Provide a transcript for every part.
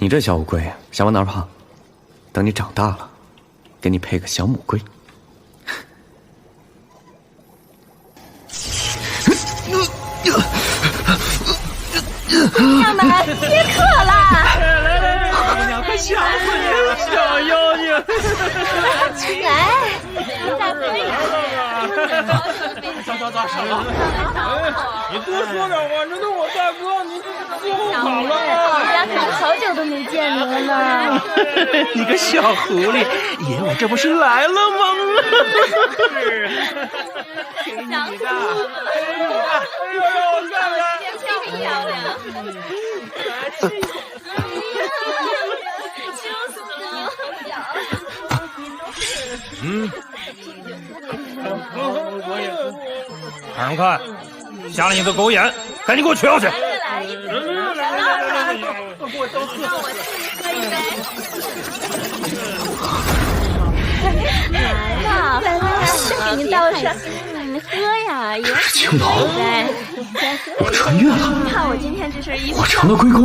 你这小乌龟想往哪儿跑？等你长大了，给你配个小母龟。姑娘们接客啦！姑娘快吓死你了，小妖精！来，大哥呀！走，你多说点话，这都我大哥，你最后跑了我家可是好久都没见您了。你个小狐狸，爷我这不是来了吗？是，给你的，哎呦，我看看，真漂亮。看什么看？瞎了你的狗眼！赶紧给我取下去！来，先给您倒上，你喝呀，也是青龙，再喝。我穿越了，看我今天这身衣服，我成了龟公。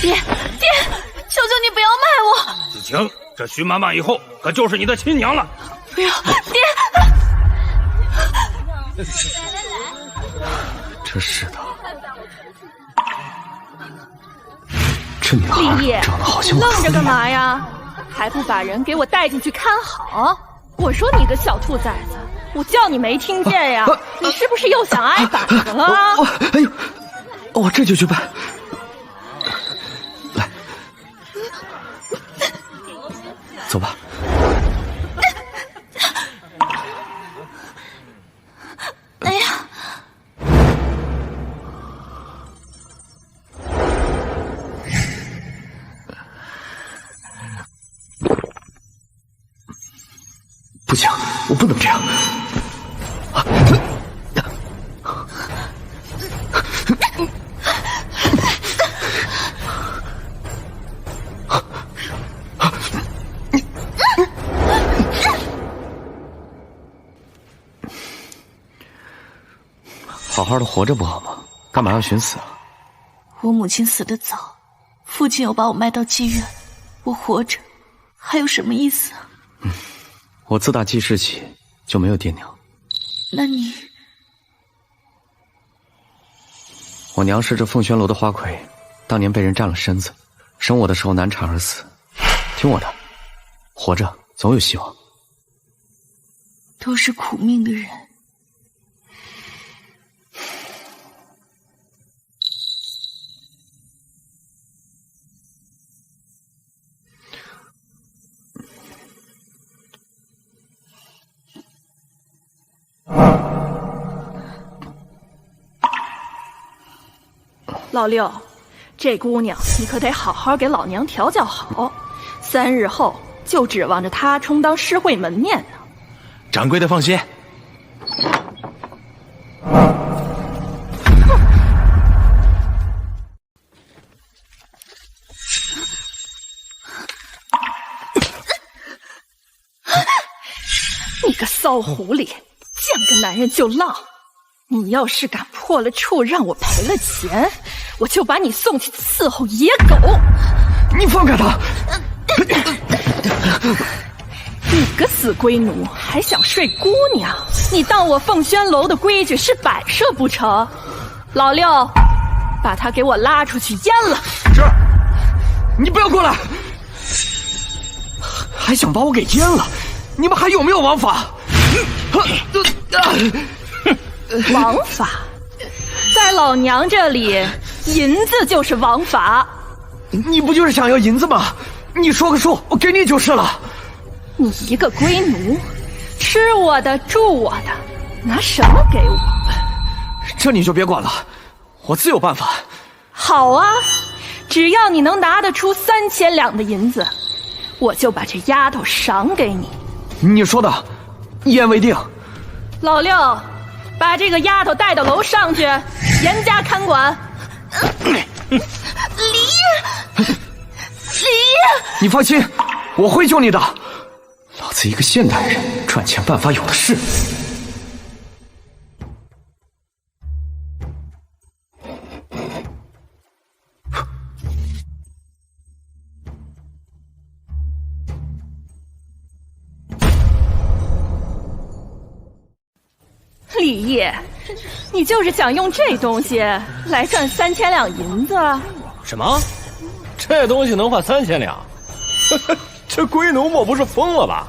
爹，求求你不要卖我！子晴，这徐妈妈以后可就是你的亲娘了。不要，爹！真是的，这女孩长得好像我愣着干嘛呀？还不把人给我带进去看好？我说你个小兔崽子，我叫你没听见呀？你是不是又想挨打了？哎呦，我这就去办。来，走吧。哎呀！不行，我不能这样。好好的活着不好吗？干嘛要寻死啊？我母亲死得早，父亲又把我卖到妓院，我活着还有什么意思啊？我自打记事起就没有爹娘。那你……我娘是这凤轩楼的花魁，当年被人占了身子，生我的时候难产而死。听我的，活着总有希望。都是苦命的人。老六，这姑娘你可得好好给老娘调教好，3日后就指望着她充当诗会门面呢。掌柜的放心。你个骚狐狸，见个男人就浪！你要是敢破了处让我赔了钱，我就把你送去伺候野狗！你放开他！你个死龟奴，还想睡姑娘？你当我凤轩楼的规矩是摆设不成？老六，把他给我拉出去阉了！是，你不要过来！还想把我给阉了？你们还有没有王法？王法，在老娘这里，银子就是王法。你不就是想要银子吗？你说个数，我给你就是了。你一个龟奴，吃我的，住我的，拿什么给我？这你就别管了，我自有办法。好啊，只要你能拿得出3000两的银子，我就把这丫头赏给你。你说的，一言为定。老六，把这个丫头带到楼上去，严加看管。李你放心，我会救你的。老子一个现代人，赚钱办法有的是。李烨，你就是想用这东西来赚3000两银子？什么？这东西能换3000两？这龟奴莫不是疯了吧？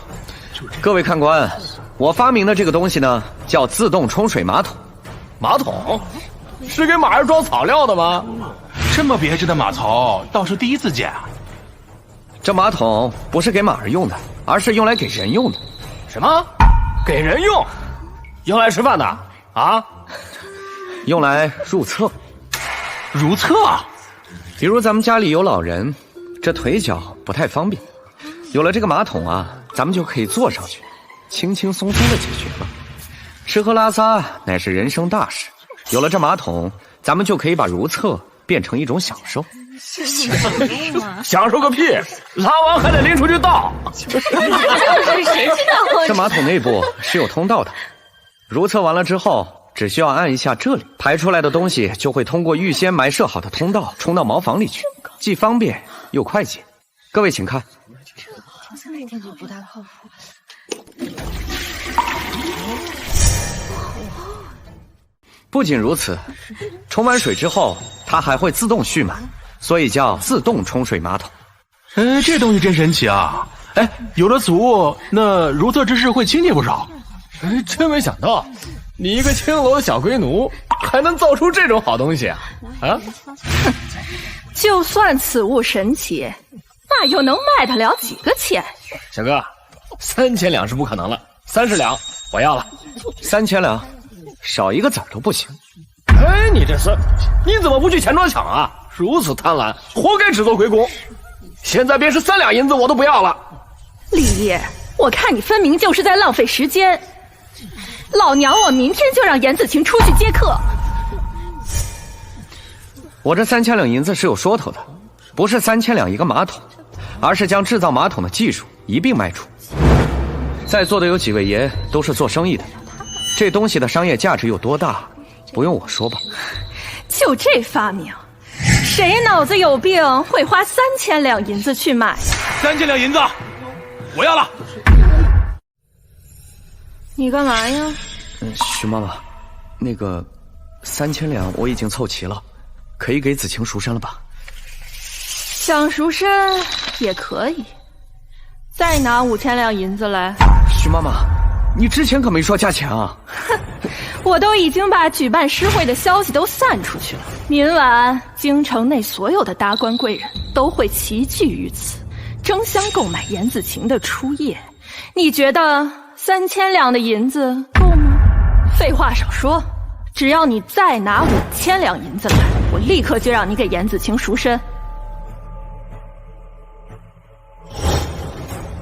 各位看官，我发明的这个东西呢，叫自动冲水马桶。马桶？是给马儿装草料的吗？这么别致的马槽倒是第一次见啊！这马桶不是给马儿用的，而是用来给人用的。什么？给人用？用来吃饭的啊？用来入厕。如厕？比如咱们家里有老人，这腿脚不太方便，有了这个马桶啊，咱们就可以坐上去，轻轻松松的解决了。吃喝拉撒乃是人生大事，有了这马桶，咱们就可以把如厕变成一种享受。享受个屁！拉完还得拎出去倒。就是谁知道？这马桶内部是有通道的，如厕完了之后，只需要按一下这里，排出来的东西就会通过预先埋设好的通道冲到茅房里去，既方便又快捷。各位请看。这个听着不大靠谱。不仅如此，冲完水之后，它还会自动蓄满，所以叫自动冲水马桶。这东西真神奇啊！哎，有了此物，那如厕之事会轻捷不少。真没想到，你一个青楼的小龟奴，还能造出这种好东西啊！啊！就算此物神奇，那又能卖得了几个钱？小哥，3000两是不可能了，30两我要了。3000两，少一个子儿都不行。哎，你这是，你怎么不去钱庄抢啊？如此贪婪，活该只做龟公。现在便是3两银子我都不要了。李烨，我看你分明就是在浪费时间。老娘我明天就让严子晴出去接客。我这3000两银子是有说头的，不是3000两一个马桶，而是将制造马桶的技术一并卖出。在座的有几位爷都是做生意的，这东西的商业价值有多大，不用我说吧。就这发明，谁脑子有病会花3000两银子去买？3000两银子，我要了。你干嘛呀？徐妈妈，那个3000两我已经凑齐了，可以给子晴赎身了吧？想赎身也可以，再拿5000两银子来。徐妈妈，你之前可没说价钱啊！哼，我都已经把举办诗会的消息都散出去了，明晚京城内所有的达官贵人都会齐聚于此，争相购买严子晴的初夜。你觉得3000两的银子够吗？废话少说，只要你再拿5000两银子来，我立刻就让你给严子晴赎身。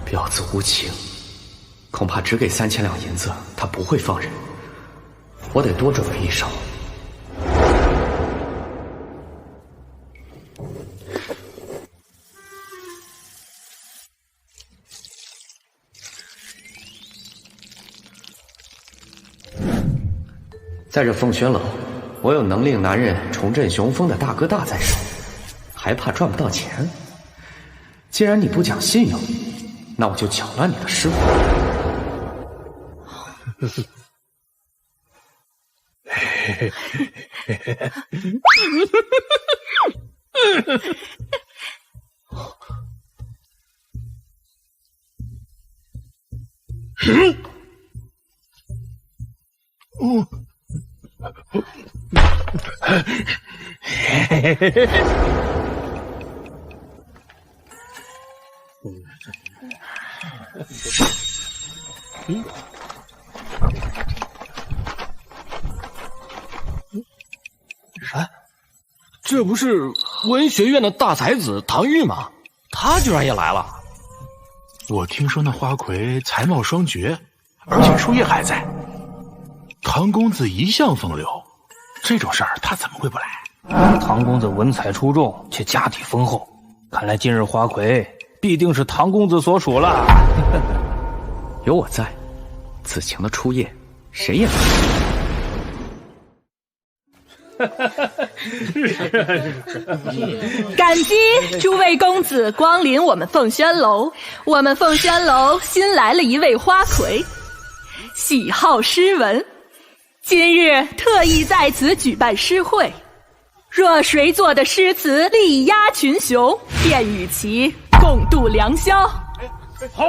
婊子无情，恐怕只给3000两银子，他不会放人。我得多准备一手。在这凤轩楼，我有能令男人重振雄风的大哥大在手，还怕赚不到钱？既然你不讲信用，那我就搅乱你的师傅。这不是文学院的大才子唐玉吗？他居然也来了。我听说那花魁才貌双绝，而且初夜还在。唐公子一向风流，这种事儿他怎么会不来？唐公子文采出众，却家底丰厚，看来今日花魁必定是唐公子所属了。有我在，子晴的初夜谁也不感激诸位公子光临我们凤轩楼。我们凤轩楼新来了一位花魁，喜好诗文，今日特意在此举办诗会，若谁作的诗词力压群雄，便与其共度良宵。好！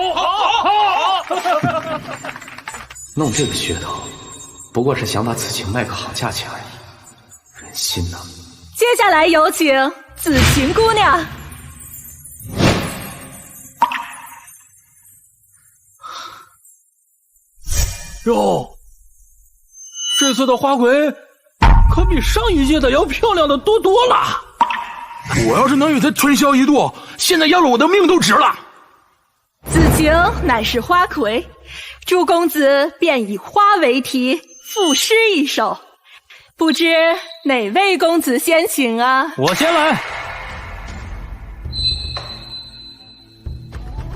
弄这个噱头，不过是想把此情卖个好价钱而已，忍心呐。接下来有请紫晴姑娘。哟，这次的花魁可比上一届的要漂亮的多多了。我要是能与她春宵一度，现在要了我的命都值了。紫晴乃是花魁，诸公子便以花为题赋诗一首，不知哪位公子先请啊？我先来。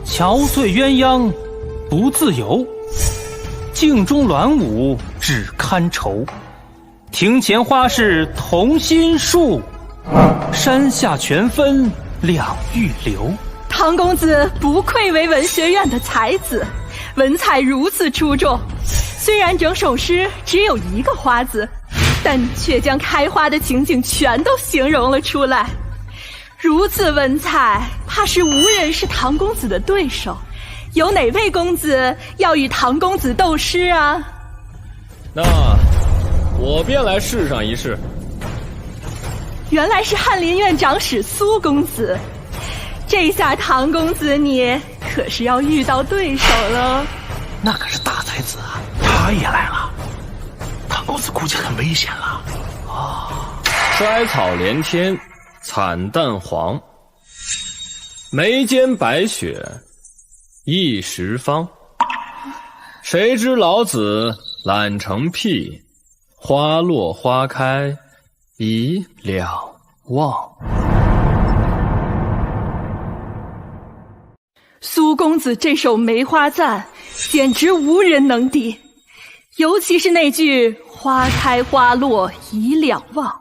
憔悴鸳鸯不自由，镜中鸾舞只堪愁。庭前花市同心术，山下泉分两玉流。唐公子不愧为文学院的才子，文采如此出众。虽然整首诗只有一个花字，但却将开花的情景全都形容了出来。如此文采，怕是无人是唐公子的对手。有哪位公子要与唐公子斗诗啊？那我便来试上一试。原来是翰林院长史苏公子，这下唐公子你可是要遇到对手喽。那可是大才子啊，他也来了，唐公子估计很危险了。衰草连天，惨淡黄，眉间白雪一时芳。谁知老子懒成癖，花落花开已两忘。苏公子这首梅花赞简直无人能敌，尤其是那句花开花落已两忘，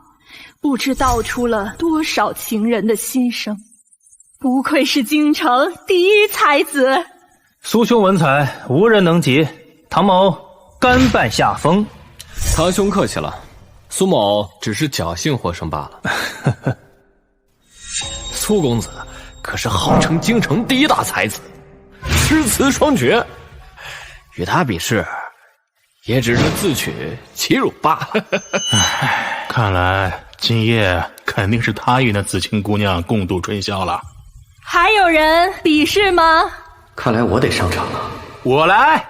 不知道出了多少情人的心声。不愧是京城第一才子。苏兄文采无人能及，唐某甘拜下风。唐兄客气了，苏某只是侥幸获胜罢了。苏公子可是号称京城第一大才子，诗词双绝，与他比试也只是自取其辱罢。看来今夜肯定是他与那紫青姑娘共度春宵了。还有人比试吗？看来我得上场了。我来。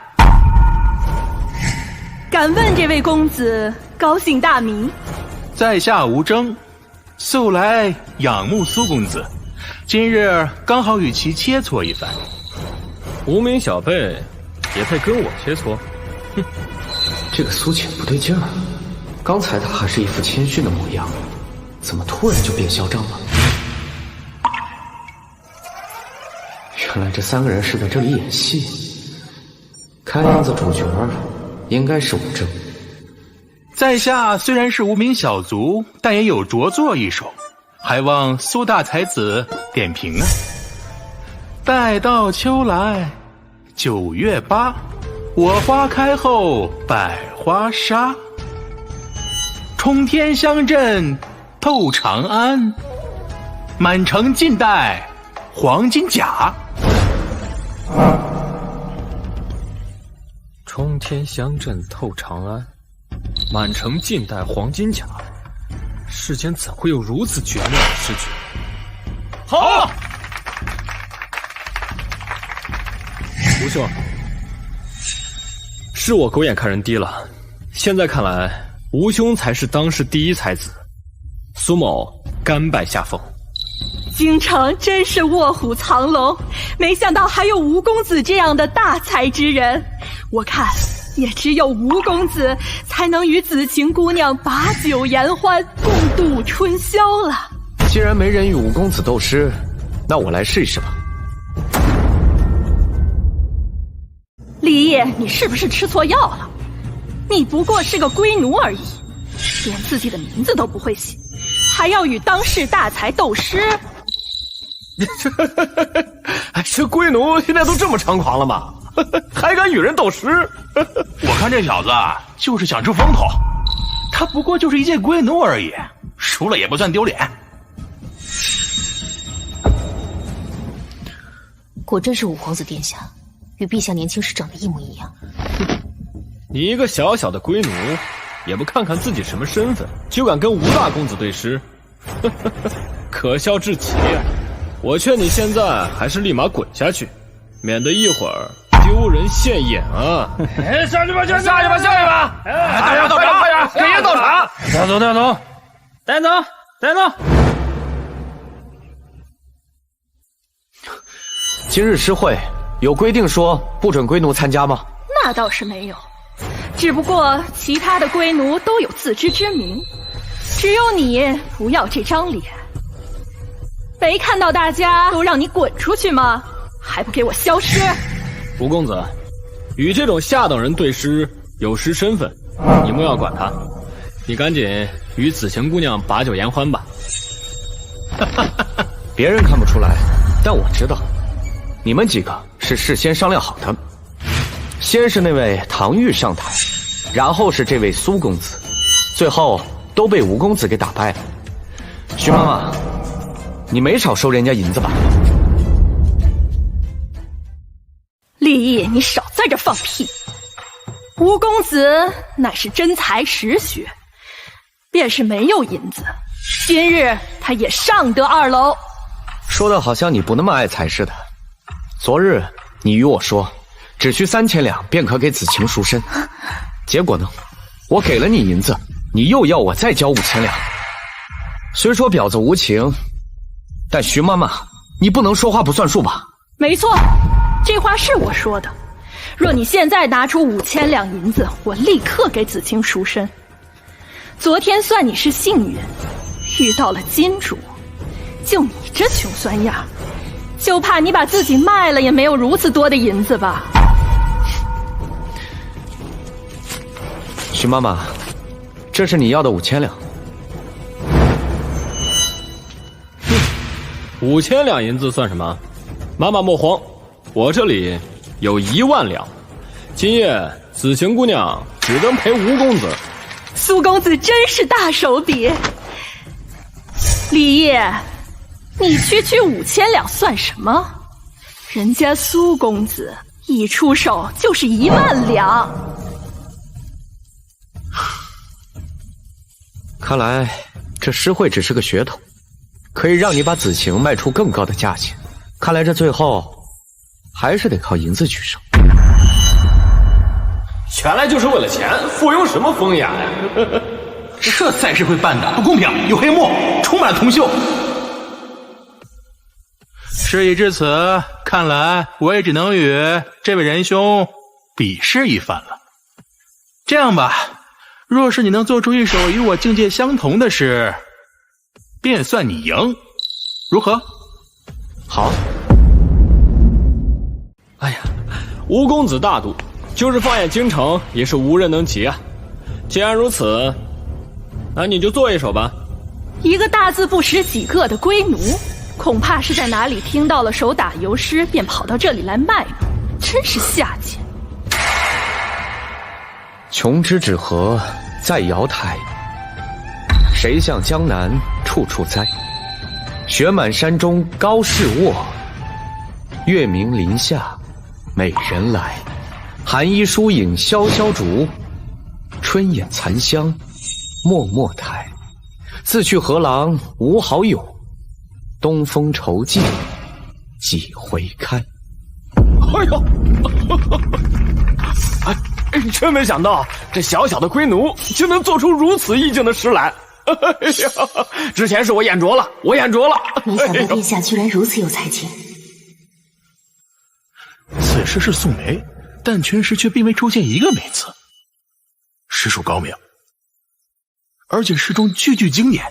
敢问这位公子高姓大名？在下无争，素来仰慕苏公子，今日刚好与其切磋一番。无名小辈也配跟我切磋？哼，这个苏浅不对劲儿，刚才他还是一副谦逊的模样，怎么突然就变嚣张了？原来这三个人是在这里演戏，看样子主角应该是吴征。在下虽然是无名小卒，但也有着作一首，还望苏大才子点评啊。待到秋来9月8，我花开后百花杀。冲天香阵透长安，满城尽带黄金甲。冲天香阵透长安，满城尽带黄金甲。世间怎会有如此绝妙的诗句？好！吴兄，是我狗眼看人低了，现在看来吴兄才是当世第一才子，苏某甘拜下风。京城真是卧虎藏龙，没想到还有吴公子这样的大才之人。我看也只有吴公子才能与紫晴姑娘把酒言欢，共度春宵了。既然没人与吴公子斗诗，那我来试一试吧。李烨，你是不是吃错药了？你不过是个龟奴而已，连自己的名字都不会写，还要与当世大才斗诗？这龟奴现在都这么猖狂了吗？还敢与人斗诗？我看这小子就是想出风头，他不过就是一介龟奴而已，输了也不算丢脸。果真是五皇子殿下，与陛下年轻时长得一模一样。你一个小小的龟奴，也不看看自己什么身份，就敢跟吴大公子对诗，可笑至极啊！我劝你现在还是立马滚下去，免得一会儿丢人现眼啊！下去吧，下去吧！大家到场，快点，给爷到场！带走，带走！今日诗会有规定说不准龟奴参加吗？那倒是没有，只不过其他的龟奴都有自知之明，只有你不要这张脸。没看到大家都让你滚出去吗？还不给我消失！吴公子，与这种下等人对诗，有失身份，你莫要管他。你赶紧与紫晴姑娘把酒言欢吧。别人看不出来，但我知道，你们几个是事先商量好的。先是那位唐玉上台，然后是这位苏公子，最后都被吴公子给打败了。徐妈妈，你没少收人家银子吧？立毅，你少在这放屁！吴公子乃是真才实学，便是没有银子，今日他也上得2楼。说的好像你不那么爱财似的。昨日你与我说，只需3000两便可给紫晴赎身，结果呢，我给了你银子，你又要我再交5000两。虽说婊子无情，但徐妈妈，你不能说话不算数吧？没错，这话是我说的。若你现在拿出5000两银子，我立刻给紫晴赎身。昨天算你是幸运，遇到了金主，就你这穷酸样，就怕你把自己卖了也没有如此多的银子吧？徐妈妈，这是你要的5000两。5000两银子算什么？妈妈莫慌，我这里有1万两。今夜紫晴姑娘只能陪吴公子。苏公子真是大手笔。李烨，你区5000两算什么？人家苏公子一出手就是1万两。看来这诗会只是个噱头，可以让你把紫晴卖出更高的价钱。看来这最后还是得靠银子取胜。原来就是为了钱，附庸什么风雅呀？这赛事会办的不公平，有黑幕，充满了铜锈。事已至此，看来我也只能与这位仁兄比试一番了。这样吧，若是你能做出一首与我境界相同的诗，便算你赢，如何？好。哎呀，吴公子大度，就是放眼京城也是无人能及啊。既然如此，那你就做一首吧。一个大字不识几个的龟奴，恐怕是在哪里听到了手打油诗，便跑到这里来卖弄，真是下贱。琼脂纸盒在瑶台，谁向江南处处栽？雪满山中高士卧，月明林下美人来。寒衣疏影萧萧竹，春眼残香脉脉台。自去河郎无好友，东风愁尽几回开。哎呦！真没想到，这小小的龟奴就能做出如此意境的诗来。哎呀，之前是我眼拙了，我眼拙了。没想到殿下居然如此有才情。此诗是素梅，但全诗却并未出现一个梅字，诗术高明，而且诗中句句经典。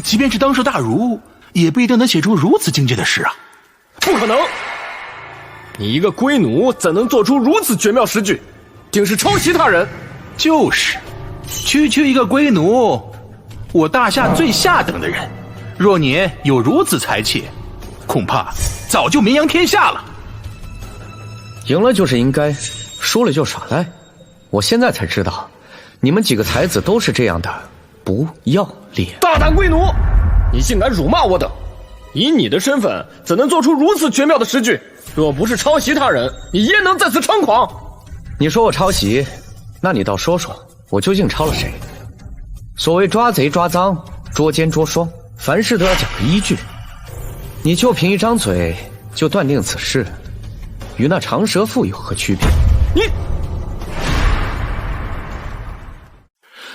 即便是当世大儒，也不一定能写出如此境界的诗啊！不可能！你一个龟奴怎能做出如此绝妙诗句？定是抄袭他人。就是，区区一个龟奴，我大夏最下等的人，若你有如此才气，恐怕早就名扬天下了。赢了就是应该，输了就耍赖。我现在才知道，你们几个才子都是这样的，不要脸！大胆龟奴，你竟敢辱骂我等！以你的身份，怎能做出如此绝妙的诗句？若不是抄袭他人，你焉能在此猖狂？你说我抄袭，那你倒说说，我究竟抄了谁？所谓抓贼抓赃，捉奸捉双，凡事都要讲个依据。你就凭一张嘴就断定此事，与那长舌妇有何区别？你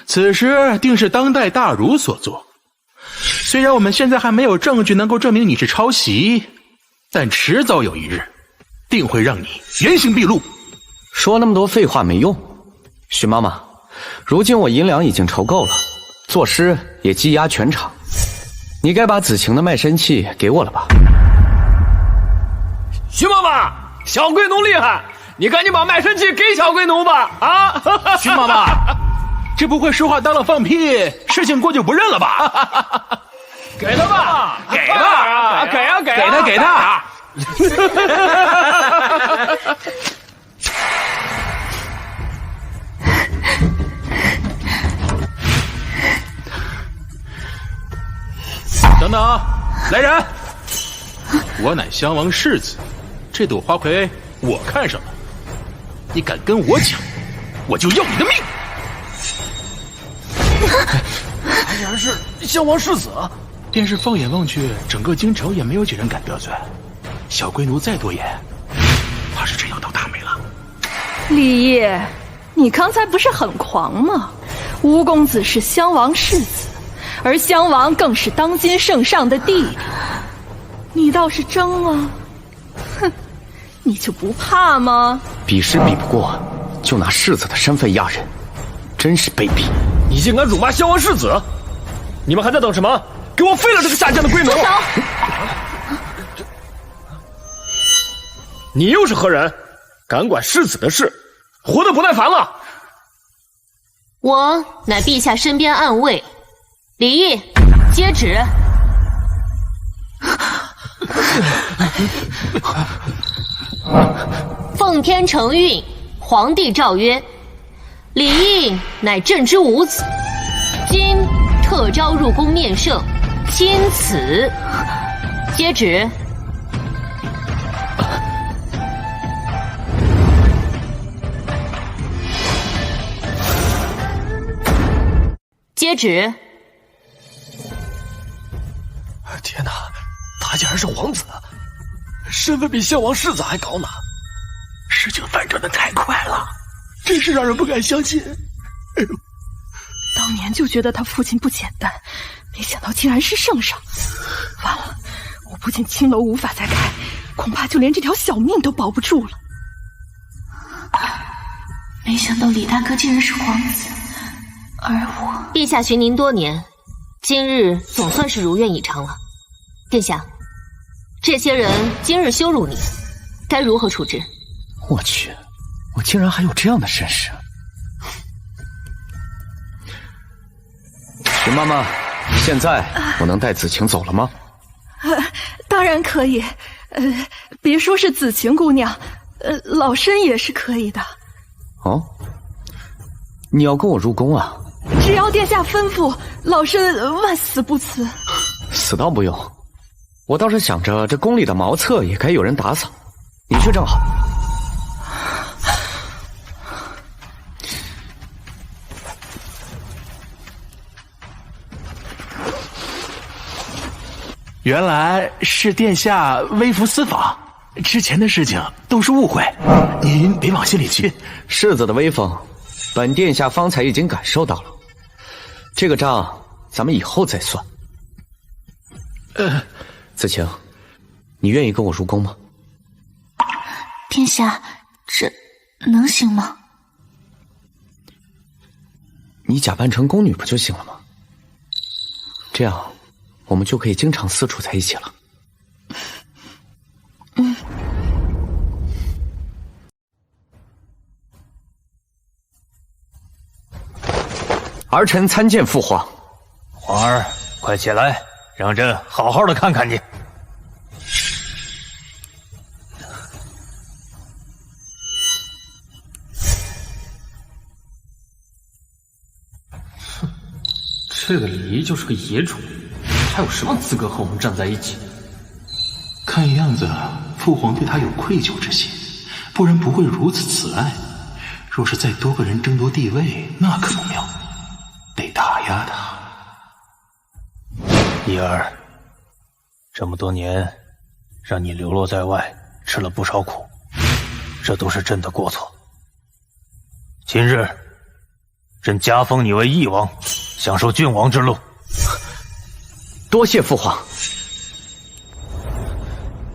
此诗定是当代大儒所作。虽然我们现在还没有证据能够证明你是抄袭，但迟早有一日，定会让你原形毕露。说那么多废话没用。许妈妈，如今我银两已经筹够了，作诗也积压全场，你该把子晴的卖身契给我了吧？徐妈妈，小龟奴厉害，你赶紧把卖身契给小龟奴吧！啊，徐妈妈，这不会说话当了放屁，事情过就不认了吧？给他吧，给他，给啊，给他，给他。等等，来人！我乃襄王世子，这朵花魁我看上了，你敢跟我抢，我就要你的命！他竟然是襄王世子！便是放眼望去，整个京城也没有几人敢得罪。小龟奴再多言，怕是真要倒大霉了。李毅，你刚才不是很狂吗？吴公子是襄王世子，而襄王更是当今圣上的弟弟，你倒是争啊！哼，你就不怕吗？比试比不过，就拿世子的身份压人，真是卑鄙！你竟敢辱骂襄王世子！你们还在等什么？给我废了这个下贱的龟奴！你又是何人？敢管世子的事，活得不耐烦了！我乃陛下身边暗卫，李毅，接旨。奉天承运，皇帝诏曰：李毅乃朕之五子，今特招入宫面圣，钦此。接旨。接旨。天哪，他竟然是皇子，身份比襄王世子还高呢！事情反转的太快了，真是让人不敢相信。哎呦，当年就觉得他父亲不简单，没想到竟然是圣上。完了，我不仅青楼无法再开，恐怕就连这条小命都保不住了。没想到李大哥竟然是皇子，而我……陛下寻您多年，今日总算是如愿以偿了。殿下，这些人今日羞辱你，该如何处置？我去，我竟然还有这样的身世！徐妈妈，现在我能带子晴走了吗？当然可以。别说是子晴姑娘，老身也是可以的。哦，你要跟我入宫啊？只要殿下吩咐，老身万死不辞。死倒不用，我倒是想着这宫里的茅厕也该有人打扫，你去正好。原来是殿下微服私访，之前的事情都是误会，您别往心里去。世子的威风，本殿下方才已经感受到了。这个账咱们以后再算。子晴，你愿意跟我入宫吗？殿下，这能行吗？你假扮成宫女不就行了吗？这样我们就可以经常私处在一起了。儿臣参见父皇。皇儿，快起来，让朕好好的看看你。这个李仪就是个野种，还有什么资格和我们站在一起？看样子父皇对他有愧疚之心，不然不会如此慈爱。若是再多个人争夺帝位，那可不妙，得打压他。怡儿，这么多年让你流落在外，吃了不少苦，这都是朕的过错。今日朕加封你为义王，享受郡王之禄。多谢父皇。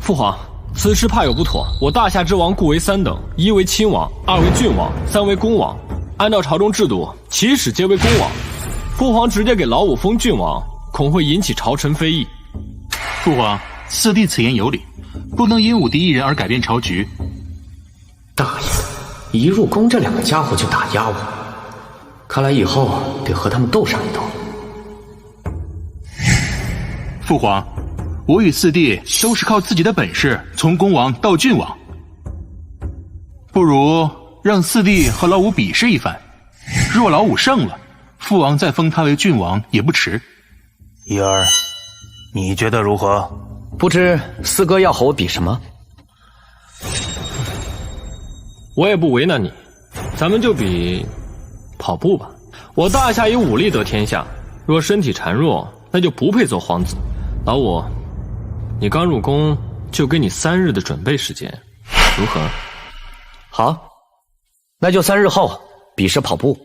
父皇，此事怕有不妥，我大夏之王故为3等：一为亲王，二为郡王，三为公王。按照朝中制度，起始皆为公王。父皇直接给老五封郡王，恐会引起朝臣非议。父皇，四弟此言有理，不能因武帝一人而改变朝局。大爷，一入宫这2个家伙就打压我，看来以后得和他们斗上一斗。父皇，我与四弟都是靠自己的本事从公王到郡王，不如让四弟和老五比试一番，若老五胜了，父王再封他为郡王也不迟。怡儿，你觉得如何？不知四哥要和我比什么？我也不为难你，咱们就比跑步吧。我大夏以武力得天下，若身体孱弱，那就不配做皇子。老五，你刚入宫，就给你3日的准备时间，如何？好，那就3日后比试跑步。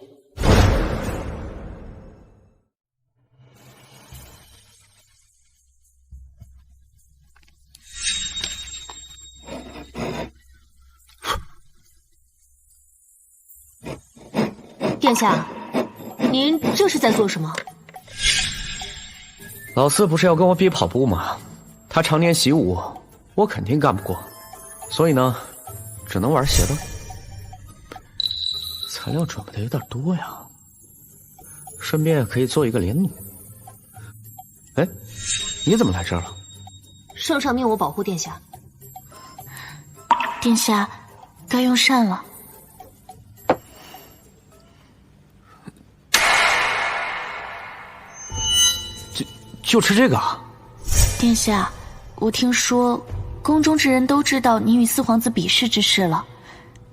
殿下，您这是在做什么？老四不是要跟我比跑步吗？他常年习武，我肯定干不过，所以呢，只能玩斜的。材料准备的有点多呀，顺便可以做一个连弩。哎，你怎么来这儿了？圣上命我保护殿下。殿下，该用膳了。就吃这个啊？殿下，我听说宫中之人都知道你与四皇子比试之事了。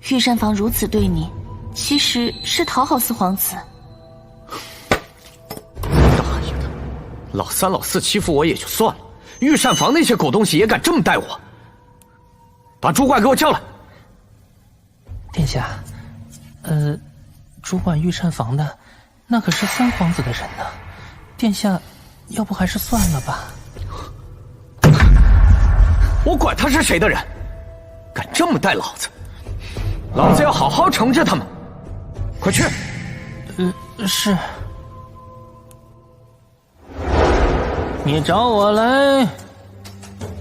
御膳房如此对你，其实是讨好四皇子。大爷的，老三老四欺负我也就算了，御膳房那些狗东西也敢这么待我？把主管给我叫来。殿下，主管御膳房的，那可是三皇子的人呢。殿下，要不还是算了吧。我管他是谁的人，敢这么待老子，老子要好好惩治他们。快去。是。你找我来，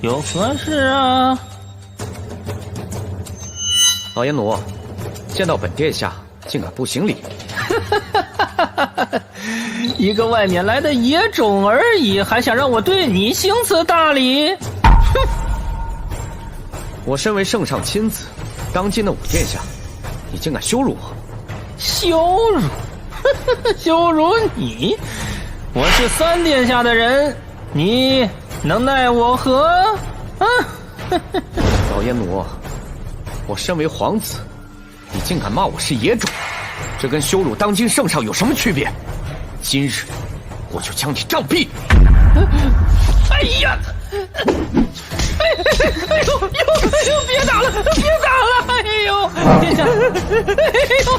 有何事啊？老爷奴，见到本殿下竟敢不行礼。一个外面来的野种而已，还想让我对你行此大礼？哼！我身为圣上亲子，当今的武殿下，你竟敢羞辱我！羞辱？羞辱你？我是三殿下的人，你能奈我何？啊！老爷奴，我身为皇子，你竟敢骂我是野种，这跟羞辱当今圣上有什么区别？今日我就将你杖毙！哎呀！哎呦！别打了！别打了！哎呦！殿下，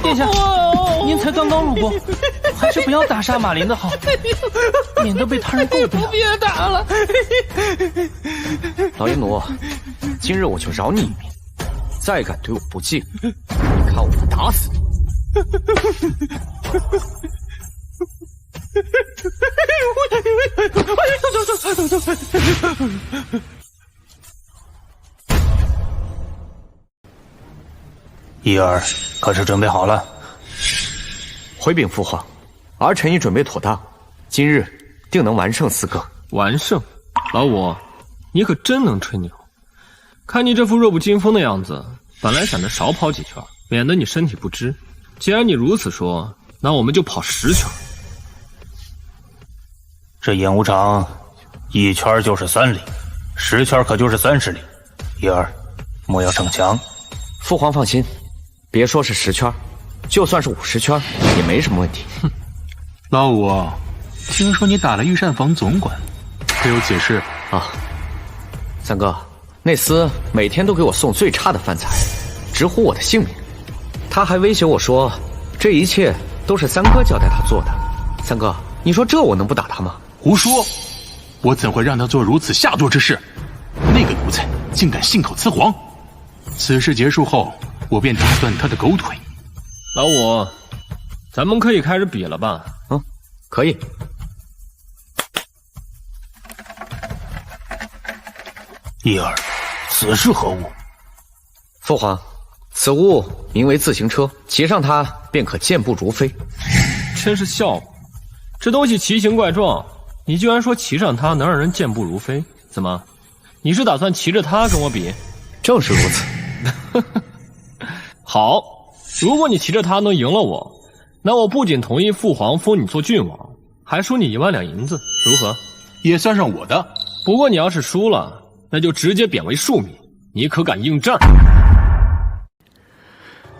殿下，您才刚刚入宫，还是不要打杀马林的好，免得被他人诟病。别打了！老爷奴，今日我就饶你一命，再敢对我不敬，你看我不打死你！怡儿，可是准备好了？回禀父皇，儿臣已准备妥当，今日定能完胜四哥。完胜？老五，你可真能吹牛！看你这副弱不禁风的样子，本来想着少跑几圈，免得你身体不支。既然你如此说，那我们就跑10圈。这演武场1圈就是3里，10圈可就是30里。叶儿，莫要逞强。父皇放心，别说是10圈，就算是50圈也没什么问题。哼，老五，听说你打了御膳房总管，可有解释啊？三哥，那厮每天都给我送最差的饭菜，直呼我的性命。他还威胁我说，这一切都是三哥交代他做的。三哥，你说这我能不打他吗？胡说！我怎会让他做如此下作之事？那个奴才竟敢信口雌黄！此事结束后，我便打断他的狗腿。老五，咱们可以开始比了吧？嗯，可以。叶儿，此事何物？父皇，此物名为自行车，骑上它便可健步如飞。真是笑话！这东西奇形怪状，你居然说骑上它能让人健步如飞？怎么，你是打算骑着它跟我比？正是如此。好，如果你骑着它能赢了我，那我不仅同意父皇封你做郡王，还输你1万两银子，如何？也算上我的。不过你要是输了，那就直接贬为庶民，你可敢应战？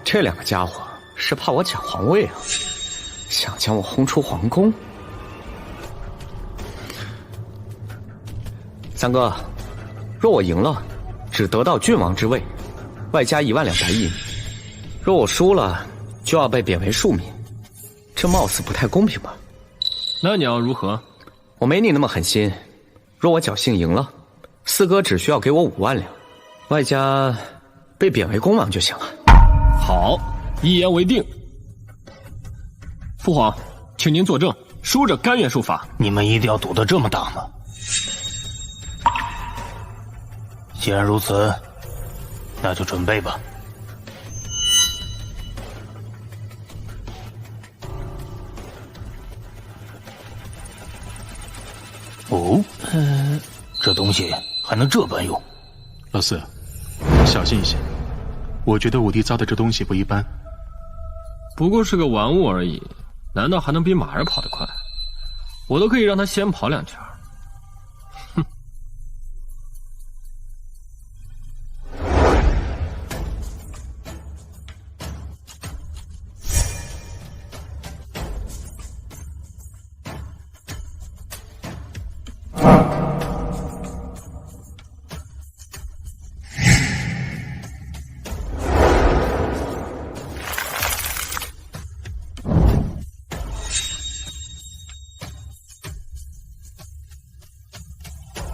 这2个家伙是怕我抢皇位啊，想将我轰出皇宫。三哥，若我赢了，只得到郡王之位，外加1万两白银；若我输了，就要被贬为庶民，这貌似不太公平吧？那你要如何？我没你那么狠心。若我侥幸赢了，四哥只需要给我5万两，外加被贬为公王就行了。好，一言为定。父皇，请您作证，输者甘愿受罚。你们一定要赌得这么大吗？既然如此，那就准备吧。哦，这东西还能这般用？老四，小心一些。我觉得我弟造的这东西不一般。不过是个玩物而已，难道还能比马儿跑得快？我都可以让他先跑2圈。哼！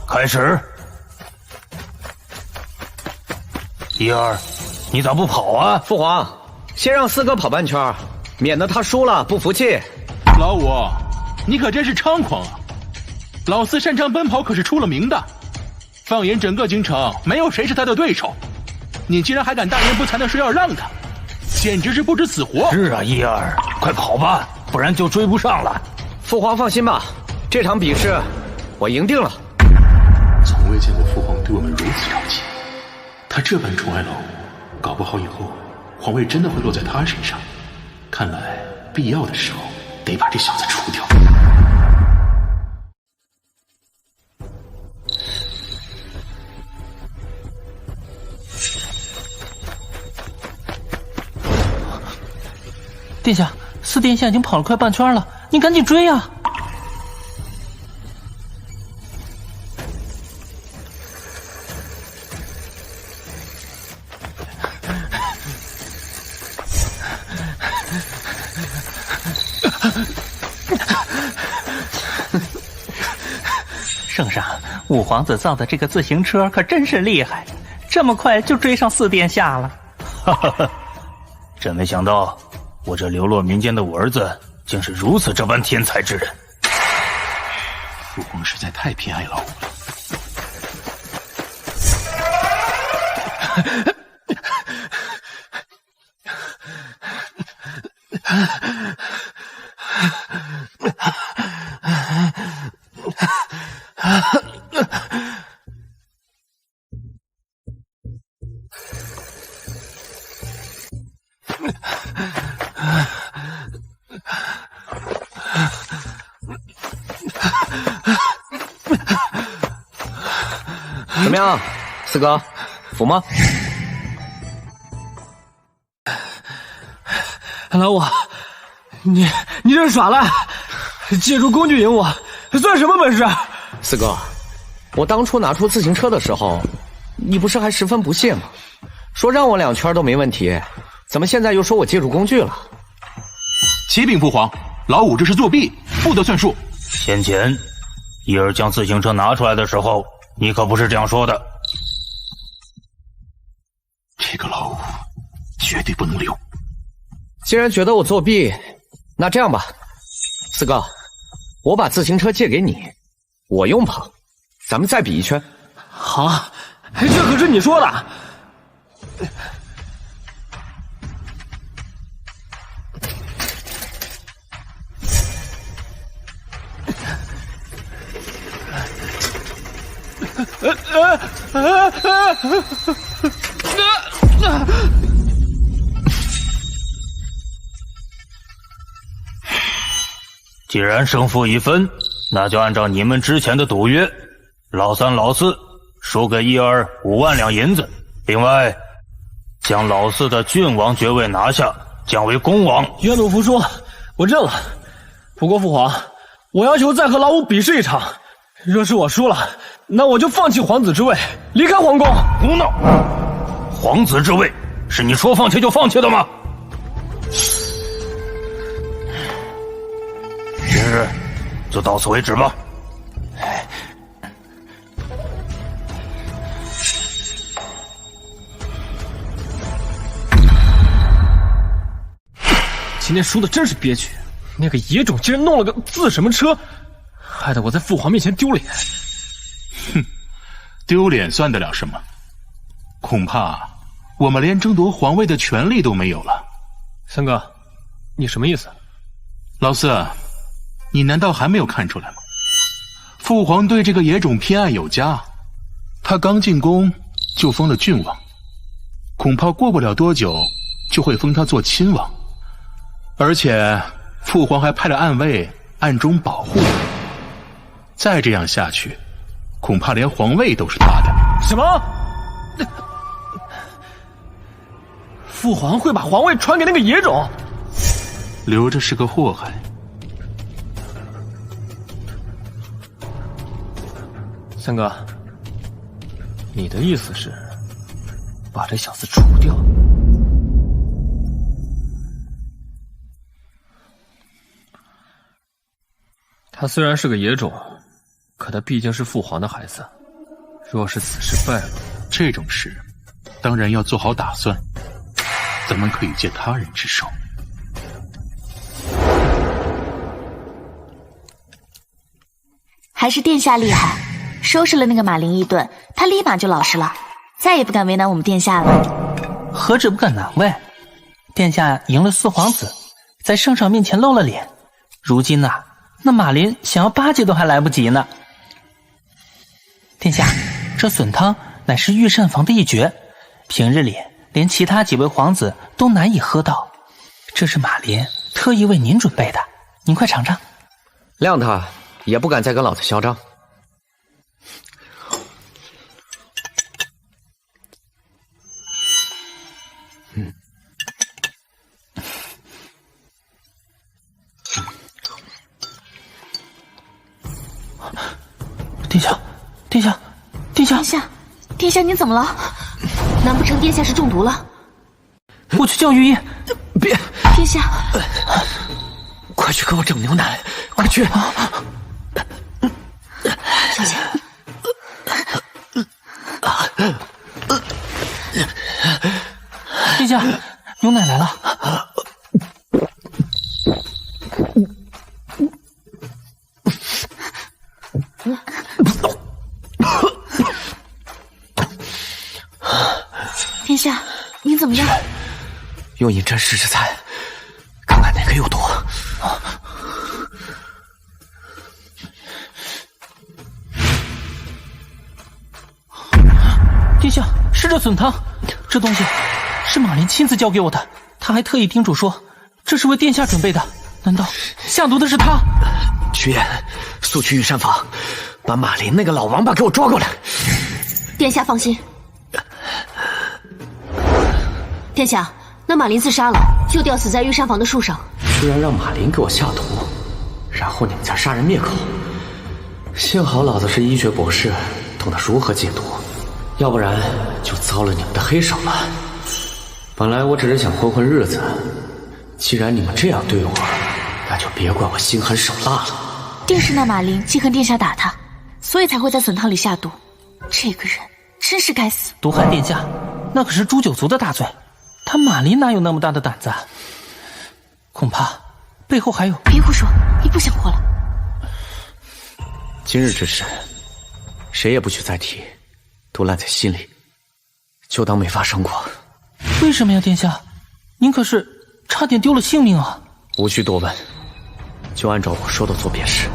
开始！叶儿，你咋不跑啊？父皇，先让四哥跑半圈，免得他输了不服气。老五，你可真是猖狂啊！老四擅长奔跑可是出了名的，放眼整个京城，没有谁是他的对手。你竟然还敢大言不惭的说要让他，简直是不知死活！是啊，叶儿，快跑吧，不然就追不上了。父皇放心吧，这场比试我赢定了。从未见过父皇对我们如此着急，他这般宠爱老五，搞不好以后皇位真的会落在他身上。看来必要的时候得把这小子除掉。殿下，四殿下已经跑了快半圈了，你赶紧追啊！圣上，五皇子造的这个自行车可真是厉害，这么快就追上四殿下了。哈哈哈，真没想到，我这流落民间的五儿子竟是如此这般天才之人。父皇实在太偏爱老五了。怎么样，四哥，服吗？老五，你这是耍赖，借助工具赢我，算什么本事？四哥，我当初拿出自行车的时候，你不是还十分不屑吗？说让我2圈都没问题，怎么现在又说我借助工具了？启禀父皇，老五这是作弊，不得算数。先前伊儿将自行车拿出来的时候，你可不是这样说的。这个老五绝对不能留。既然觉得我作弊，那这样吧，四哥，我把自行车借给你，我用跑，咱们再比一圈。好，这可是你说的。既然胜负已分，那就按照你们之前的赌约，老三老四输给伊儿5万两银子，另外将老四的郡王爵位拿下，降为公王。愿赌服输，我认了。不过父皇，我要求再和老五比试一场，若是我输了，那我就放弃皇子之位，离开皇宫。胡闹！皇子之位是你说放弃就放弃的吗？今日就到此为止吧。今天输的真是憋屈，那个野种竟然弄了个自什么车，害得我在父皇面前丢脸。哼，丢脸算得了什么？恐怕我们连争夺皇位的权利都没有了。三哥，你什么意思？老四，你难道还没有看出来吗？父皇对这个野种偏爱有加，他刚进宫就封了郡王，恐怕过不了多久就会封他做亲王。而且父皇还派了暗卫暗中保护他，再这样下去，恐怕连皇位都是他的。什么？父皇会把皇位传给那个野种？留着是个祸害。三哥，你的意思是把这小子除掉？他虽然是个野种，可他毕竟是父皇的孩子。若是此事败露，这种事当然要做好打算，怎么可以借他人之手？还是殿下厉害，收拾了那个马林一顿，他立马就老实了，再也不敢为难我们殿下了。何止不敢难为，殿下赢了四皇子，在圣上面前露了脸，如今呐，那马林想要巴结都还来不及呢。殿下，这笋汤乃是御膳房的一绝，平日里连其他几位皇子都难以喝到，这是马林特意为您准备的，您快尝尝。谅他也不敢再跟老子嚣张。殿下，殿下，殿下，殿下，殿下，您怎么了？难不成殿下是中毒了？我去叫御医。别，殿下，快去给我整牛奶，快去！小心。殿下，牛奶来了。殿下，您怎么样？用银针试试菜，看看哪个有毒。殿下，是这笋汤，这东西是马林亲自交给我的，他还特意叮嘱说这是为殿下准备的，难道下毒的是他？曲言，速去御膳房，把马林那个老王八给我抓过来。殿下放心。殿下，那马林自杀了，就吊死在御膳房的树上。居然让马林给我下毒，然后你们再杀人灭口。幸好老子是医学博士，懂得如何解毒，要不然就遭了你们的黑手了。本来我只是想混混日子，既然你们这样对我，那就别怪我心狠手辣了。定是那马林记恨殿下打他，所以才会在笋汤里下毒。这个人真是该死！毒害殿下，那可是诛九族的大罪。他马林哪有那么大的胆子？恐怕背后还有……别胡说，你不想活了。今日之事，谁也不许再提，都烂在心里，就当没发生过。为什么呀，殿下？您可是差点丢了性命啊！无需多问，就按照我说的做便是。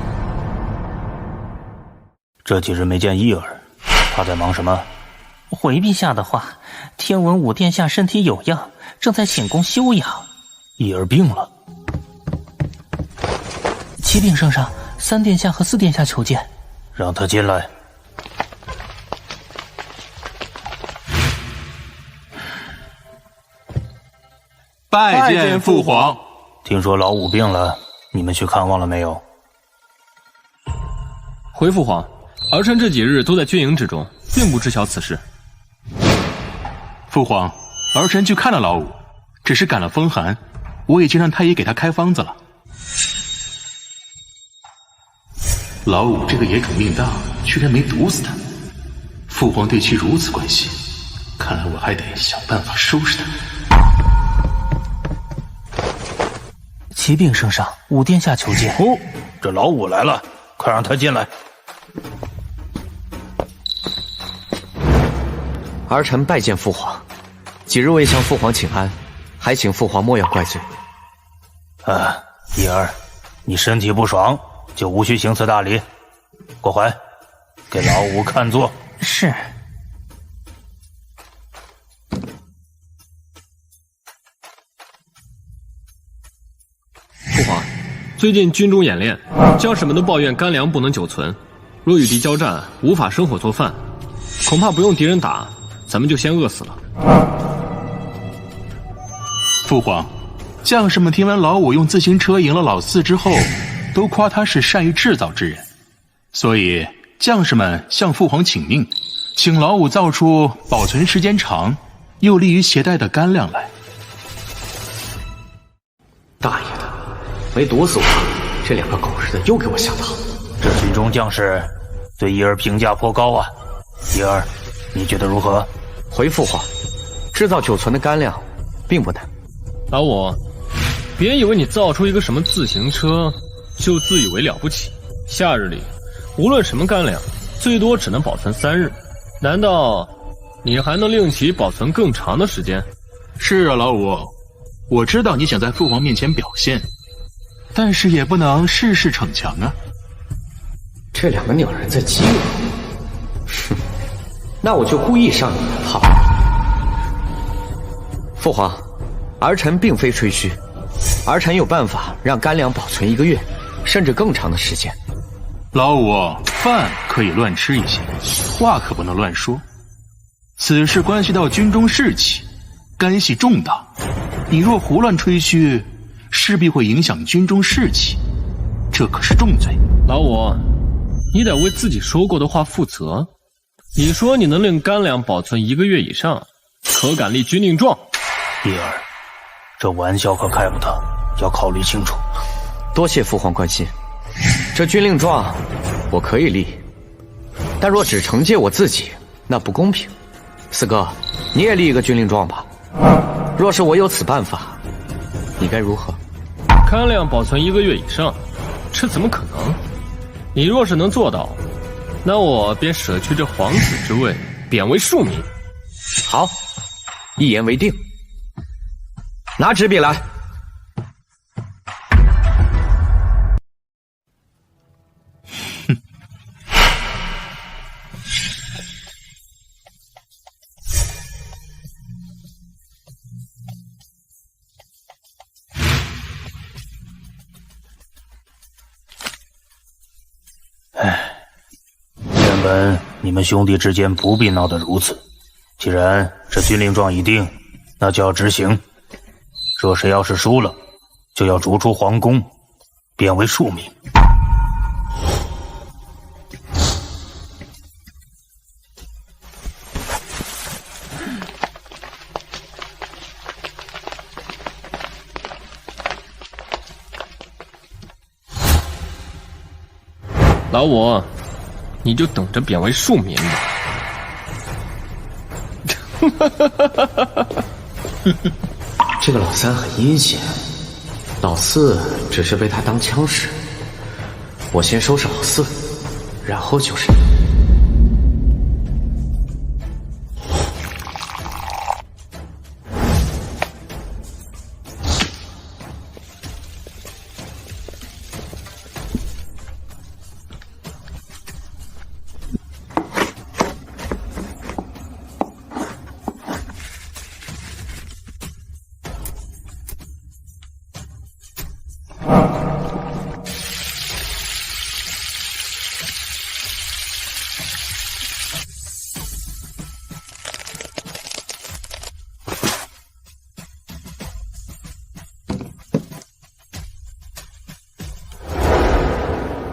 这几日没见伊儿，他在忙什么？回陛下的话，听闻武殿下身体有恙，正在寝宫休养。伊儿病了。启禀圣上，3殿下和4殿下求见。让他进来。拜见父皇。听说老五病了，你们去看望了没有？回父皇，儿臣这几日都在军营之中，并不知晓此事。父皇，儿臣去看了老五，只是感了风寒，我已经让太医给他开方子了。老五这个野种命大，居然没毒死他。父皇对其如此关心，看来我还得想办法收拾他。启禀圣上，武殿下求见。哦，这老五来了，快让他进来。儿臣拜见父皇，几日未向父皇请安，还请父皇莫要怪罪。伊儿，你身体不爽，就无需行此大礼。过怀，给老五看座。是。父皇，最近军中演练，将士们都抱怨干粮不能久存，若与敌交战，无法生火做饭，恐怕不用敌人打，咱们就先饿死了。父皇，将士们听闻老五用自行车赢了老四之后，都夸他是善于制造之人，所以将士们向父皇请命，请老五造出保存时间长又利于携带的干粮来。大爷的，没毒死我，这2个狗日的又给我下套。这军中将士对伊儿评价颇高啊。伊儿，你觉得如何？回父皇，制造久存的干粮并不难。老五，别以为你造出一个什么自行车就自以为了不起。夏日里无论什么干粮，最多只能保存3日，难道你还能令其保存更长的时间？是啊，老五，我知道你想在父皇面前表现，但是也不能事事逞强啊。这2个鸟人在激我，哼，那我就故意上你们的套。父皇，儿臣并非吹嘘，儿臣有办法让干粮保存1个月，甚至更长的时间。老五，饭可以乱吃一些，话可不能乱说。此事关系到军中士气，干系重大，你若胡乱吹嘘，势必会影响军中士气，这可是重罪。老五，你得为自己说过的话负责。你说你能令干粮保存1个月以上，可敢立军令状？伊儿，这玩笑可开不得，要考虑清楚。多谢父皇关心，这军令状我可以立，但若只惩戒我自己，那不公平。四哥，你也立一个军令状吧。若是我有此办法，你该如何？干粮保存1个月以上，这怎么可能？你若是能做到，那我便舍去这皇子之位，贬为庶民。好，一言为定。拿纸笔来。原本你们兄弟之间不必闹得如此。既然这军令状已定，那就要执行。若谁要是输了，就要逐出皇宫，贬为庶民。老五，你就等着贬为庶民吧。这个老三很阴险，老四只是被他当枪使。我先收拾老四，然后就是你。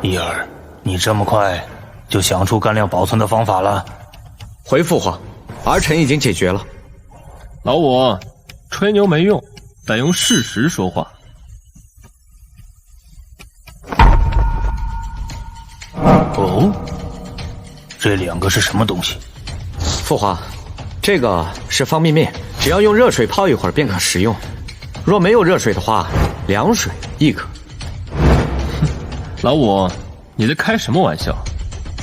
伊儿，你这么快就想出干粮保存的方法了？回父皇，儿臣已经解决了。老五，吹牛没用，得用事实说话。哦，这两个是什么东西？父皇，这个是方便面，只要用热水泡一会儿便可食用。若没有热水的话，凉水亦可。老五，你在开什么玩笑？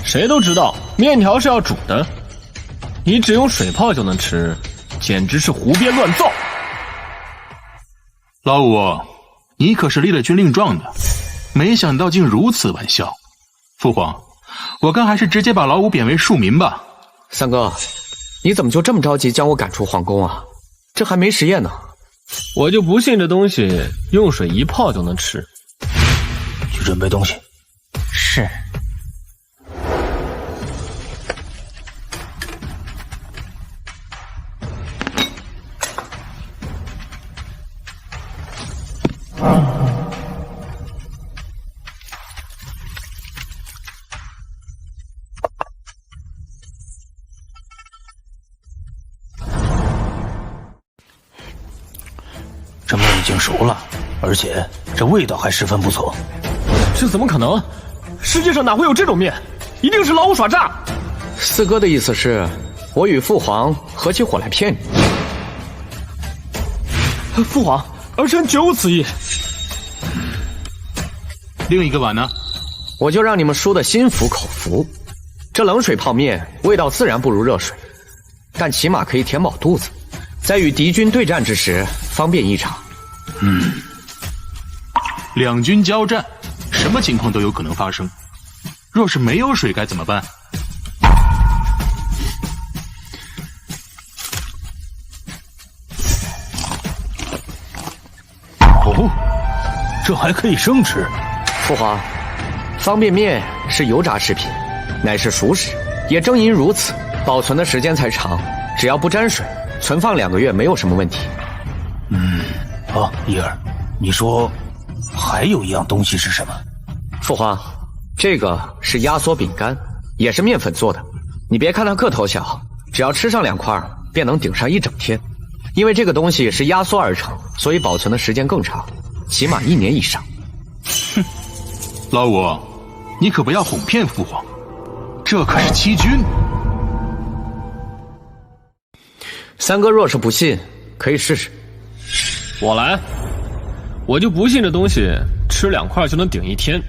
谁都知道面条是要煮的，你只用水泡就能吃，简直是胡编乱造。老五，你可是立了军令状的，没想到竟如此玩笑。父皇，我看还是直接把老五贬为庶民吧。三哥，你怎么就这么着急将我赶出皇宫啊？这还没实验呢。我就不信这东西用水一泡就能吃。去准备东西。是。这面已经熟了，而且这味道还十分不错。这怎么可能？世界上哪会有这种面？一定是老五耍诈。四哥的意思是，我与父皇合起伙来骗你。父皇，儿臣绝无此意。另一个碗呢？我就让你们输得心服口服。这冷水泡面味道自然不如热水，但起码可以填饱肚子，在与敌军对战之时方便一场。两军交战，什么情况都有可能发生。若是没有水该怎么办？哦，这还可以生吃。父皇，方便面是油炸食品，乃是熟食，也正因如此，保存的时间才长。只要不沾水，存放2个月没有什么问题。伊儿，你说还有一样东西是什么？父皇，这个是压缩饼干，也是面粉做的。你别看它个头小，只要吃上2块，便能顶上一整天。因为这个东西是压缩而成，所以保存的时间更长，起码1年以上。哼，老五，你可不要哄骗父皇，这可是欺君。三哥若是不信，可以试试。我来，我就不信这东西吃2块就能顶1天。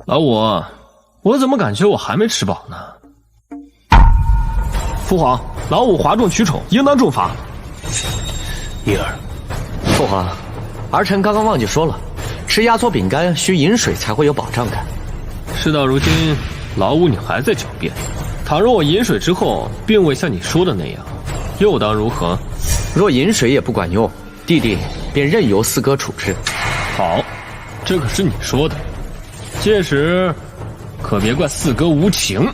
老五，我怎么感觉我还没吃饱呢？父皇，老五哗众取宠，应当重罚。伊儿，父皇，儿臣刚刚忘记说了，吃压缩饼干需饮水才会有饱胀感。事到如今，老五你还在狡辩。倘若我饮水之后，并未像你说的那样，又当如何？若饮水也不管用，弟弟便任由四哥处置。好，这可是你说的。届时，可别怪四哥无情。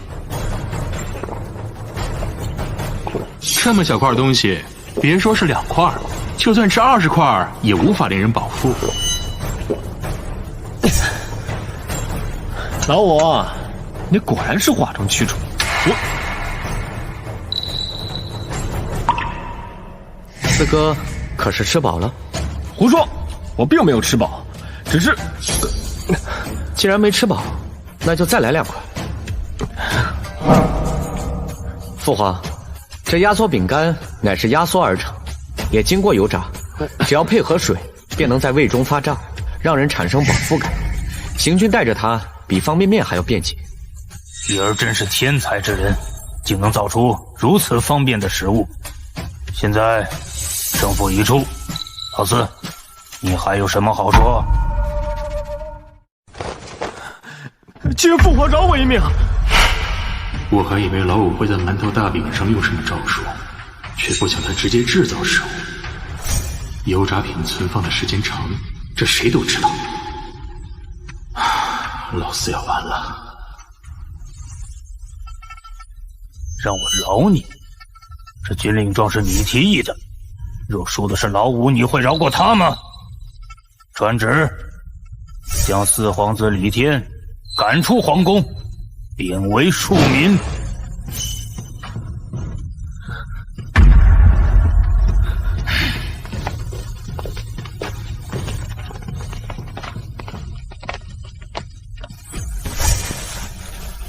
这么小块东西，别说是2块，就算是20块，也无法令人饱腹。老五，你果然是哗众取宠。四哥可是吃饱了？胡说，我并没有吃饱，只是……既然没吃饱，那就再来2块。父皇，这压缩饼干乃是压缩而成，也经过油炸，只要配合水，便能在胃中发胀，让人产生饱腹感。行军带着它，比方便面还要便捷。玉儿真是天才之人，竟能造出如此方便的食物。现在胜负已出，老四，你还有什么好说？请父皇饶我一命。我还以为老五会在馒头大饼上用什么招数，却不想他直接制造食物。油炸品存放的时间长，这谁都知道。老四要完了。让我饶你？这军令状是你提议的，若说的是老五，你会饶过他吗？传旨，将四皇子李天赶出皇宫，贬为庶民。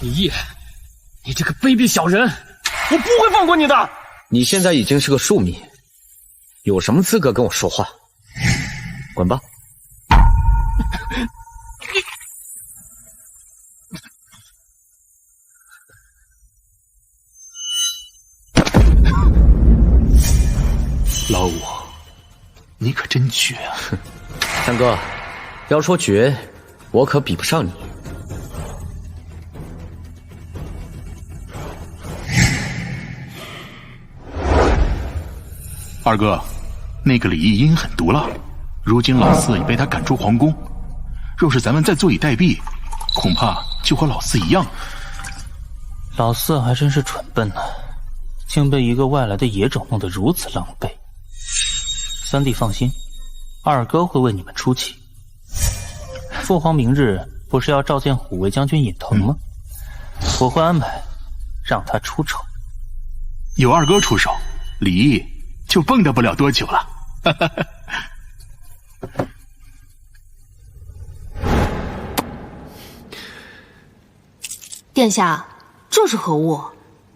李毅，你这个卑鄙小人，我不会放过你的！你现在已经是个庶民，有什么资格跟我说话？滚吧！老五，你可真绝啊！三哥，要说绝，我可比不上你。二哥，那个李毅阴狠毒辣，如今老四已被他赶出皇宫，若是咱们再坐以待毙，恐怕就和老四一样。老四还真是蠢笨呢，竟被一个外来的野种弄得如此狼狈。三弟放心，二哥会为你们出气。父皇明日不是要召见虎卫将军尹腾吗？我会安排让他出丑。有二哥出手，李毅就蹦跶不了多久了。殿下，这是何物？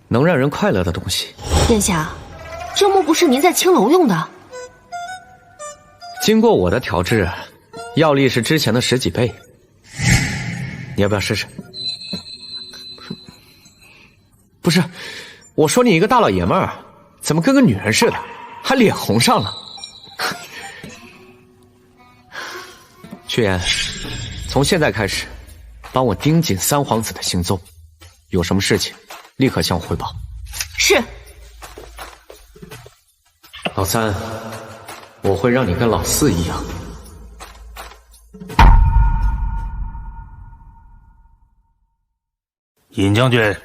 能让人快乐的东西。殿下，这莫不是您在青楼用的？经过我的调制，药力是之前的10几倍。你要不要试试？不是，我说你一个大老爷们儿，怎么跟个女人似的，还脸红上了？屈原，从现在开始，帮我盯紧三皇子的行踪，有什么事情立刻向我汇报。是。老三，我会让你跟老四一样。尹将军，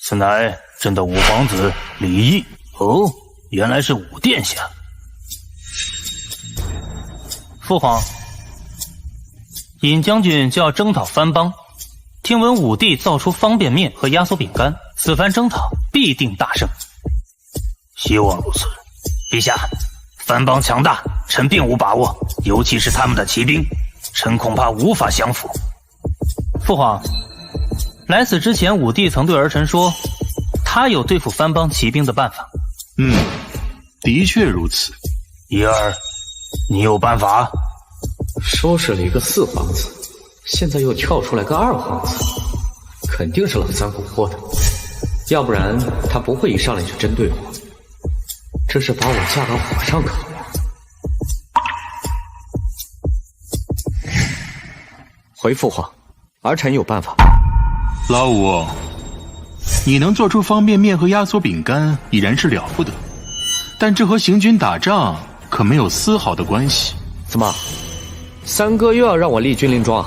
此乃朕的五皇子李毅。哦，原来是五殿下。父皇，尹将军就要征讨藩邦，听闻武帝造出方便面和压缩饼干，此番征讨必定大胜。希望如此。陛下，藩邦强大，臣并无把握，尤其是他们的骑兵，臣恐怕无法降服。父皇，来此之前，武帝曾对儿臣说，他有对付藩邦骑兵的办法。的确如此。怡儿，你有办法？收拾了一个4皇子，现在又跳出来个2皇子，肯定是老三蛊惑的，要不然他不会一上来就针对我。这是把我架到火上烤呀！回父皇，儿臣有办法。老五，你能做出方便面和压缩饼干已然是了不得，但这和行军打仗可没有丝毫的关系。怎么，三哥又要让我立军令状？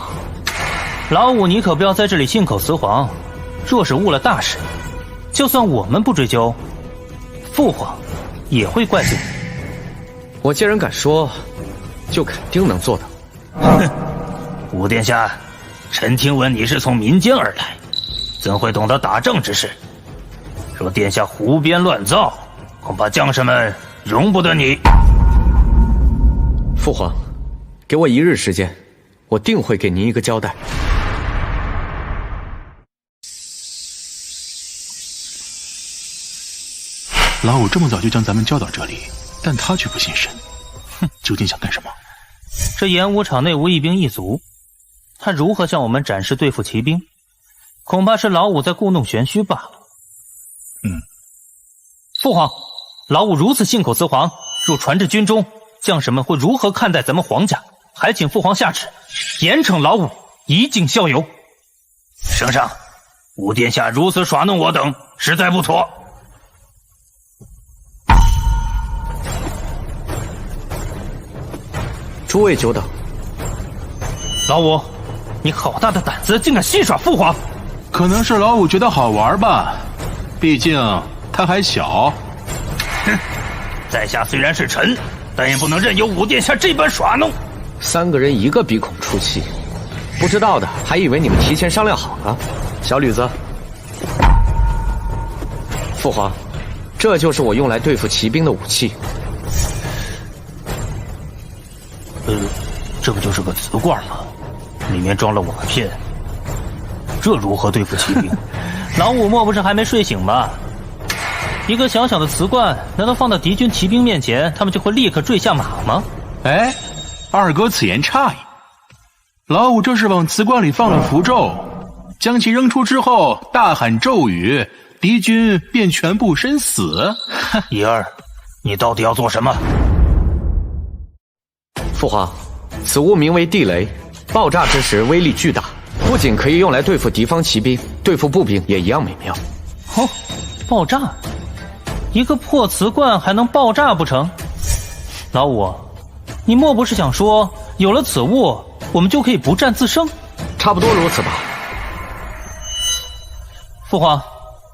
老五，你可不要在这里信口雌黄。若是误了大事，就算我们不追究，父皇也会怪罪你。我既然敢说，就肯定能做到。哼，武殿下，臣听闻你是从民间而来，怎会懂得打仗之事？若殿下胡编乱造，恐怕将士们容不得你。父皇，给我1日时间，我定会给您一个交代。老五这么早就将咱们叫到这里，但他却不现身，哼，究竟想干什么？这演武场内无一兵一卒，他如何向我们展示对付骑兵？恐怕是老五在故弄玄虚罢了。父皇，老五如此信口雌黄，若传至军中，将士们会如何看待咱们皇家？还请父皇下旨，严惩老五，以儆效尤。圣上，武殿下如此耍弄我等，实在不妥。诸位久等。老五，你好大的胆子，竟敢戏耍父皇！可能是老五觉得好玩吧，毕竟他还小。哼，在下虽然是臣，但也不能任由武殿下这般耍弄。3个人一个鼻孔出气，不知道的还以为你们提前商量好了。小吕子，父皇，这就是我用来对付骑兵的武器。这不就是个瓷罐吗？里面装了瓦片，这如何对付骑兵？老五莫不是还没睡醒吧？一个小小的瓷罐，难道放到敌军骑兵面前，他们就会立刻坠下马吗？哎，二哥此言差矣。老五这是往瓷罐里放了符咒，将其扔出之后，大喊咒语，敌军便全部身死。怡儿，你到底要做什么？父皇，此物名为地雷，爆炸之时威力巨大，不仅可以用来对付敌方骑兵，对付步兵也一样美妙。哦，爆炸？一个破瓷罐还能爆炸不成？老五，你莫不是想说，有了此物，我们就可以不战自胜？差不多如此吧。父皇，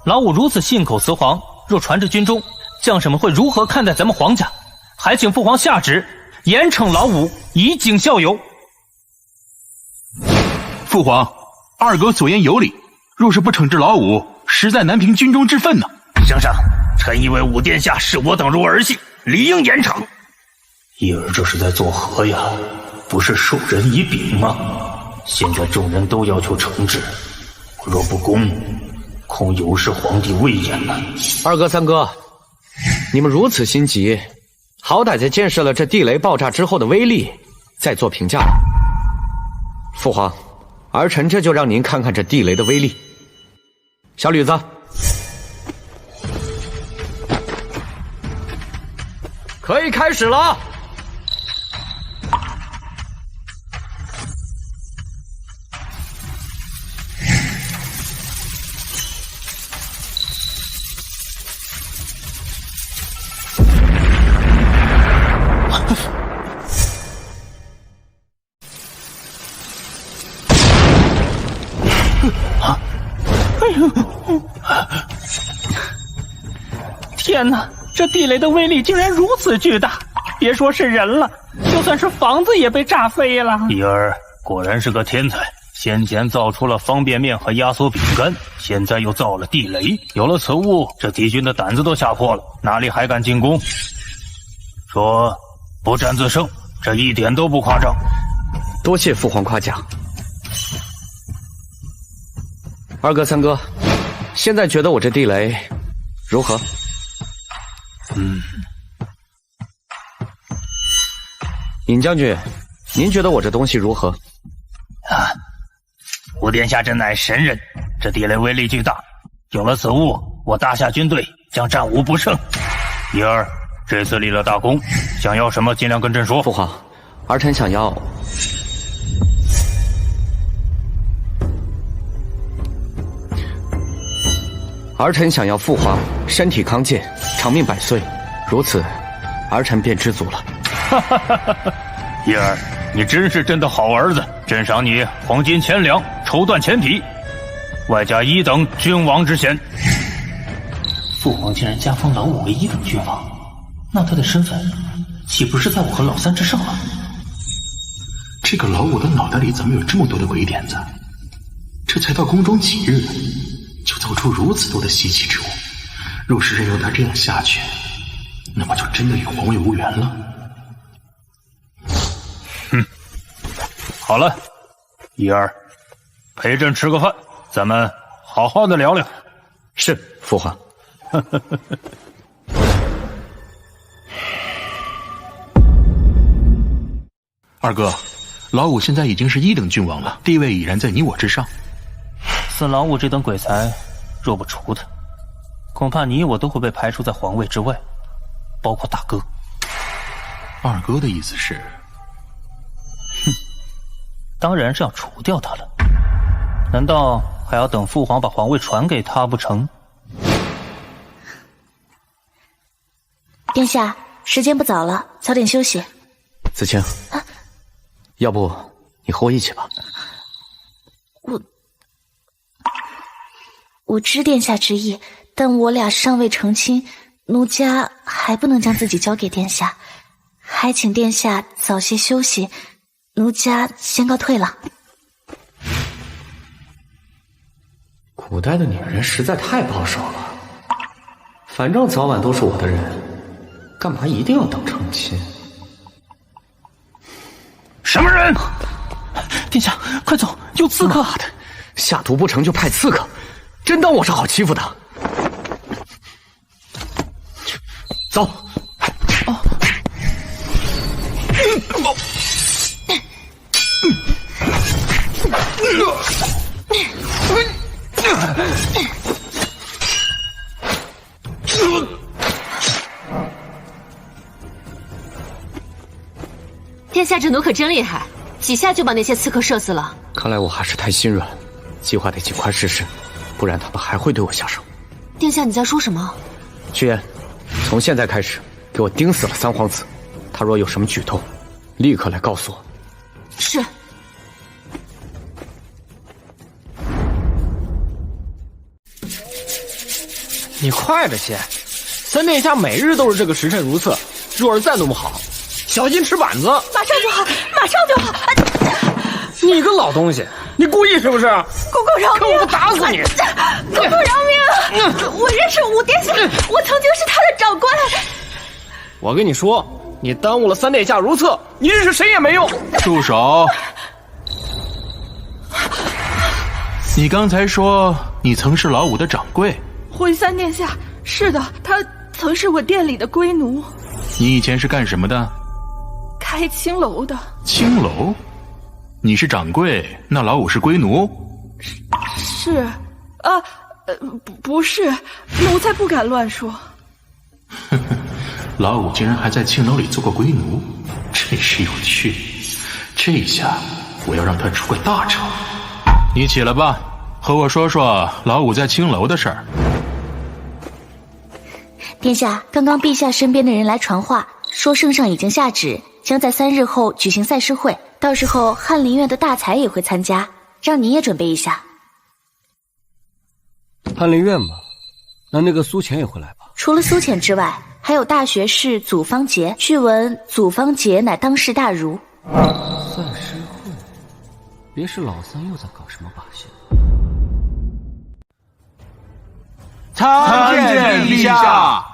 老五如此信口雌黄，若传至军中，将士们会如何看待咱们皇家？还请父皇下旨，严惩老五，以儆效尤。父皇，二哥所言有理，若是不惩治老五，实在难平军中之愤呢。圣上，臣以为武殿下视我等如儿戏，理应严惩。怡儿这是在作何呀？不是授人以柄吗？现在众人都要求惩治，我若不公，恐有失皇帝威严了。二哥、三哥，你们如此心急，好歹在见识了这地雷爆炸之后的威力，再做评价吧。父皇，儿臣这就让您看看这地雷的威力。小吕子，可以开始了。天哪，这地雷的威力竟然如此巨大，别说是人了，就算是房子也被炸飞了。怡儿果然是个天才，先前造出了方便面和压缩饼干，现在又造了地雷。有了此物，这敌军的胆子都吓破了，哪里还敢进攻？说不战自胜，这一点都不夸张。多谢父皇夸奖。二哥、三哥，现在觉得我这地雷如何？尹将军，您觉得我这东西如何？啊，武殿下真乃神人，这地雷威力巨大，有了此物，我大夏军队将战无不胜。怡儿，这次立了大功，想要什么尽量跟朕说。父皇，儿臣想要儿臣想要父皇身体康健，长命百岁，如此，儿臣便知足了。叶儿，你真的好儿子，朕赏你黄金1000两，绸缎1000匹，外加1等君王之衔。父皇竟然加封老五为1等君王，那他的身份岂不是在我和老三之上了？这个老五的脑袋里怎么有这么多的鬼点子？这才到宫中几日，就奏出如此多的稀奇之物。若是任由他这样下去，那么就真的与皇位无缘了。好了，叶儿，陪朕吃个饭，咱们好好的聊聊。是，父皇。二哥，老五现在已经是1等君王了，地位已然在你我之上。似老五这等鬼才，若不除他，恐怕你我都会被排除在皇位之外，包括大哥。二哥的意思是？当然是要除掉他了。难道还要等父皇把皇位传给他不成？殿下，时间不早了，早点休息。子清，要不你和我一起吧？我知殿下之意，但我俩尚未成亲，奴家还不能将自己交给殿下，还请殿下早些休息，奴家先告退了。古代的女人实在太保守了，反正早晚都是我的人，干嘛一定要等成亲？什么人？殿下，快走，有刺客！妈的，下毒不成就派刺客，真当我是好欺负的？走。殿下这弩可真厉害，几下就把那些刺客射死了。看来我还是太心软，计划得尽快实施，不然他们还会对我下手。殿下，你在说什么？屈原，从现在开始给我盯死了三皇子，他若有什么举动，立刻来告诉我。是。你快着些，三殿下每日都是这个时辰如厕，若是再弄不好，小心吃板子。马上就好，马上就好！你个老东西，你故意是不是？公公饶命！看我不打死你！公公饶命！我认识五殿下，我曾经是他的长官。我跟你说，你耽误了三殿下如厕，你认识谁也没用。住手！你刚才说你曾是老五的掌柜？回三殿下，是的，他曾是我店里的龟奴。你以前是干什么的？开青楼的。青楼？你是掌柜，那老五是龟奴？是，不是，奴才不敢乱说。老五竟然还在青楼里做过龟奴，真是有趣。这下我要让他出个大丑。你起来吧，和我说说老五在青楼的事儿。殿下，刚刚陛下身边的人来传话，说圣上已经下旨，将在3日后举行赛诗会，到时候翰林院的大才也会参加，让你也准备一下。翰林院嘛，那个苏浅也会来吧？除了苏浅之外，还有大学士祖方杰，据闻祖方杰乃当世大儒。赛诗会，别是老三又在搞什么把戏？参见陛下。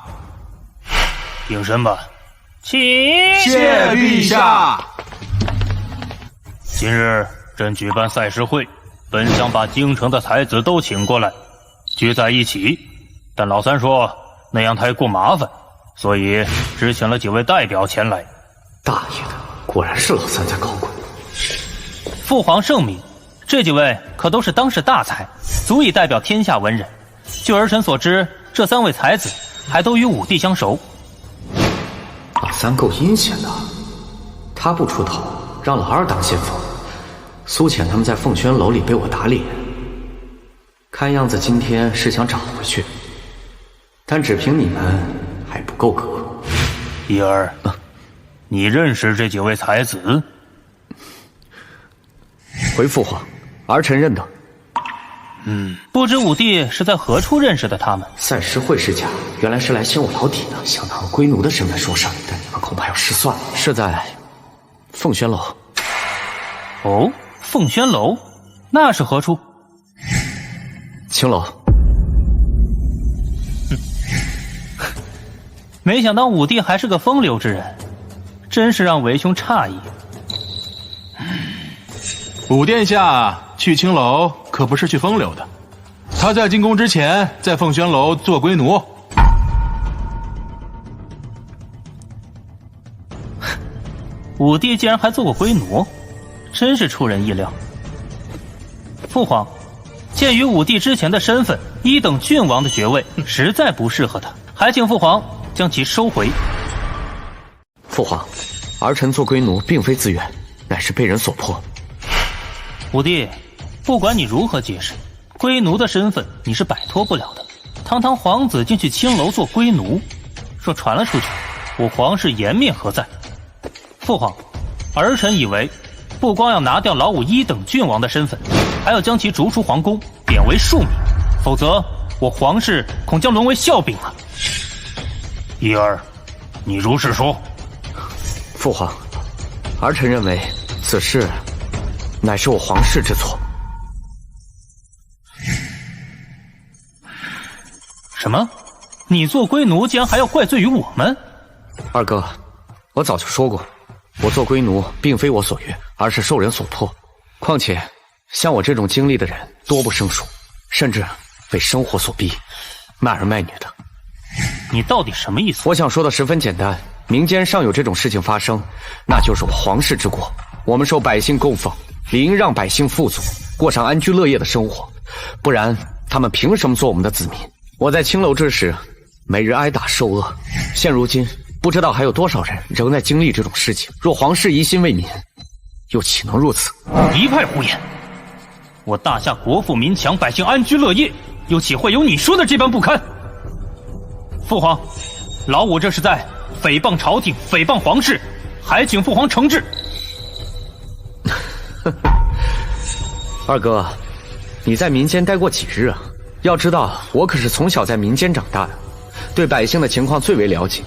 应身吧。请。谢陛下。今日朕举办赛诗会，本想把京城的才子都请过来，聚在一起，但老三说那样太过麻烦，所以只请了几位代表前来。大爷的，果然是老三在搞鬼。父皇圣明，这几位可都是当世大才，足以代表天下文人。据儿臣所知，这3位才子还都与武帝相熟。老三够阴险的，他不出头，让老二当先锋。苏浅他们在凤轩楼里被我打脸，看样子今天是想找回去，但只凭你们还不够格。一儿，你认识这几位才子？回父皇，儿臣认得。不知武帝是在何处认识的他们？赛诗会是假，原来是来掀我老底的，想当龟奴的身份说事，但你们恐怕要失算了。是在凤轩楼。哦，凤轩楼，那是何处？青楼。没想到武帝还是个风流之人，真是让为兄诧异。武殿下去青楼可不是去风流的，他在进宫之前在凤轩楼做龟奴。武帝竟然还做过龟奴，真是出人意料。父皇，鉴于武帝之前的身份一等郡王的爵位实在不适合他，还请父皇将其收回。父皇，儿臣做龟奴并非自愿，乃是被人所迫。武帝，不管你如何解释，龟奴的身份你是摆脱不了的。堂堂皇子竟去青楼做龟奴，若传了出去，我皇室颜面何在？父皇，儿臣以为，不光要拿掉老五一等郡王的身份，还要将其逐出皇宫，贬为庶民，否则我皇室恐将沦为笑柄了。一儿，你如是说。父皇，儿臣认为此事乃是我皇室之错。什么？你做龟奴竟然还要怪罪于我们？二哥，我早就说过，我做龟奴并非我所愿，而是受人所迫。况且像我这种经历的人多不胜数，甚至为生活所逼，卖儿卖女的。你到底什么意思？我想说的十分简单，民间尚有这种事情发生，那就是我皇室之过。我们受百姓供奉，理应让百姓富足，过上安居乐业的生活，不然他们凭什么做我们的子民？我在青楼之时，每日挨打受饿，现如今不知道还有多少人仍在经历这种事情。若皇室一心为民，又岂能如此？一派胡言！我大夏国富民强，百姓安居乐业，又岂会有你说的这般不堪？父皇，老五这是在诽谤朝廷，诽谤皇室，还请父皇惩治。二哥，你在民间待过几日啊？要知道，我可是从小在民间长大的，对百姓的情况最为了解。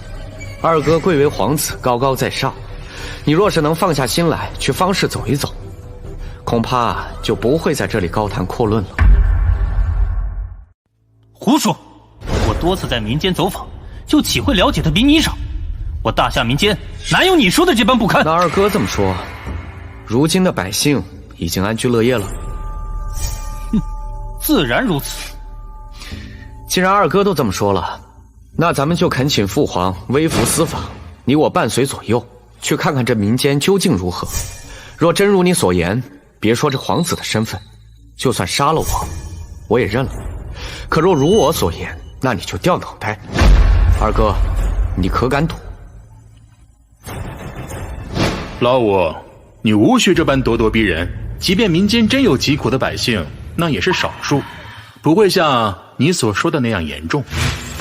二哥贵为皇子，高高在上，你若是能放下心来去方士走一走，恐怕就不会在这里高谈阔论了。胡说！我多次在民间走访，就岂会了解的比你少？我大夏民间哪有你说的这般不堪？那二哥这么说，如今的百姓已经安居乐业了？自然如此。既然二哥都这么说了，那咱们就恳请父皇微服私访，你我伴随左右，去看看这民间究竟如何。若真如你所言，别说这皇子的身份，就算杀了我也认了。可若如我所言，那你就掉脑袋。二哥，你可敢赌？老五，你无需这般咄咄逼人。即便民间真有疾苦的百姓，那也是少数，不会像你所说的那样严重。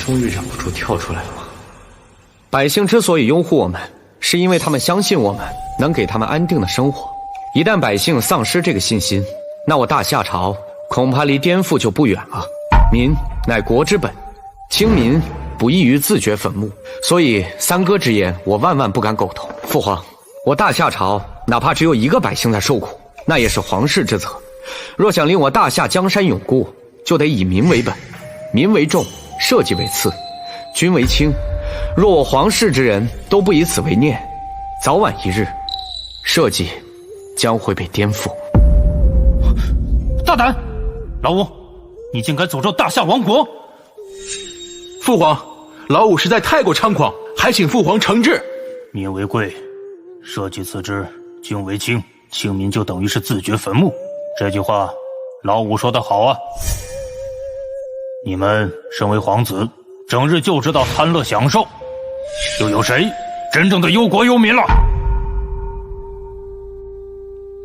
终于忍不住跳出来了吗？百姓之所以拥护我们，是因为他们相信我们能给他们安定的生活。一旦百姓丧失这个信心，那我大夏朝恐怕离颠覆就不远了。民乃国之本，轻民不异于自掘坟墓，所以三哥之言我万万不敢苟同。父皇，我大夏朝哪怕只有一个百姓在受苦，那也是皇室之责。若想令我大夏江山永固，就得以民为本，民为重，社稷为次，君为轻。若我皇室之人都不以此为念，早晚一日，社稷将会被颠覆。大胆！老五，你竟敢诅咒大夏亡国！父皇，老五实在太过猖狂，还请父皇惩治。民为贵，社稷次之，君为轻，轻民就等于是自掘坟墓。这句话，老五说得好啊！你们身为皇子，整日就知道贪乐享受，又有谁真正的忧国忧民了？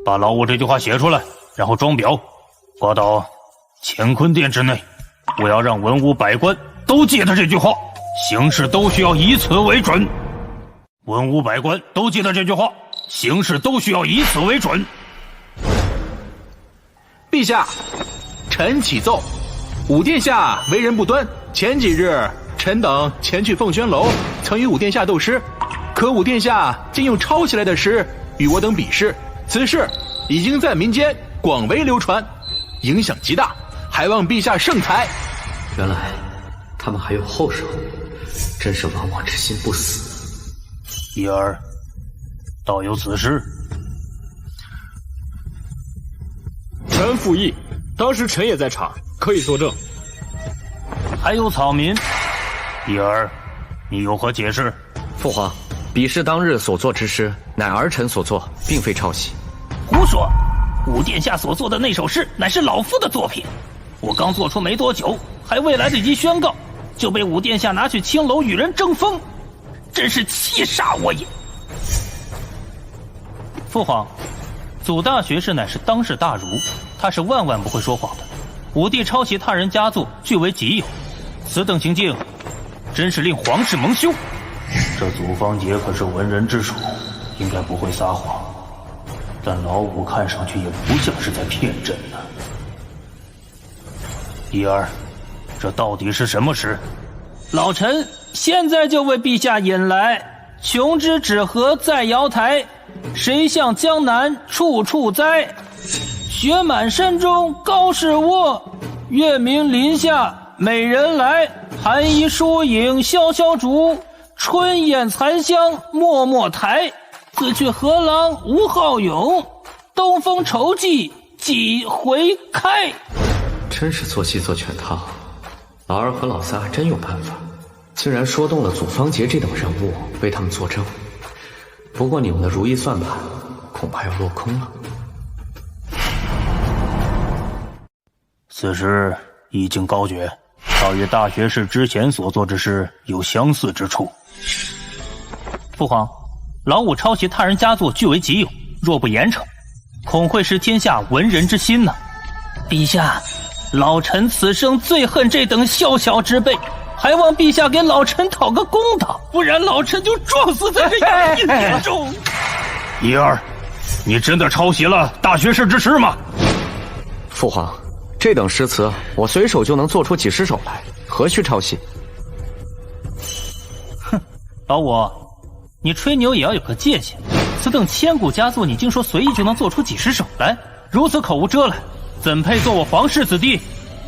把老五这句话写出来，然后装裱，挂到乾坤殿之内，我要让文武百官都记得这句话，行事都需要以此为准。文武百官都记得这句话，行事都需要以此为准。陛下，臣启奏，武殿下为人不端。前几日，臣等前去凤轩楼，曾与武殿下斗诗，可武殿下竟用抄起来的诗与我等比试，此事已经在民间广为流传，影响极大，还望陛下圣裁。原来他们还有后手，真是亡我之心不死。一儿，道有此事？臣附议，当时臣也在场，可以作证。还有草民，一儿，你有何解释？父皇，比试当日所作之诗，乃儿臣所作，并非抄袭。胡说！武殿下所作的那首诗，乃是老夫的作品。我刚做出没多久，还未来得及宣告，就被武殿下拿去青楼与人争锋，真是气煞我也。父皇，祖大学士乃是当世大儒，他是万万不会说谎的。武帝抄袭他人佳作，据为己有，此等行径，真是令皇室蒙羞。这祖方杰可是文人之首，应该不会撒谎，但老五看上去也不像是在骗朕呢。一儿，这到底是什么诗？老臣现在就为陛下引来。琼之止河在瑶台，谁向江南处处栽？雪满山中高士卧，月明林下美人来。寒衣疏影萧萧竹，春燕残香脉脉台。自去河郎无好勇，东风愁寂几回开。真是做戏做全套，老二和老三还真有办法，竟然说动了祖方杰这等人物为他们作证。不过你们的如意算盘恐怕要落空了。此诗一经高决，倒与大学士之前所作之诗有相似之处。父皇，老五抄袭他人佳作据为己有，若不严惩，恐会失天下文人之心呢。陛下，老臣此生最恨这等宵小之辈，还望陛下给老臣讨个公道，不然老臣就撞死在这衙役之中。一儿，你真的抄袭了大学士之诗吗？父皇，这等诗词我随手就能做出几十首来，何须抄袭？哼，老五，你吹牛也要有个界限。此等千古佳作，你竟说随意就能做出几十首来，如此口无遮拦，怎配做我皇室子弟？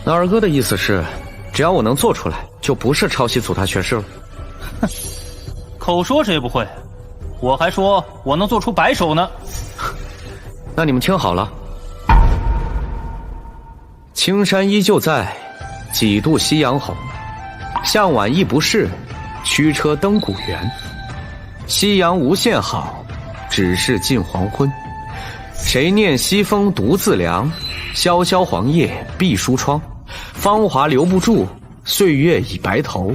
那二哥的意思是，只要我能做出来，就不是抄袭祖大学士了。哼，口说谁不会？我还说我能做出100首呢。那你们听好了。青山依旧在，几度夕阳红。向晚亦不是，驱车登古原。夕阳无限好，只是近黄昏。谁念西风独自凉？萧萧黄叶闭疏窗。芳华留不住，岁月已白头。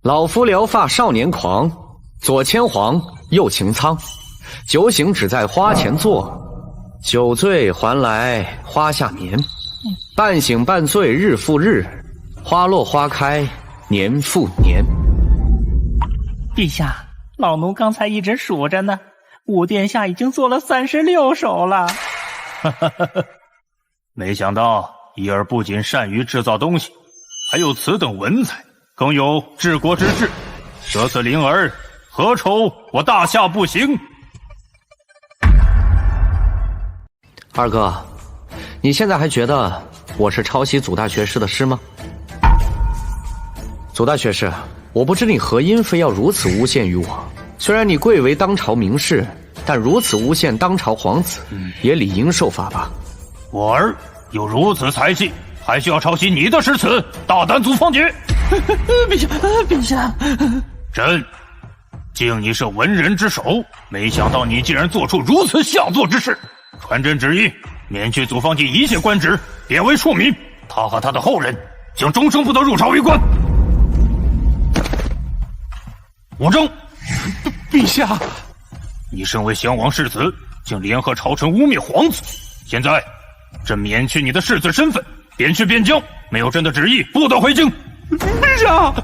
老夫聊发少年狂，左牵黄，右擎苍。酒醒只在花前坐，酒醉还来花下眠。半醒半醉日复日，花落花开年复年。陛下，老奴刚才一直数着呢，武殿下已经做了36首了。没想到一儿不仅善于制造东西，还有此等文采，更有治国之志。得此灵儿，何愁我大夏不行？二哥，你现在还觉得我是抄袭祖大学士的诗吗？祖大学士，我不知你何因非要如此诬陷于我。虽然你贵为当朝名士，但如此诬陷当朝皇子，也理应受罚吧。我儿有如此才气，还需要抄袭你的诗词，大胆祖方杰！陛下，陛下，朕敬你是文人之首，没想到你竟然做出如此下作之事。传朕旨意，免去祖方杰一切官职，贬为庶民。他和他的后人将终生不得入朝为官。武征，陛下，你身为降王世子，竟联合朝臣污蔑皇子。现在，朕免去你的世子身份，边去边疆，没有朕的旨意，不得回京。是啊，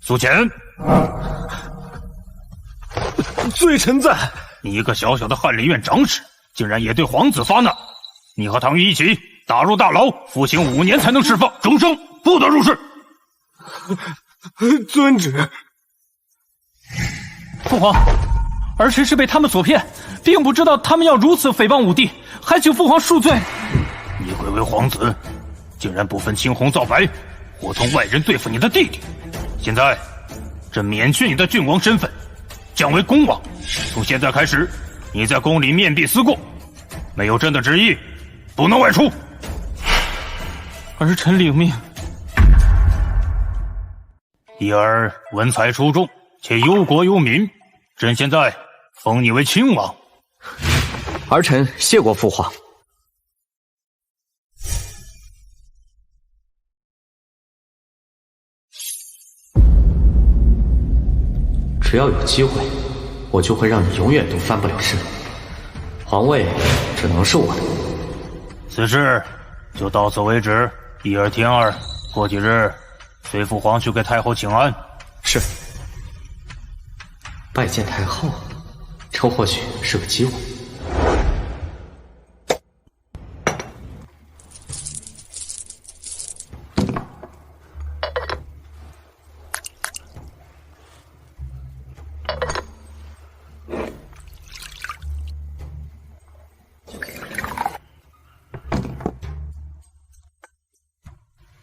苏浅，罪臣在。你一个小小的翰林院长史，竟然也对皇子发难！你和唐玉一起打入大牢，服刑5年才能释放，终生不得入室。遵旨。父皇，儿臣是被他们所骗，并不知道他们要如此诽谤武帝，还请父皇恕罪。你贵为皇子，竟然不分青红皂白，伙同外人对付你的弟弟。现在，朕免去你的郡王身份，降为公王。从现在开始，你在宫里面壁思过，没有朕的旨意，不能外出。儿臣领命。一儿文采出众，且忧国忧民，朕现在封你为亲王。儿臣谢过父皇。只要有机会，我就会让你永远都翻不了身。皇位只能是我的。此事就到此为止。一儿天儿，过几日随父皇去给太后请安。是。拜见太后，这或许是个机会。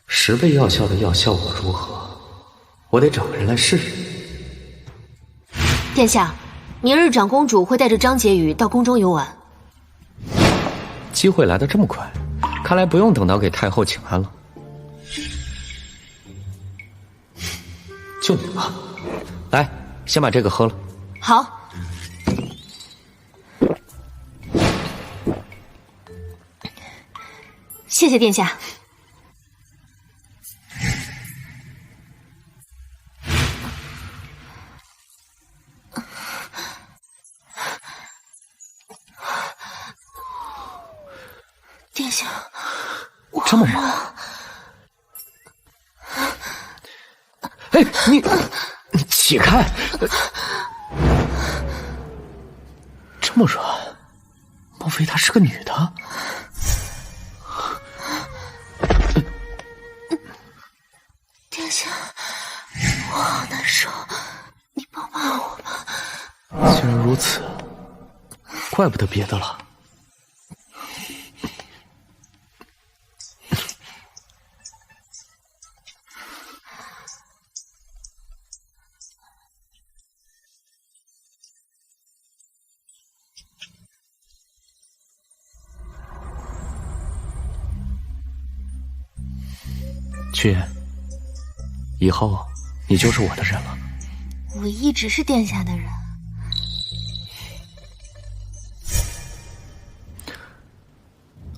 10倍药效的药效果如何？我得找个人来试试。殿下，明日长公主会带着张婕妤到宫中游玩。机会来得这么快，看来不用等到给太后请安了。就你了，来，先把这个喝了。好。谢谢殿下。殿下，这么猛！哎，你起开！这么软，莫非她是个女的？殿下，我好难受，你帮帮我吧。既然如此，怪不得别的了。屈原，以后你就是我的人了。我一直是殿下的人。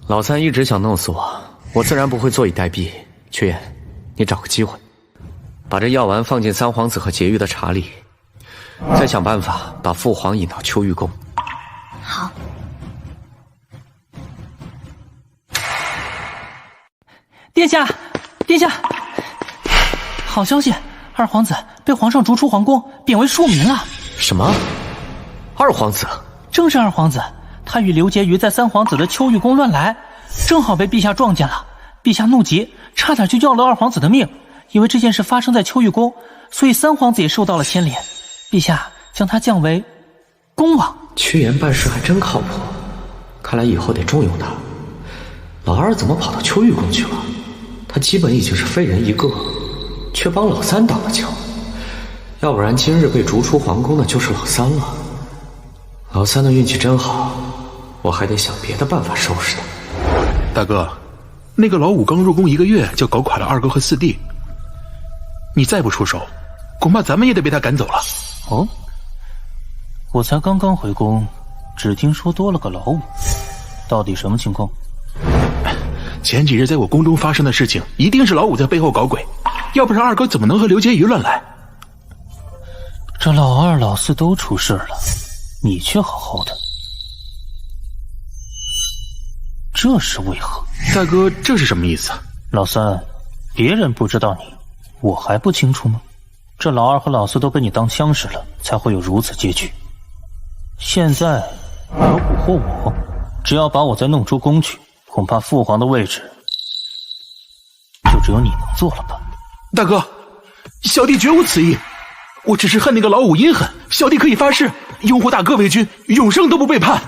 老三一直想弄死我，我自然不会坐以待毙。屈原，你找个机会，把这药丸放进三皇子和婕妤的茶里，再想办法把父皇引到秋玉宫。好。殿下，殿下，好消息，二皇子被皇上逐出皇宫，贬为庶民了。什么？二皇子？正是二皇子，他与刘婕妤在三皇子的秋玉宫乱来，正好被陛下撞见了。陛下怒极，差点就要了二皇子的命。因为这件事发生在秋玉宫，所以三皇子也受到了牵连。陛下将他降为恭王。屈原办事还真靠谱，看来以后得重用他。老二怎么跑到秋玉宫去了？他基本已经是废人一个，却帮老三挡了桥。要不然今日被逐出皇宫的就是老三了。老三的运气真好，我还得想别的办法收拾他。大哥，那个老五刚入宫1个月就搞垮了二哥和四弟，你再不出手，恐怕咱们也得被他赶走了。哦，我才刚刚回宫，只听说多了个老五，到底什么情况？前几日在我宫中发生的事情，一定是老五在背后搞鬼，要不然二哥怎么能和刘婕妤乱来？这老二老四都出事了，你却好好的，这是为何？大哥，这是什么意思？老三，别人不知道你，我还不清楚吗？这老二和老四都被你当枪使了，才会有如此结局。现在你要蛊惑我，只要把我再弄出宫去，恐怕父皇的位置就只有你能做了吧。大哥，小弟绝无此意，我只是恨那个老五阴狠，小弟可以发誓拥护大哥为君，永生都不背叛。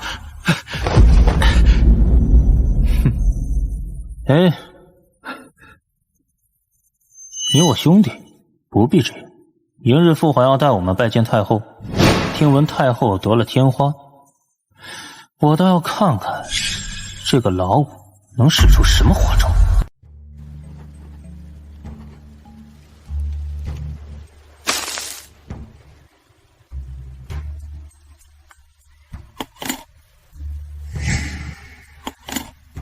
哎，你我兄弟，不必这样。明日父皇要带我们拜见太后，听闻太后得了天花，我倒要看看这个老五能使出什么花招。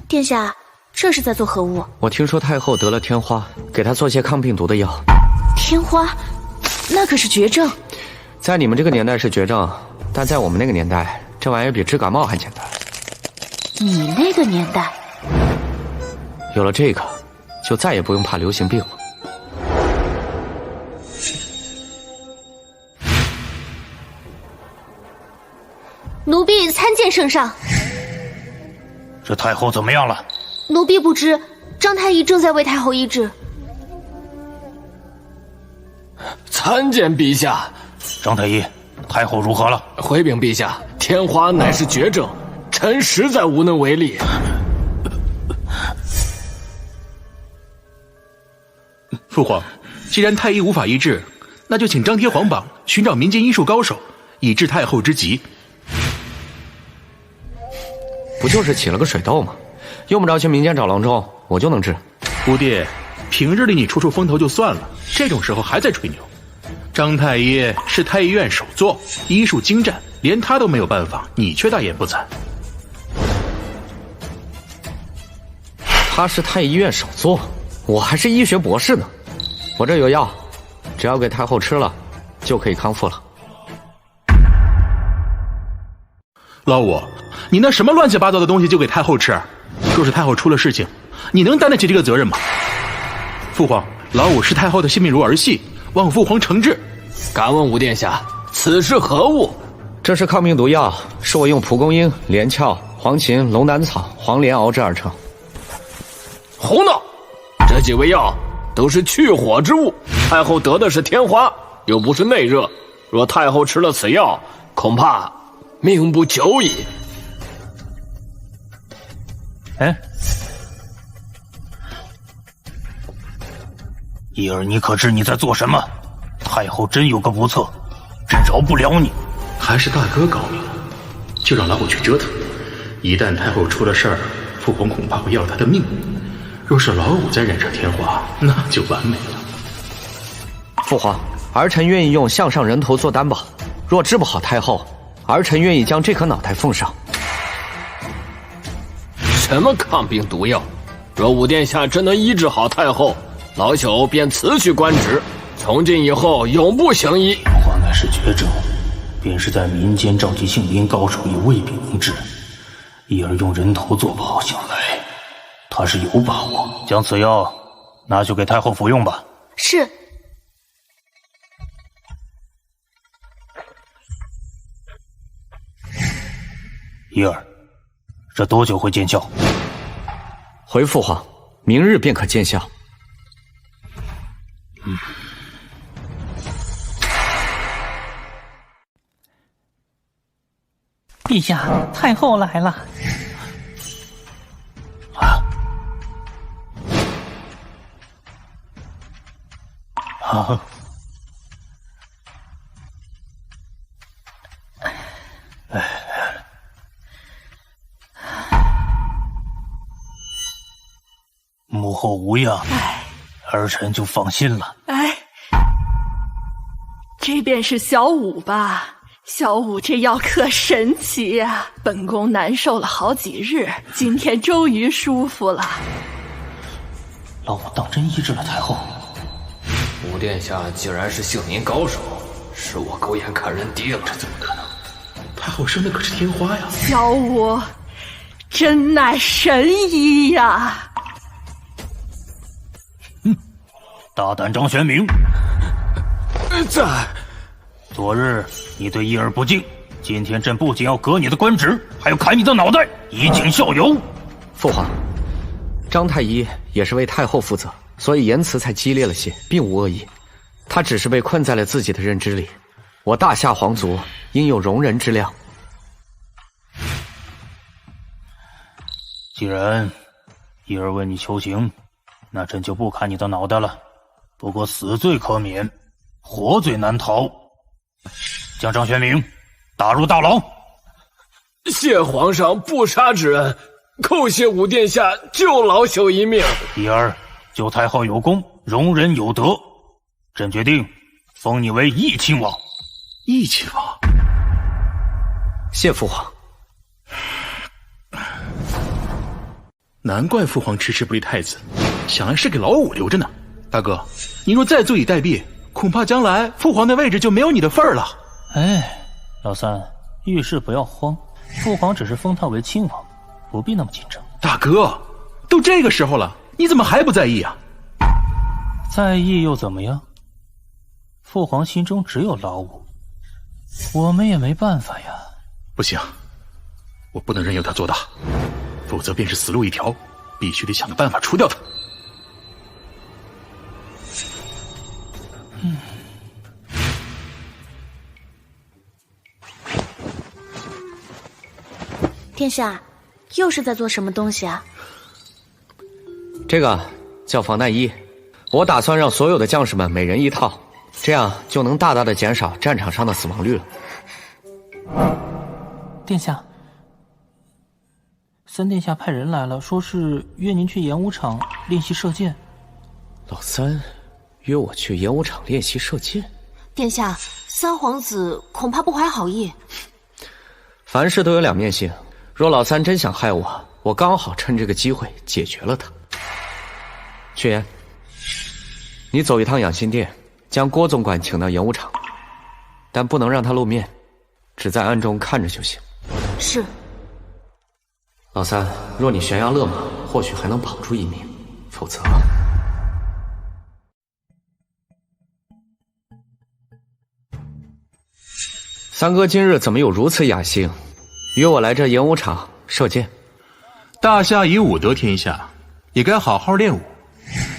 殿下，这是在做何物？我听说太后得了天花，给她做些抗病毒的药。天花，那可是绝症。在你们这个年代是绝症，但在我们那个年代，这玩意儿比治感冒还简单。你那个年代，有了这个，就再也不用怕流行病了。奴婢参见圣上。这太后怎么样了？奴婢不知，张太医正在为太后医治。参见陛下。张太医，太后如何了？回禀陛下，天花乃是绝症，臣实在无能为力。父皇，既然太医无法医治，那就请张贴皇榜，寻找民间医术高手，以治太后之急。不就是起了个水痘吗？用不着去民间找郎中，我就能治。五弟，平日里你出风头就算了，这种时候还在吹牛。张太医是太医院首座，医术精湛，连他都没有办法，你却大言不惭。他是太医院首座，我还是医学博士呢。我这有药，只要给太后吃了，就可以康复了。老五，你那什么乱七八糟的东西就给太后吃？若是太后出了事情，你能担得起这个责任吗？父皇，老五视太后的性命如儿戏，望父皇惩治。敢问五殿下，此事何物？这是抗病毒药，是我用蒲公英、连翘、黄芩、龙胆草、黄连熬制而成。胡闹！这几味药都是去火之物，太后得的是天花，又不是内热，若太后吃了此药，恐怕命不久矣。哎，伊儿，你可知你在做什么？太后真有个不测，真饶不了你。还是大哥高明，就让老五去折腾。一旦太后出了事儿，父皇恐怕会要他的命。若是老五再染上天花，那就完美了。父皇，儿臣愿意用项上人头做担保，若治不好太后，儿臣愿意将这颗脑袋奉上。什么抗病毒药？若五殿下真能医治好太后，老朽便辞去官职，从今以后永不行医。话乃是绝症，便是在民间召集杏林高手也未必能治。伊儿用人头做保，想来他是有把握。将此药拿去给太后服用吧。是。伊儿，这多久会见效？回父皇，明日便可见效。陛下，太后来了。啊！母后无恙，儿臣就放心了。哎，这便是小五吧？小五这药可神奇呀！本宫难受了好几日，今天终于舒服了。老五当真医治了太后？五殿下竟然是杏林高手，是我狗眼看人低了。这怎么可能？太后生的可是天花呀！小五真乃神医呀！大胆张玄明。在。昨日你对义儿不敬，今天朕不仅要革你的官职，还要砍你的脑袋，以儆效尤。父皇，张太医也是为太后负责，所以言辞才激烈了些，并无恶意。他只是被困在了自己的认知里，我大夏皇族应有容人之量。既然义儿为你求情，那朕就不砍你的脑袋了。不过死罪可免，活罪难逃。将张玄明打入大牢。谢皇上不杀之恩，叩谢武殿下救老朽一命。义儿救太后有功，容人有德，朕决定封你为义亲王。义亲王，谢父皇。难怪父皇迟迟不立太子，想来是给老五留着呢。大哥，你若再坐以待毙，恐怕将来父皇的位置就没有你的份儿了。哎，老三，遇事不要慌，父皇只是封他为亲王，不必那么紧张。大哥，都这个时候了，你怎么还不在意啊？在意又怎么样？父皇心中只有老五，我们也没办法呀。不行，我不能任由他做大，否则便是死路一条，必须得想个办法除掉他。殿下，又是在做什么东西啊？这个叫防弹衣，我打算让所有的将士们每人一套，这样就能大大的减少战场上的死亡率了。殿下，三殿下派人来了，说是约您去演武场练习射箭。老三约我去演武场练习射箭。殿下，三皇子恐怕不怀好意。凡事都有两面性，若老三真想害我，我刚好趁这个机会解决了他。雪言，你走一趟养心殿，将郭总管请到演武场，但不能让他露面，只在暗中看着就行。是。老三，若你悬崖勒马，或许还能保住一命，否则……三哥今日怎么有如此雅兴，约我来这演武场射箭？大夏以武得天下，也该好好练武。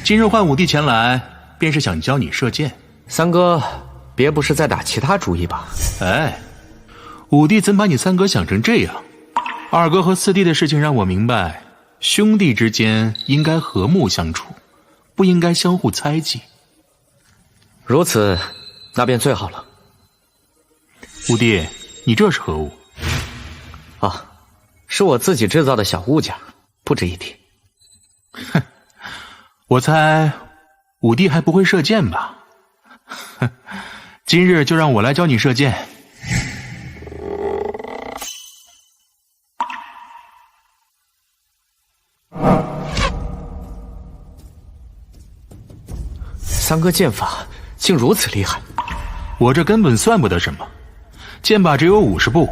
今日唤武帝前来，便是想教你射箭。三哥，别不是在打其他主意吧？哎，武帝怎把你三哥想成这样？二哥和四弟的事情让我明白，兄弟之间应该和睦相处，不应该相互猜忌。如此，那便最好了。武帝，你这是何物？啊，是我自己制造的小物件，不值一提。哼，我猜武帝还不会射箭吧？哼，今日就让我来教你射箭。三哥剑法竟如此厉害，我这根本算不得什么。剑靶只有50步，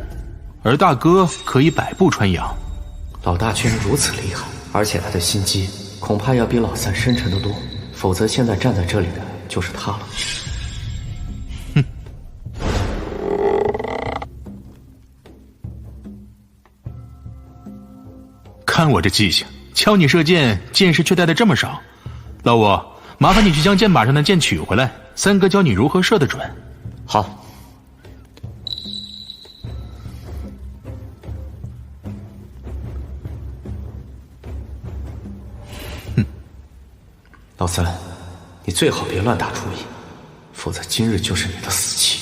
而大哥可以100步穿杨。老大居然如此厉害，而且他的心机恐怕要比老三深沉得多，否则现在站在这里的就是他了。哼！看我这记性，教你射箭，箭矢却带的这么少。老五，麻烦你去将箭靶上的箭取回来，三哥教你如何射得准。好。老三，你最好别乱打主意，否则今日就是你的死期。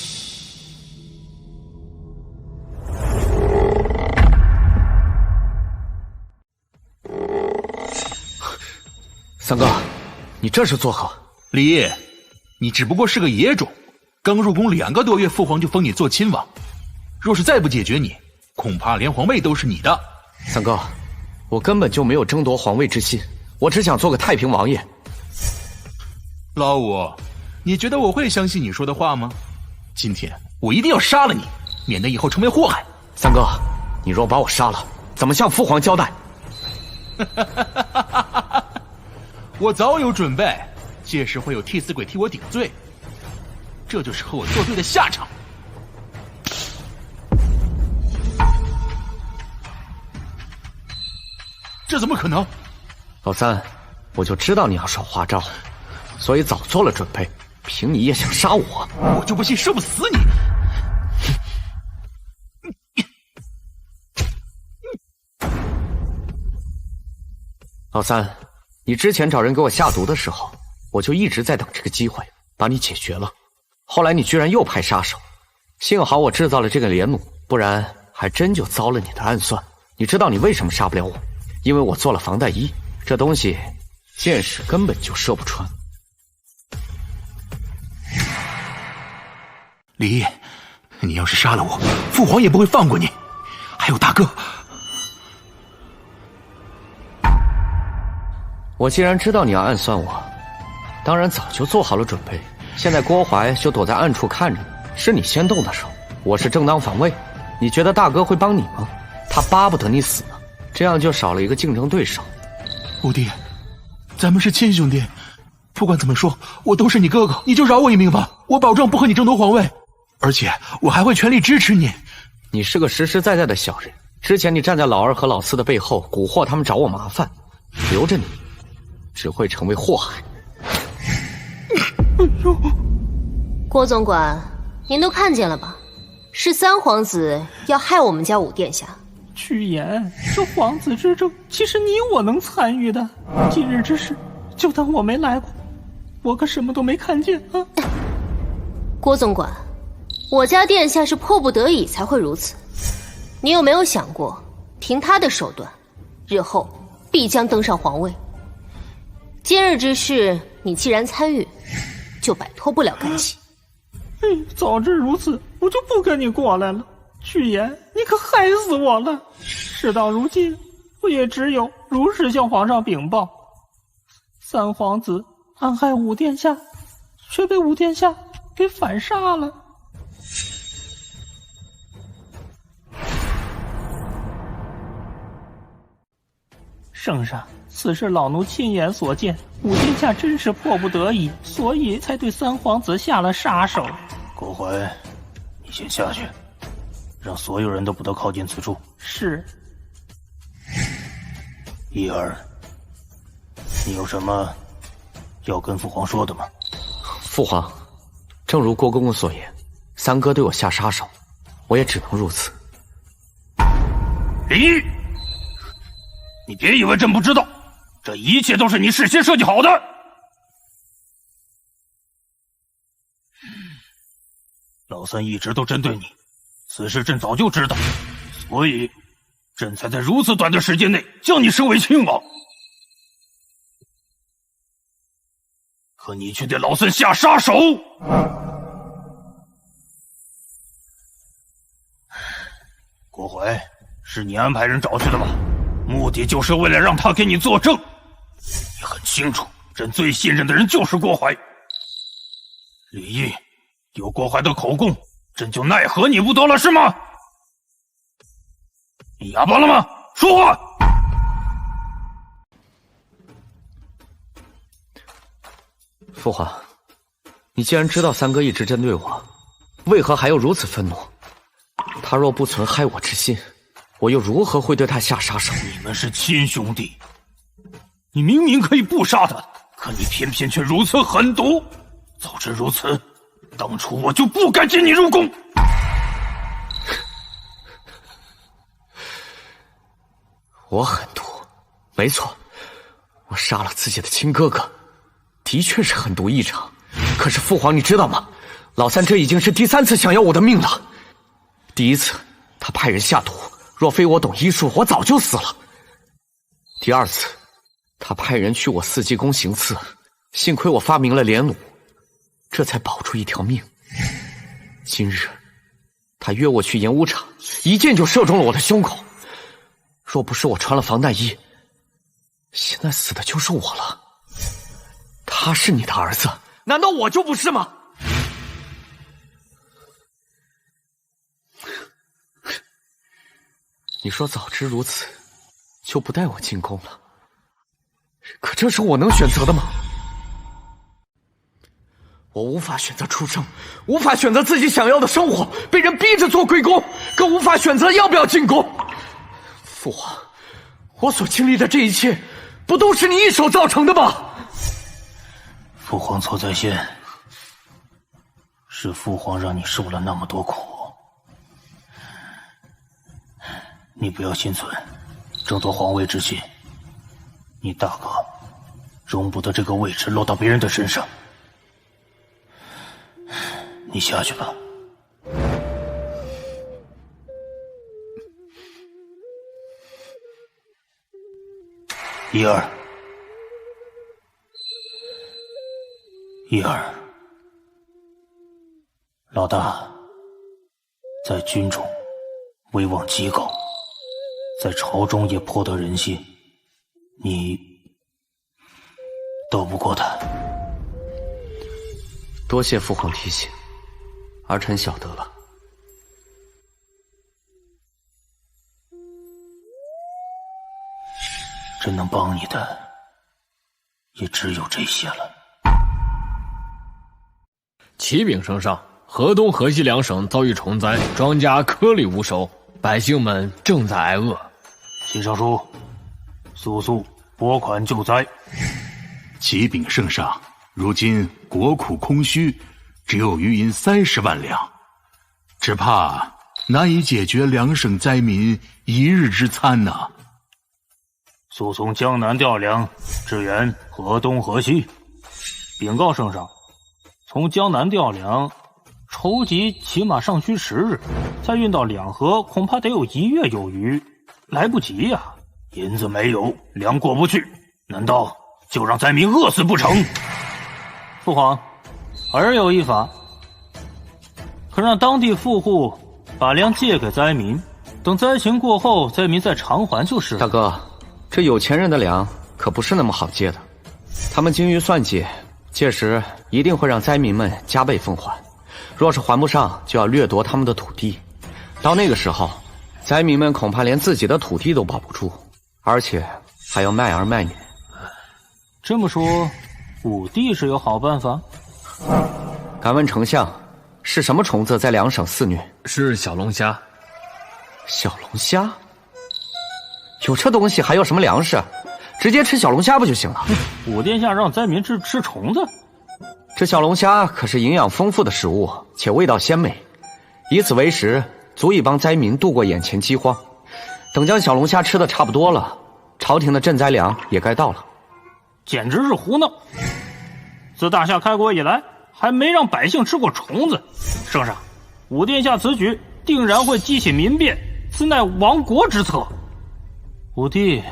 三哥，你这是作何？李毅，你只不过是个野种，刚入宫2个多月，父皇就封你做亲王，若是再不解决你，恐怕连皇位都是你的。三哥，我根本就没有争夺皇位之心，我只想做个太平王爷。老五，你觉得我会相信你说的话吗？今天我一定要杀了你，免得以后成为祸害。三哥，你若把我杀了，怎么向父皇交代？我早有准备，届时会有替死鬼替我顶罪，这就是和我作对的下场。这怎么可能？老三，我就知道你要耍花招，所以早做了准备。凭你也想杀我？我就不信射不死你！老三，你之前找人给我下毒的时候，我就一直在等这个机会把你解决了。后来你居然又派杀手，幸好我制造了这个连弩，不然还真就遭了你的暗算。你知道你为什么杀不了我？因为我做了防弹衣，这东西箭矢根本就射不穿。李毅，你要是杀了我，父皇也不会放过你。还有大哥，我既然知道你要暗算我，当然早就做好了准备。现在郭淮就躲在暗处看着你，是你先动的手，我是正当防卫。你觉得大哥会帮你吗？他巴不得你死呢，这样就少了一个竞争对手。五弟，咱们是亲兄弟，不管怎么说，我都是你哥哥，你就饶我一命吧，我保证不和你争夺皇位，而且我还会全力支持你。你是个实实在在的小人，之前你站在老二和老四的背后蛊惑他们找我麻烦，留着你只会成为祸害。郭总管，您都看见了吧？是三皇子要害我们家五殿下。曲言，这皇子之争，其实你我能参与的。今日之事，就当我没来过，我可什么都没看见啊！郭总管，我家殿下是迫不得已才会如此。你有没有想过，凭他的手段，日后必将登上皇位？今日之事，你既然参与，就摆脱不了干系。早知如此，我就不跟你过来了。曲言，你可害死我了！事到如今，我也只有如实向皇上禀报。三皇子暗害五殿下，却被五殿下给反杀了。圣上，此事老奴亲眼所见，五殿下真是迫不得已，所以才对三皇子下了杀手。郭淮，你先下去，让所有人都不得靠近此处。是。一儿，你有什么要跟父皇说的吗？父皇，正如郭公公所言，三哥对我下杀手，我也只能如此。李毅，你别以为朕不知道，这一切都是你事先设计好的。老三一直都针对你，此事朕早就知道，所以朕才在如此短的时间内将你升为亲王。可你却对老三下杀手！郭淮，是你安排人找去的吧？目的就是为了让他给你作证。你很清楚，朕最信任的人就是郭淮。李毅，有郭淮的口供，朕就奈何你不得了是吗？你哑巴了吗？说话！父皇，你既然知道三哥一直针对我，为何还有如此愤怒？他若不存害我之心，我又如何会对他下杀手？你们是亲兄弟，你明明可以不杀他，可你偏偏却如此狠毒。早知如此，当初我就不该接你入宫。我狠毒，没错，我杀了自己的亲哥哥，的确是狠毒异常。可是父皇，你知道吗？老三这已经是第3次想要我的命了。第1次，他派人下毒，若非我懂医术，我早就死了。第2次，他派人去我4季宫行刺，幸亏我发明了连弩，这才保住一条命。今日，他约我去演武场，一箭就射中了我的胸口。若不是我穿了防弹衣，现在死的就是我了。他是你的儿子，难道我就不是吗？你说早知如此，就不带我进宫了。可这是我能选择的吗？我无法选择出生，无法选择自己想要的生活，被人逼着做龟公，更无法选择要不要进宫。父皇，我所经历的这一切，不都是你一手造成的吗？父皇错在先，是父皇让你受了那么多苦。你不要心存争夺皇位之心，你大哥容不得这个位置落到别人的身上。你下去吧。一儿，老大在军中威望极高，在朝中也颇得人心，你斗不过他。多谢父皇提醒，儿臣晓得了。真能帮你的也只有这些了。启禀圣上，河东、河西两省遭遇虫灾，庄稼颗粒无收，百姓们正在挨饿。秦尚书，速速拨款救灾。启禀圣上，如今国库空虚，只有余银30万两，只怕难以解决两省灾民一日之餐呐。速从江南调粮，支援河东河西。禀告圣上，从江南调粮，筹集起码尚需10日，再运到两河，恐怕得有1月有余，来不及呀！银子没有，粮过不去，难道就让灾民饿死不成？父皇，儿有一法，可让当地富户把粮借给灾民，等灾情过后，灾民再偿还就是了。大哥，这有钱人的粮可不是那么好借的，他们精于算计，届时一定会让灾民们加倍奉还，若是还不上，就要掠夺他们的土地。到那个时候，灾民们恐怕连自己的土地都保不住，而且还要卖儿卖女。这么说，武帝是有好办法？敢问丞相，是什么虫子在两省肆虐？是小龙虾。小龙虾？有这东西还要什么粮食？直接吃小龙虾不就行了？武殿下让灾民吃虫子？这小龙虾可是营养丰富的食物，且味道鲜美，以此为食，足以帮灾民度过眼前饥荒。等将小龙虾吃的差不多了，朝廷的赈灾粮也该到了。简直是胡闹！自大夏开国以来，还没让百姓吃过虫子。圣上，武殿下此举定然会激起民变，此乃亡国之策。武帝，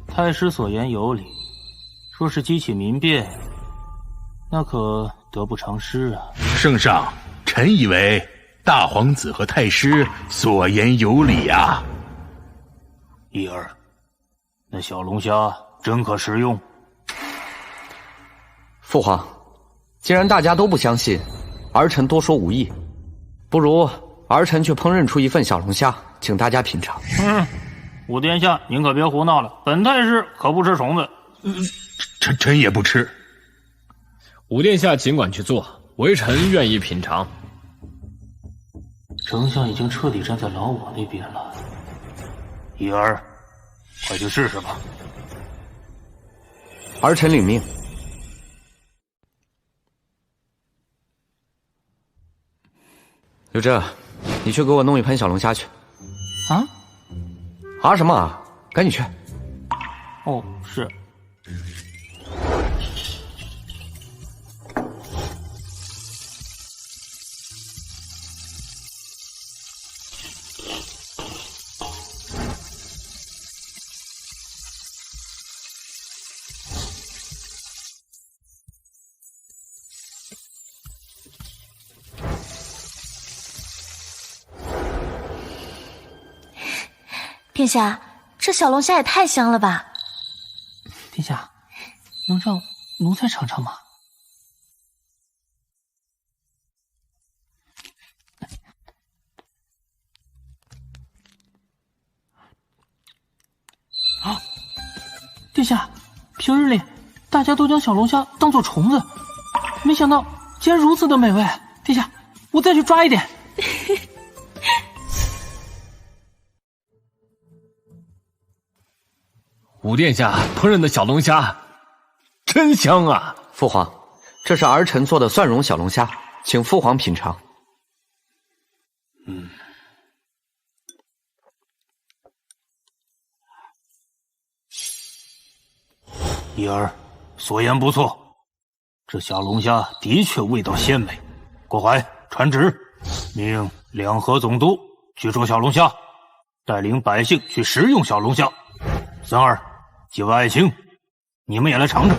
太师所言有理，若是激起民变，那可得不偿失啊。圣上，臣以为大皇子和太师所言有理啊。一儿，那小龙虾真可食用？父皇，既然大家都不相信，儿臣多说无益，不如儿臣去烹饪出一份小龙虾，请大家品尝。武殿下，您可别胡闹了，本太师可不吃虫子。臣也不吃。武殿下尽管去做，微臣愿意品尝。丞相已经彻底站在老我那边了，一儿，快去试试吧。儿臣领命。刘正，你去给我弄一盘小龙虾去。啊什么啊？赶紧去。哦，是。殿下，这小龙虾也太香了吧！殿下，能让奴才尝尝吗？啊！殿下，平日里大家都将小龙虾当作虫子，没想到竟然如此的美味，殿下，我再去抓一点。武殿下烹饪的小龙虾真香啊！父皇，这是儿臣做的蒜蓉小龙虾，请父皇品尝。一儿所言不错，这小龙虾的确味道鲜美。郭槐传旨，命两河总督去捉小龙虾，带领百姓去食用小龙虾。三儿，几位爱卿，你们也来尝尝。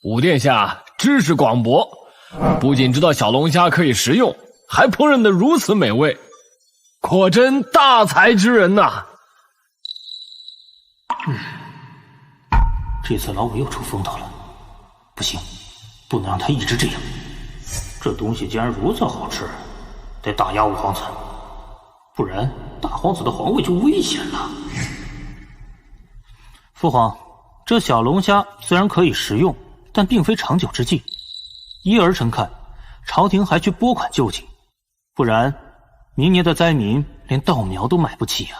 武殿下知识广博，不仅知道小龙虾可以食用，还烹饪得如此美味，果真大才之人呐！这次老五又出风头了，不行，不能让他一直这样。这东西既然如此好吃，得打压五皇子，不然大皇子的皇位就危险了。父皇，这小龙虾虽然可以食用，但并非长久之计。依儿臣看，朝廷还需拨款救济，不然明年的灾民连稻苗都买不起啊！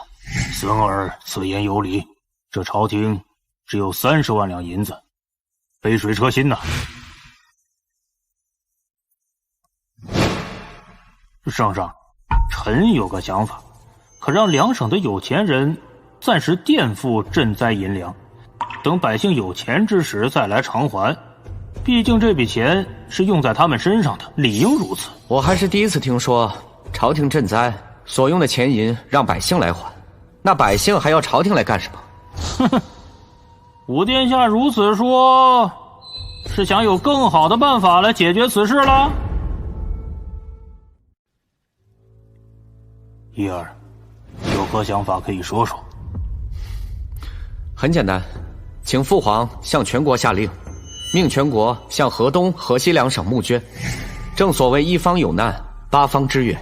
孙儿此言有理，这朝廷只有30万两银子，杯水车薪呐。圣上，臣有个想法，可让两省的有钱人暂时垫付赈灾银粮，等百姓有钱之时再来偿还。毕竟这笔钱是用在他们身上的，理应如此。我还是第一次听说朝廷赈灾所用的钱银让百姓来还，那百姓还要朝廷来干什么？哼哼，武殿下如此说，是想有更好的办法来解决此事了？一儿，有何想法可以说说？很简单，请父皇向全国下令，命全国向河东、河西两省募捐。正所谓一方有难，八方支援。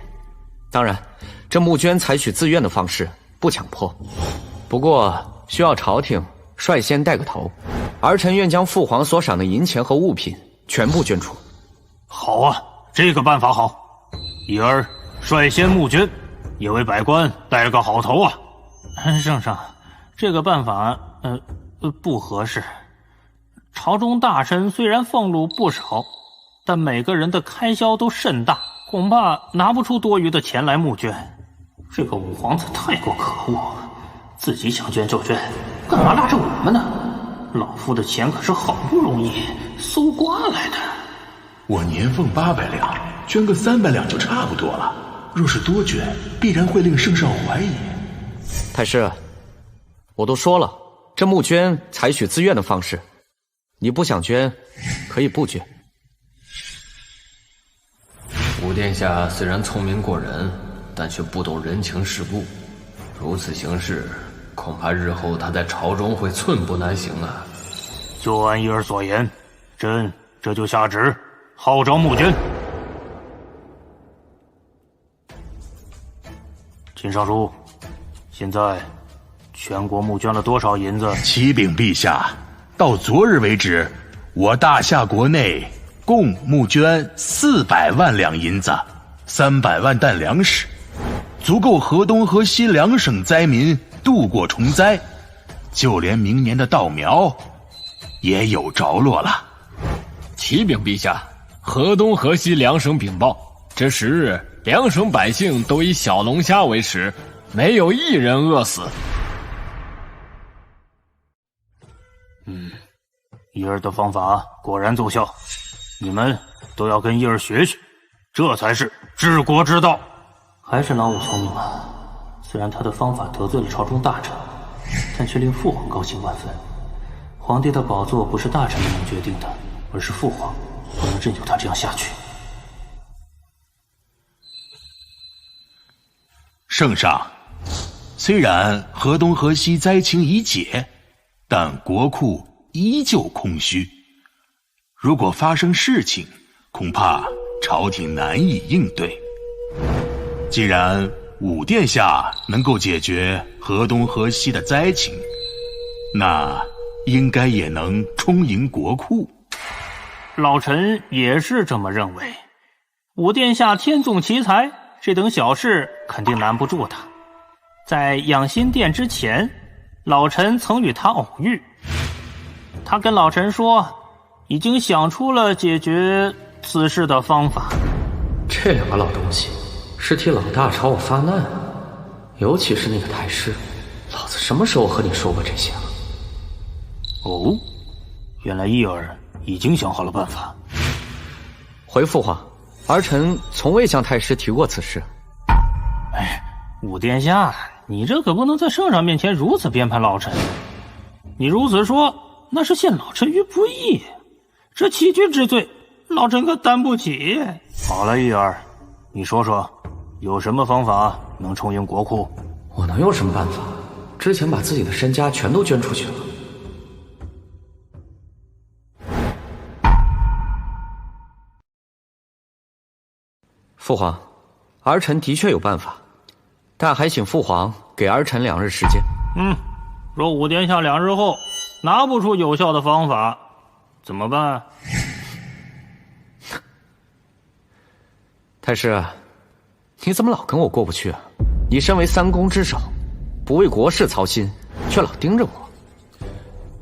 当然，这募捐采取自愿的方式，不强迫。不过需要朝廷率先带个头，儿臣愿将父皇所赏的银钱和物品全部捐出。好啊，这个办法好。一儿率先募捐，也为百官带了个好头啊。圣上，这个办法不合适。朝中大臣虽然俸禄不少，但每个人的开销都甚大，恐怕拿不出多余的钱来募捐。这个五皇子太过可恶，自己想捐就捐，干嘛拉着我们呢？老夫的钱可是好不容易搜刮来的。我年俸800两，捐个300两就差不多了。若是多捐，必然会令圣上怀疑。太师，我都说了，这募捐采取自愿的方式，你不想捐，可以不捐。武殿下虽然聪明过人，但却不懂人情世故。如此行事，恐怕日后他在朝中会寸步难行啊。就按一儿所言，朕这就下旨号召募捐。秦尚书，现在全国募捐了多少银子？启禀陛下，到昨日为止，我大夏国内共募捐400万两银子，300万担粮食，足够河东、河西两省灾民度过虫灾，就连明年的稻苗也有着落了。启禀陛下，河东、河西两省禀报，这10日两省百姓都以小龙虾为食，没有一人饿死。一儿的方法果然奏效，你们都要跟一儿学学，这才是治国之道。还是老五聪明啊，虽然他的方法得罪了朝中大臣，但却令父皇高兴万分。皇帝的宝座不是大臣们能决定的，而是父皇，不能任由他这样下去。圣上，虽然河东河西灾情已解，但国库依旧空虚。如果发生事情，恐怕朝廷难以应对。既然武殿下能够解决河东河西的灾情，那应该也能充盈国库。老臣也是这么认为。武殿下天纵奇才，这等小事肯定难不住他。在养心殿之前，老臣曾与他偶遇，他跟老臣说，已经想出了解决此事的方法。这两个老东西是替老大朝我发难啊！尤其是那个太师，老子什么时候和你说过这些了？哦，原来义儿已经想好了办法。回父皇，儿臣从未向太师提过此事。哎，武殿下，你这可不能在圣上面前如此编排老臣。你如此说，那是陷老臣于不义，这欺君之罪，老臣可担不起。好了，义儿，你说说，有什么方法能充盈国库？我能有什么办法？之前把自己的身家全都捐出去了。父皇，儿臣的确有办法，但还请父皇给儿臣2日时间。若武殿下2日后拿不出有效的方法，怎么办？太师，你怎么老跟我过不去啊？你身为3公之首，不为国事操心，却老盯着我。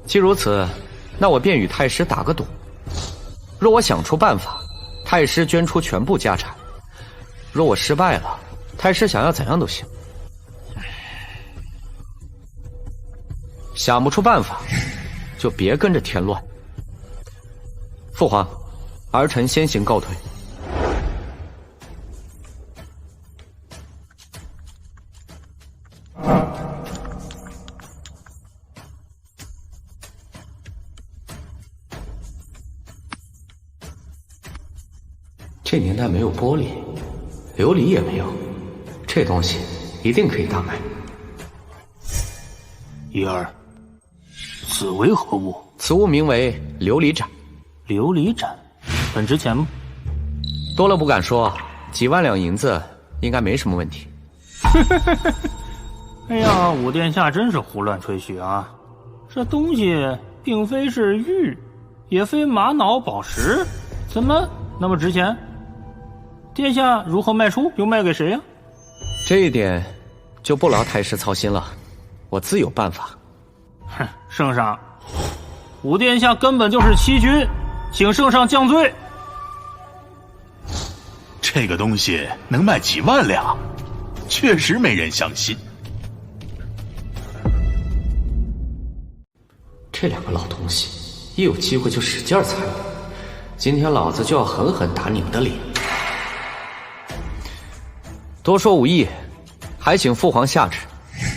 既如此，那我便与太师打个赌。若我想出办法，太师捐出全部家产；若我失败了，太师想要怎样都行。想不出办法，就别跟着添乱。父皇，儿臣先行告退。这年代没有玻璃，琉璃也没有，这东西一定可以大卖。义儿，此为何物？此物名为琉璃盏。琉璃盏，很值钱吗？多了不敢说，几万两银子应该没什么问题。哎呀，武殿下真是胡乱吹嘘啊！这东西并非是玉，也非玛瑙宝石，怎么那么值钱？殿下如何卖出，又卖给谁呀？这一点就不劳太师操心了，我自有办法。哼，圣上，武殿下根本就是欺君，请圣上降罪。这个东西能卖几万两，确实没人相信。这两个老东西，一有机会就使劲踩我。今天老子就要狠狠打你们的脸。多说无益，还请父皇下旨，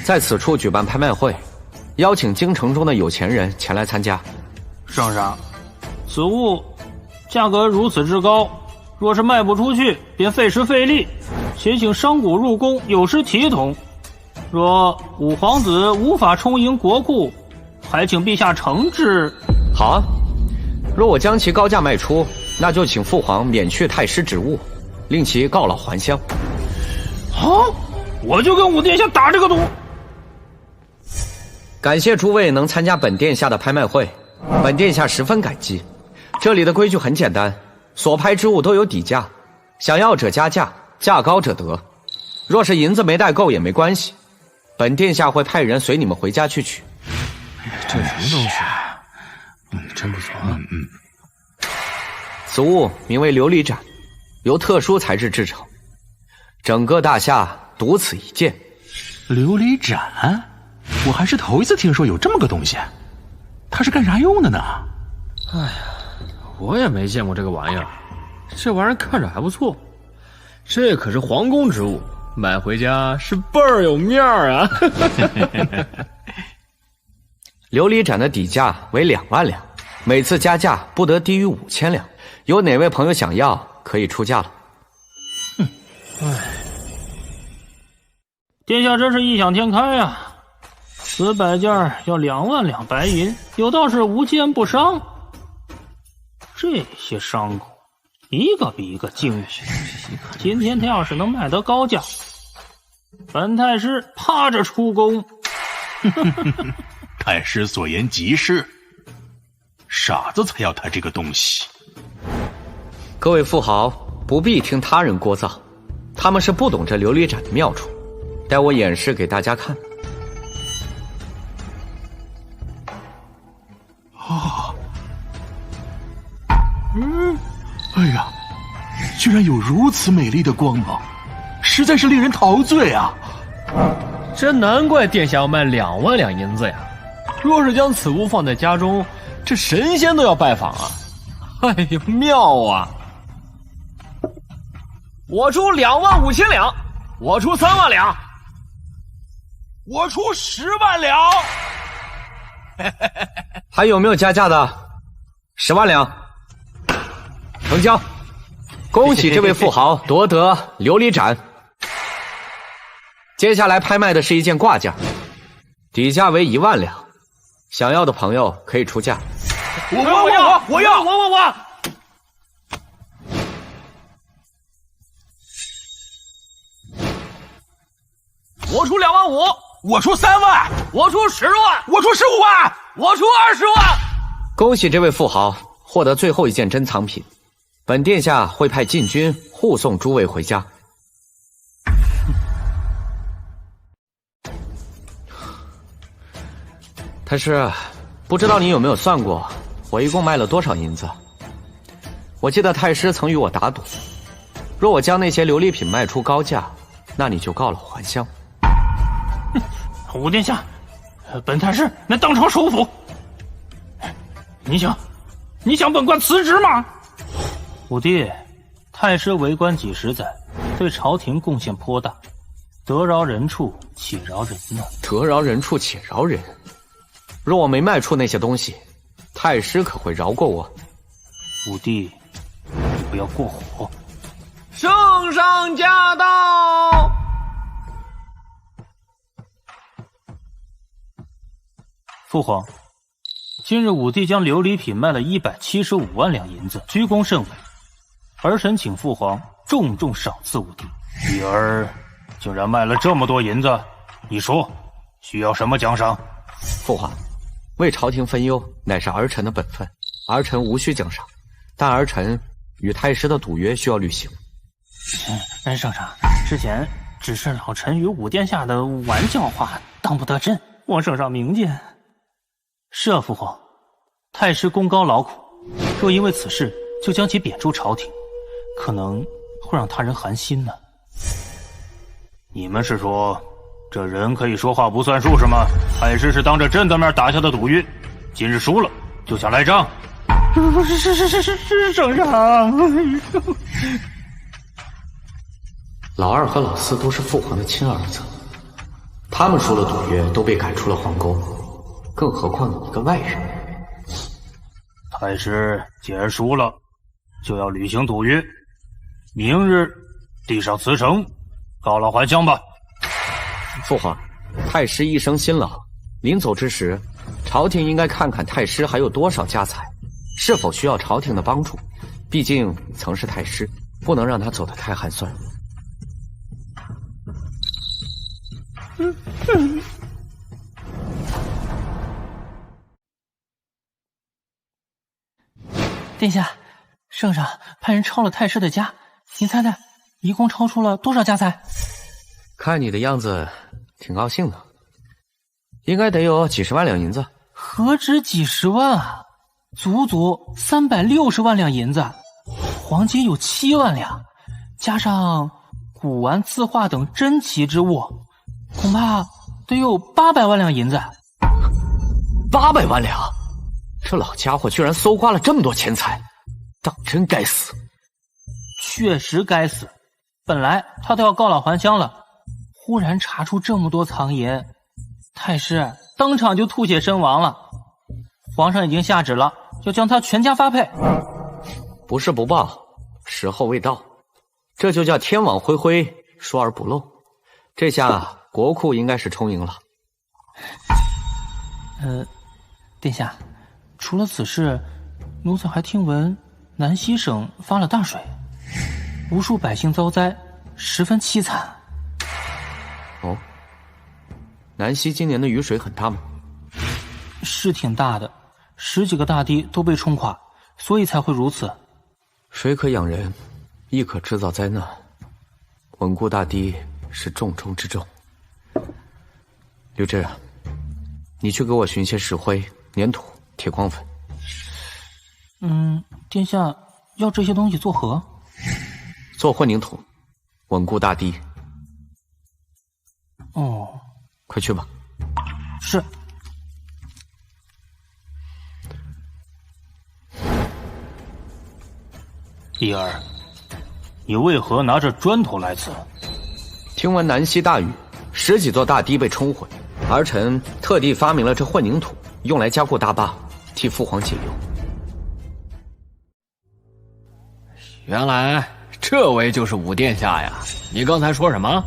在此处举办拍卖会，邀请京城中的有钱人前来参加。圣上，此物价格如此之高，若是卖不出去，便费时费力，且请商贾入宫有失体统。若五皇子无法充盈国库，还请陛下惩治。好啊，若我将其高价卖出，那就请父皇免去太师职务，令其告老还乡。好，我就跟武殿下打这个赌。感谢诸位能参加本殿下的拍卖会，本殿下十分感激。这里的规矩很简单，所拍之物都有底价，想要者加价，价高者得。若是银子没带够也没关系，本殿下会派人随你们回家去取。这什么东西啊？真不错啊。此物名为琉璃盏，由特殊材质制成，整个大夏独此一件。琉璃盏，我还是头一次听说有这么个东西，它是干啥用的呢？哎呀，我也没见过这个玩意儿，这玩意儿看着还不错，这可是皇宫之物，买回家是倍儿有面儿啊！琉璃盏的底价为2万两，每次加价不得低于5000两。有哪位朋友想要，可以出价了。殿下真是异想天开呀！此摆件要2万两白银，有道是无奸不商。这些商贾一个比一个精明，今天他要是能卖得高价，本太师趴着出宫。太师所言极是，傻子才要他这个东西。各位富豪不必听他人聒噪，他们是不懂这琉璃盏的妙处，待我演示给大家看。哎呀，居然有如此美丽的光芒，实在是令人陶醉啊！真难怪殿下要卖2万两银子呀！若是将此物放在家中，这神仙都要拜访啊！哎呀，妙啊！我出2万5千两，我出3万两，我出10万两。还有没有加价的？10万两，成交！恭喜这位富豪夺得琉璃盏。接下来拍卖的是一件挂件，底价为1万两，想要的朋友可以出价。我要！我出2万5，我出3万，我出10万，我出15万，我出20万。恭喜这位富豪获得最后一件珍藏品，本殿下会派禁军护送诸位回家。太师，不知道你有没有算过，我一共卖了多少银子？我记得太师曾与我打赌，若我将那些琉璃品卖出高价，那你就告老还乡。武殿下，本太师乃当朝首辅，你想本官辞职吗？武帝，太师为官几十载，对朝廷贡献颇大，得饶人处且饶人呢？得饶人处且饶人。若我没卖出那些东西，太师可会饶过我？武帝，你不要过火。圣上驾到！父皇，今日武帝将琉璃品卖了175万两银子，居功甚伟。儿臣请父皇重重赏赐武帝。女儿竟然卖了这么多银子，你说需要什么奖赏？父皇，为朝廷分忧乃是儿臣的本分，儿臣无需奖赏，但儿臣与太师的赌约需要履行。圣上，之前只是老臣与武殿下的玩笑话，当不得真，望圣上明鉴。是啊，父皇，太师功高劳苦，若因为此事就将其贬出朝廷，可能会让他人寒心呢。你们是说这人可以说话不算数是吗？太师是当着朕的面打下的赌约，今日输了就想赖账？是圣上。老二和老四都是父皇的亲儿子，他们输了赌约都被赶出了皇宫，更何况你一个外人。太师既然输了，就要履行赌约，明日递上辞呈，告老还乡吧。父皇，太师一生辛劳，临走之时，朝廷应该看看太师还有多少家财，是否需要朝廷的帮助。毕竟曾是太师，不能让他走得太寒酸。殿下，圣上派人抄了太师的家，您猜猜，一共抄出了多少家财？看你的样子，挺高兴的，应该得有几十万两银子。何止几十万啊，足足360万两银子，黄金有7万两，加上古玩、字画等珍奇之物，恐怕得有800万两银子。800万两！这老家伙居然搜刮了这么多钱财，当真该死！确实该死，本来他都要告老还乡了，忽然查出这么多藏银，太师当场就吐血身亡了。皇上已经下旨了，要将他全家发配。不是不报，时候未到，这就叫天网恢恢，疏而不漏。这下国库应该是充盈了。殿下，除了此事，奴才还听闻南西省发了大水，无数百姓遭灾，十分凄惨。哦，南溪今年的雨水很大吗？是挺大的，10几个大堤都被冲垮，所以才会如此。水可养人，亦可制造灾难。稳固大堤是重中之重。刘志，你去给我寻些石灰、粘土、铁矿粉。殿下要这些东西做何？做混凝土，稳固大堤。哦，快去吧。是。碧儿，你为何拿着砖头来此？听闻南溪大雨，10几座大堤被冲毁，儿臣特地发明了这混凝土，用来加固大坝，替父皇解忧。原来这位就是武殿下呀！你刚才说什么？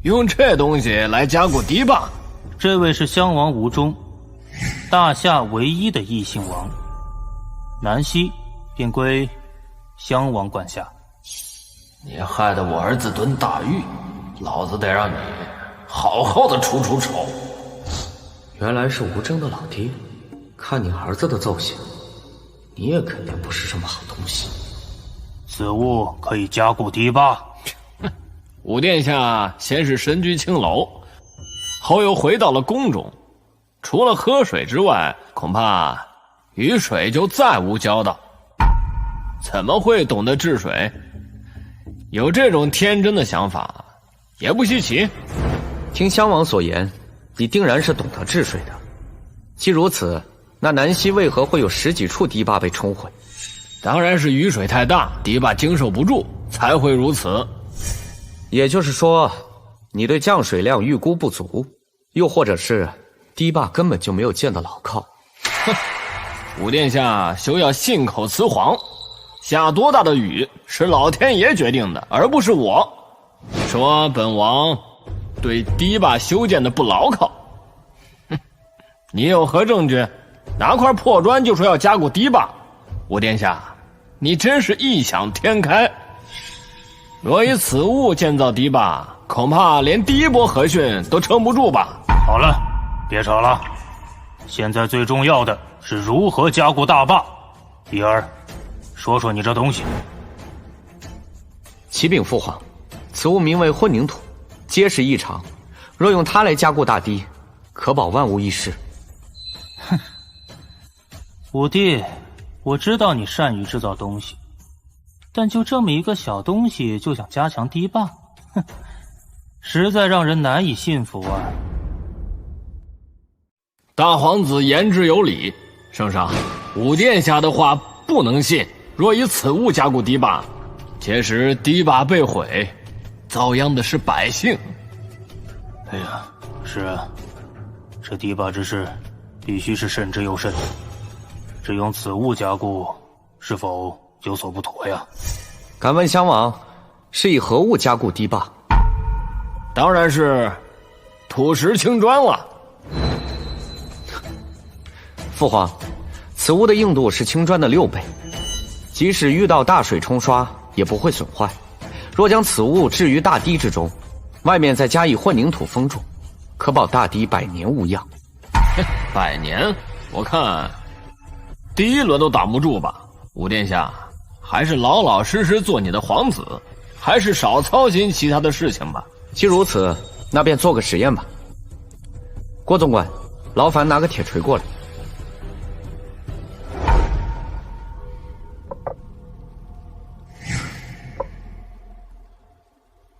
用这东西来加固堤坝？这位是襄王吴忠，大夏唯一的异姓王，南溪便归襄王管辖。你害得我儿子蹲大狱，老子得让你好好的出出丑。原来是吴征的老爹，看你儿子的奏行，你也肯定不是什么好东西。此物可以加固堤坝。武殿下先是身居青楼，后又回到了宫中，除了喝水之外，恐怕与水就再无交道。怎么会懂得治水？有这种天真的想法，也不稀奇。听襄王所言，你定然是懂得治水的。既如此，那南溪为何会有10几处堤坝被冲毁？当然是雨水太大，堤坝经受不住，才会如此。也就是说，你对降水量预估不足，又或者是堤坝根本就没有建的牢靠。哼，武殿下休要信口雌黄，下多大的雨是老天爷决定的，而不是我。说本王对堤坝修建的不牢靠，哼，你有何证据？拿块破砖就说要加固堤坝？武殿下，你真是异想天开。若以此物建造堤坝，恐怕连第一波河汛都撑不住吧。好了，别吵了，现在最重要的是如何加固大坝。碧儿，说说你这东西。启禀父皇，此物名为混凝土，结实异常，若用它来加固大堤，可保万无一失。哼，武帝，我知道你善于制造东西，但就这么一个小东西就想加强堤坝，哼，实在让人难以信服啊。大皇子言之有理，圣上，武殿下的话不能信。若以此物加固堤坝，届时堤坝被毁，遭殃的是百姓。哎呀，是啊，这堤坝之事必须是慎之又慎，只用此物加固，是否有所不妥呀？敢问襄王，是以何物加固堤坝？当然是土石青砖了。父皇，此物的硬度是青砖的6倍，即使遇到大水冲刷也不会损坏。若将此物置于大堤之中，外面再加以混凝土封住，可保大堤100年无恙。100年？我看第一轮都挡不住吧。武殿下，还是老老实实做你的皇子，还是少操心其他的事情吧。既如此，那便做个实验吧。郭总管，劳烦拿个铁锤过来。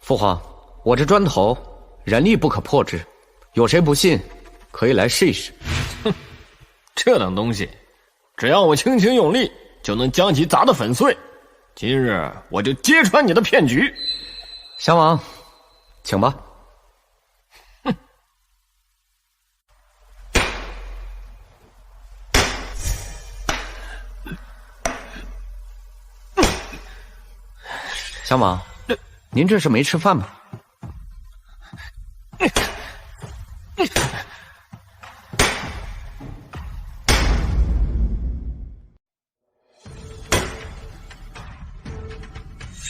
父皇，我这砖头人力不可破之，有谁不信，可以来试一试。哼，这等东西，只要我轻轻用力，就能将其砸得粉碎。今日我就揭穿你的骗局。襄王，请吧。哼，襄王，您这是没吃饭吗？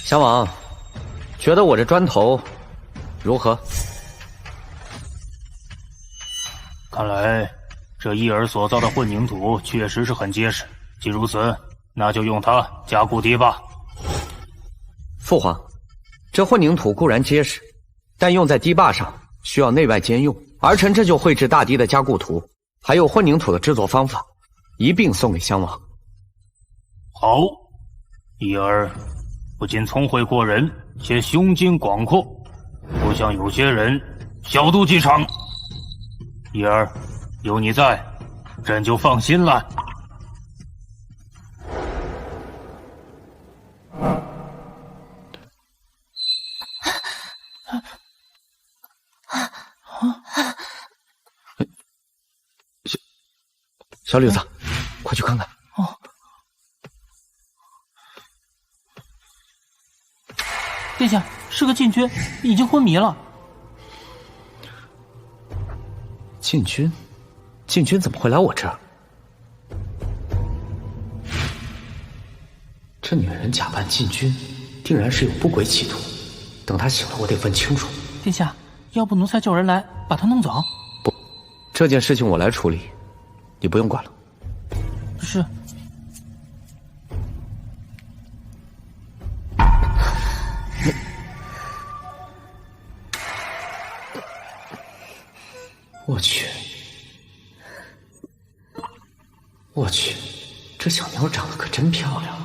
襄王，觉得我这砖头如何？看来这伊尔所造的混凝土确实是很结实。既如此，那就用它加固堤坝。父皇，这混凝土固然结实，但用在堤坝上需要内外兼用。儿臣这就绘制大堤的加固图，还有混凝土的制作方法，一并送给襄王。好，伊尔不仅聪慧过人，且胸襟广阔，不像有些人小肚鸡肠。伊尔，有你在，朕就放心了。小吕子，快去看看。哦，殿下，是个禁军，已经昏迷了。禁军？禁军怎么会来我这儿？这女人假扮禁军，定然是有不轨企图。等她醒了，我得问清楚。殿下，要不奴才叫人来把她弄走？不，这件事情我来处理，你不用管了。是。我去，我去，这小妞长得可真漂亮。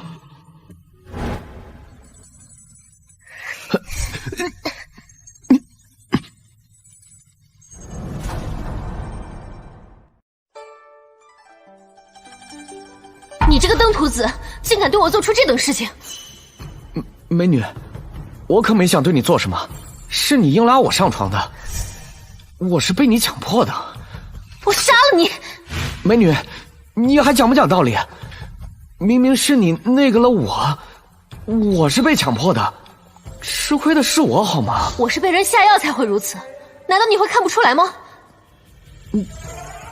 你这个登徒子，竟敢对我做出这等事情！美女，我可没想对你做什么，是你硬拉我上床的，我是被你强迫的。我杀了你！美女，你还讲不讲道理？明明是你那个了我是被强迫的，吃亏的是我好吗？我是被人下药才会如此，难道你会看不出来吗？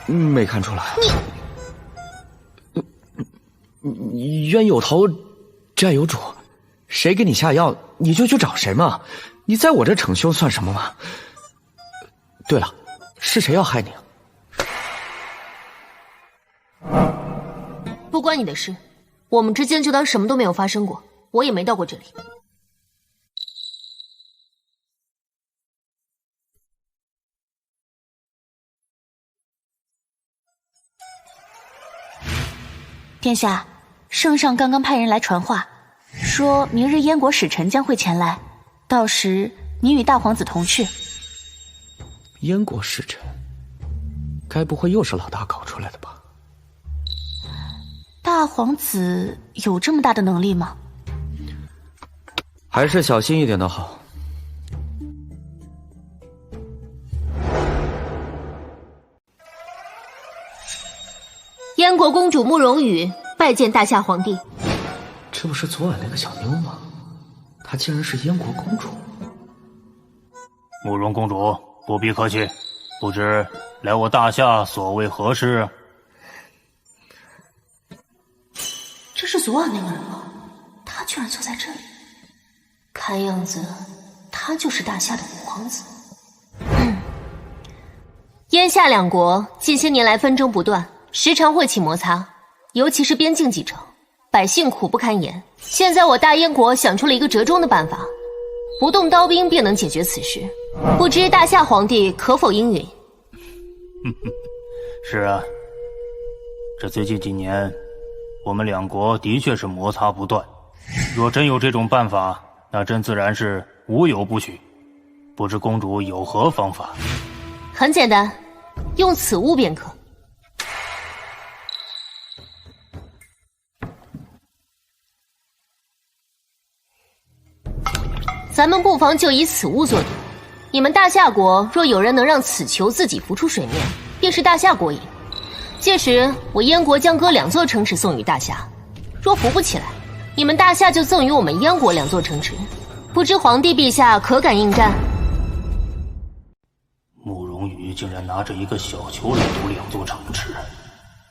没看出来。冤有头，债有主，谁给你下药，你就去找谁嘛。你在我这逞凶算什么嘛？对了，是谁要害你？不关你的事，我们之间就当什么都没有发生过，我也没到过这里。殿下，圣上刚刚派人来传话，说明日燕国使臣将会前来，到时你与大皇子同去。燕国使臣，该不会又是老大搞出来的吧？大皇子有这么大的能力吗？还是小心一点的好。燕国公主慕容羽拜见大夏皇帝。这不是昨晚那个小妞吗？她竟然是燕国公主。慕容公主，不必客气，不知来我大夏所为何事？这是昨晚那个人吗？他居然坐在这里，看样子他就是大夏的五皇子。燕夏两国近些年来纷争不断，时常会起摩擦，尤其是边境几城，百姓苦不堪言。现在我大燕国想出了一个折中的办法，不动刀兵便能解决此事，不知大夏皇帝可否应允？是啊，这最近几年我们两国的确是摩擦不断，若真有这种办法，那朕自然是无有不许。不知公主有何方法？很简单，用此物便可。咱们不妨就以此物做赌，你们大夏国若有人能让此球自己浮出水面，便是大夏国赢。届时我燕国将割2座城池送与大夏，若浮不起来，你们大夏就赠予我们燕国2座城池。不知皇帝陛下可敢应战？慕容羽竟然拿着一个小球来赌2座城池，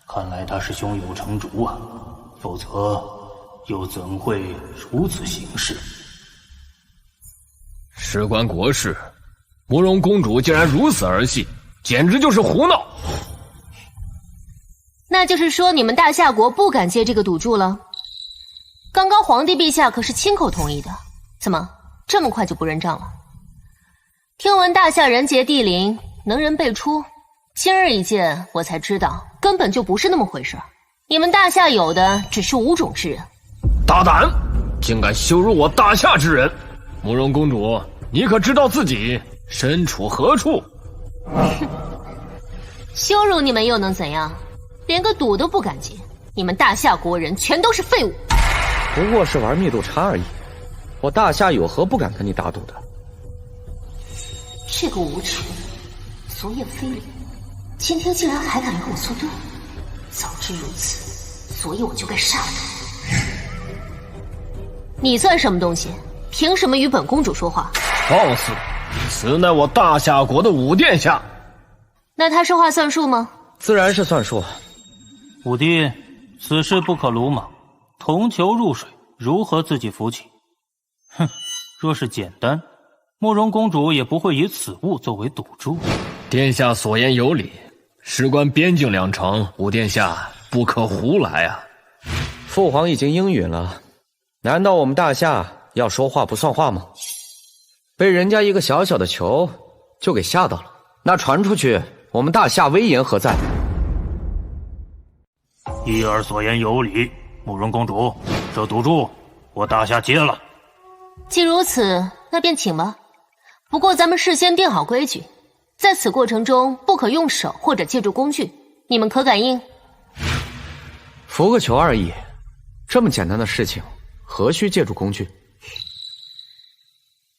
看来他是胸有成竹啊，否则又怎会如此行事？事关国事，慕容公主竟然如此儿戏，简直就是胡闹。那就是说你们大夏国不敢接这个赌注了？刚刚皇帝陛下可是亲口同意的，怎么这么快就不认账了？听闻大夏人杰地灵，能人辈出，今日一见，我才知道根本就不是那么回事。你们大夏有的只是无种之人。大胆，竟敢羞辱我大夏之人！慕容公主，你可知道自己身处何处？羞辱你们又能怎样？连个赌都不敢接，你们大夏国人全都是废物。不过是玩密度差而已，我大夏有何不敢跟你打赌的？这个无耻，昨夜非礼，今天竟然还敢与我作对。早知如此，昨夜我就该杀了他。你算什么东西？凭什么与本公主说话？放肆！此乃我大夏国的武殿下。那他说话算数吗？自然是算数。武帝，此事不可鲁莽。铜球入水，如何自己浮起？哼，若是简单，慕容公主也不会以此物作为赌注。殿下所言有理，事关边境两城，武殿下不可胡来啊！父皇已经应允了，难道我们大夏要说话不算话吗？被人家一个小小的球就给吓到了，那传出去，我们大夏威严何在？一儿所言有理，慕容公主，这赌注我大夏接了。既如此，那便请吧。不过咱们事先定好规矩，在此过程中不可用手或者借助工具，你们可感应？浮个球而已，这么简单的事情，何须借助工具？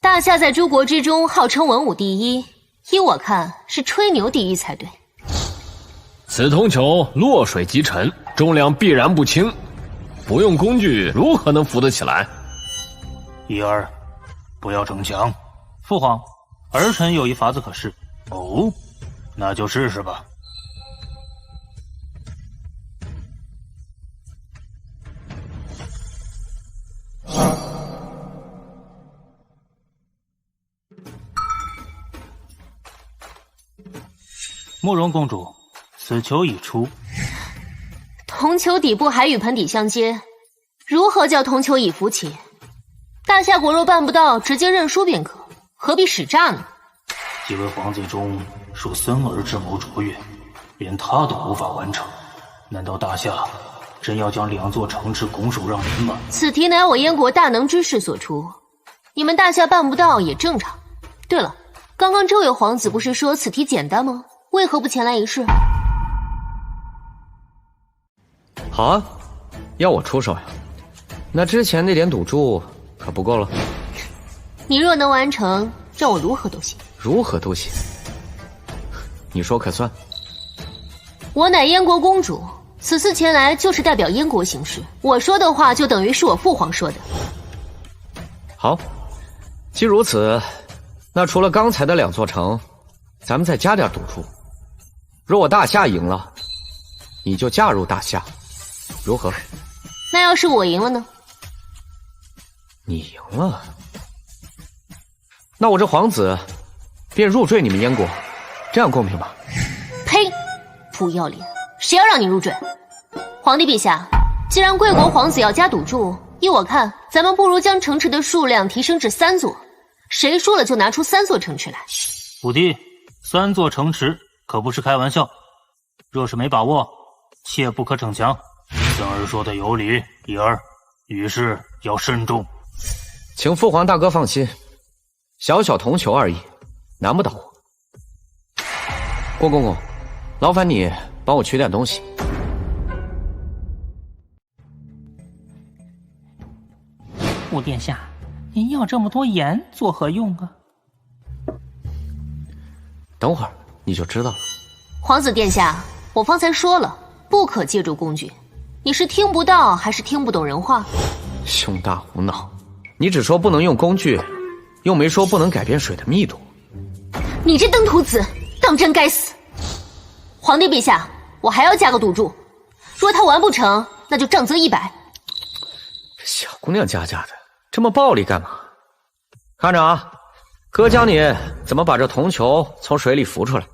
大夏在诸国之中号称文武第一，依我看是吹牛第一才对。此铜球落水即沉，重量必然不轻，不用工具如何能浮得起来？一儿，不要逞强。父皇，儿臣有一法子可试。哦，那就试试吧。慕容公主，此球已出。铜球底部还与盆底相接，如何叫铜球已浮起？大夏国若办不到，直接认输便可，何必使诈呢？几位皇子中，属森儿智谋卓越，连他都无法完成，难道大夏真要将两座城池拱手让人吗？此题乃我燕国大能之士所出，你们大夏办不到也正常。对了，刚刚这位皇子不是说此题简单吗？为何不前来一试？好啊，要我出手呀？那之前那点赌注可不够了。你若能完成，让我如何都行。如何都行？你说可算？我乃燕国公主，此次前来就是代表燕国行事，我说的话就等于是我父皇说的。好，既如此，那除了刚才的两座城，咱们再加点赌注。若我大夏赢了，你就嫁入大夏，如何？那要是我赢了呢？你赢了，那我这皇子便入赘你们燕国，这样公平吗？呸！不要脸！谁要让你入赘？皇帝陛下，既然贵国皇子要加赌注，依我看，咱们不如将城池的数量提升至3座，谁输了就拿出3座城池来。武帝，3座城池可不是开玩笑，若是没把握，切不可逞强。孙儿说的有理，一儿，遇事要慎重。请父皇大哥放心，小小铜球而已，难不倒我。郭公公，劳烦你帮我取点东西。武殿下，您要这么多盐作何用啊？等会儿你就知道了。皇子殿下，我方才说了，不可借助工具，你是听不到还是听不懂人话？胸大无脑，你只说不能用工具，又没说不能改变水的密度。你这登徒子，当真该死！皇帝陛下，我还要加个赌注，若他完不成，那就杖责100。小姑娘家的，这么暴力干嘛？看着啊，哥教你怎么把这铜球从水里浮出来。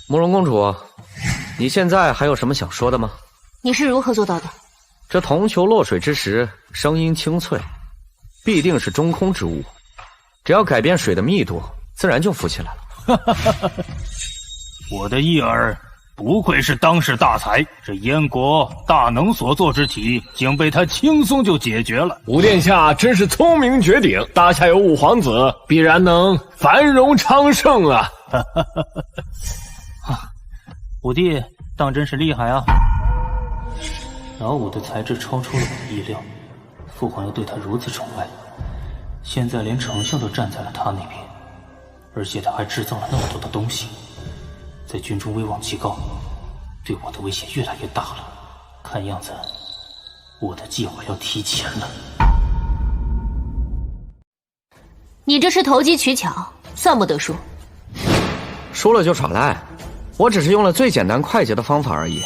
慕容公主，你现在还有什么想说的吗？你是如何做到的？这铜球落水之时，声音清脆，必定是中空之物。只要改变水的密度，自然就浮起来了。我的义儿不愧是当世大才，这燕国大能所做之体，竟被他轻松就解决了。五殿下真是聪明绝顶，大夏有五皇子，必然能繁荣昌盛啊！五弟当真是厉害啊！老五的才智超出了我的意料，父皇又对他如此宠爱，现在连丞相都站在了他那边，而且他还制造了那么多的东西，在军中威望极高，对我的威胁越来越大了。看样子，我的计划要提前了。你这是投机取巧，算不得输。输了就耍赖，我只是用了最简单快捷的方法而已，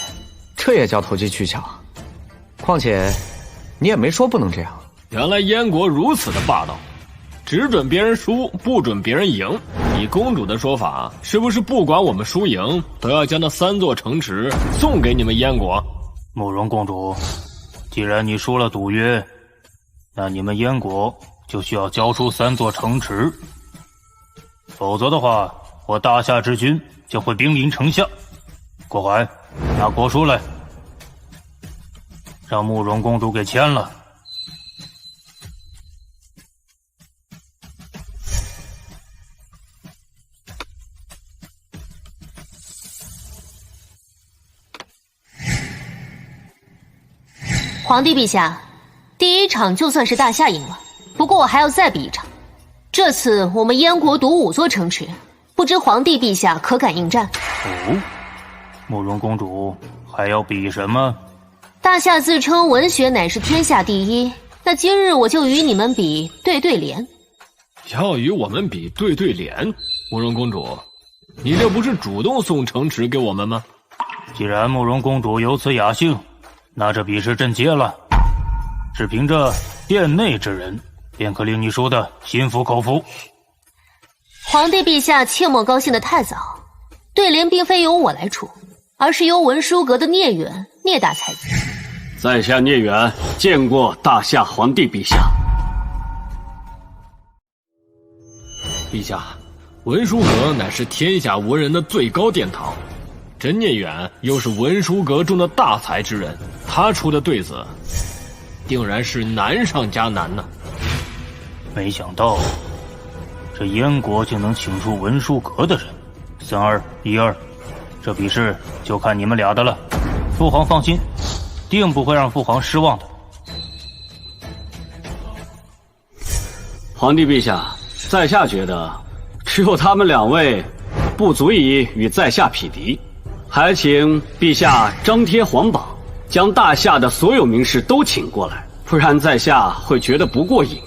这也叫投机取巧？况且，你也没说不能这样。原来燕国如此的霸道，只准别人输，不准别人赢。以公主的说法，是不是不管我们输赢，都要将那3座城池送给你们燕国？慕容公主，既然你输了赌约，那你们燕国就需要交出3座城池，否则的话，我大夏之君就会兵临城下。郭淮，拿国书来，让慕容公主给签了。皇帝陛下，第1场就算是大夏赢了，不过我还要再比1场。这次我们燕国独5座城池，不知皇帝陛下可敢应战？哦，慕容公主还要比什么？大夏自称文学乃是天下第一，那今日我就与你们比对对联。要与我们比对对联？慕容公主，你这不是主动送城池给我们吗？既然慕容公主有此雅兴，那这比试朕接了，只凭这殿内之人，便可令你输得心服口服。皇帝陛下切莫高兴得太早，对联并非由我来出，而是由文殊阁的聂远聂大才子。在下聂远见过大夏皇帝陛下。陛下，文殊阁乃是天下文人的最高殿堂，这聂远又是文殊阁中的大才之人，他出的对子，定然是难上加难呢。没想到，这燕国竟能请出文殊阁的人。3、2、1、2，这比试就看你们俩的了。父皇放心，定不会让父皇失望的。皇帝陛下，在下觉得只有他们2位不足以与在下匹敌，还请陛下张贴皇榜，将大夏的所有名士都请过来，不然在下会觉得不过瘾。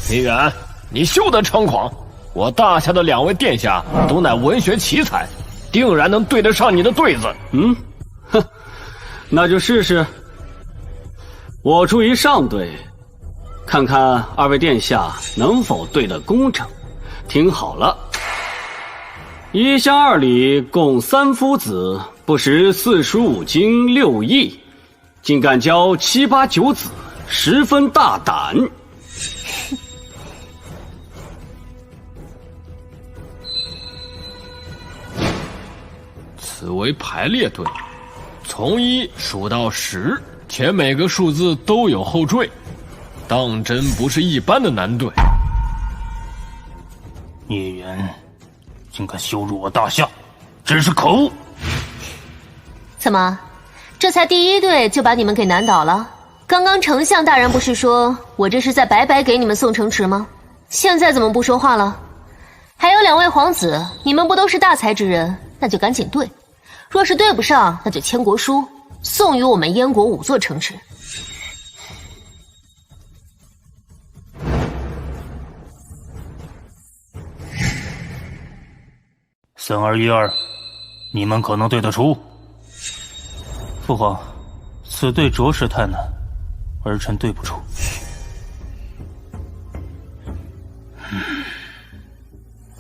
聂远，你休得猖狂！我大夏的2位殿下都乃文学奇才，定然能对得上你的对子。哼，那就试试。我出一上对，看看2位殿下能否对得工整。听好了，1乡2里共3夫子，不识4书5经6艺，竟敢教7、8、9子，十分大胆。此为排列队，从1数到10，且每个数字都有后缀，当真不是一般的难对。聂远竟敢羞辱我大夏，真是可恶！怎么，这才第1队就把你们给难倒了？刚刚丞相大人不是说我这是在白白给你们送城池吗？现在怎么不说话了？还有2位皇子，你们不都是大才之人，那就赶紧对。若是对不上，那就签国书，送与我们燕国5座城池。3、2、1、2，你们可能对得出？父皇，此对着实太难，儿臣对不出。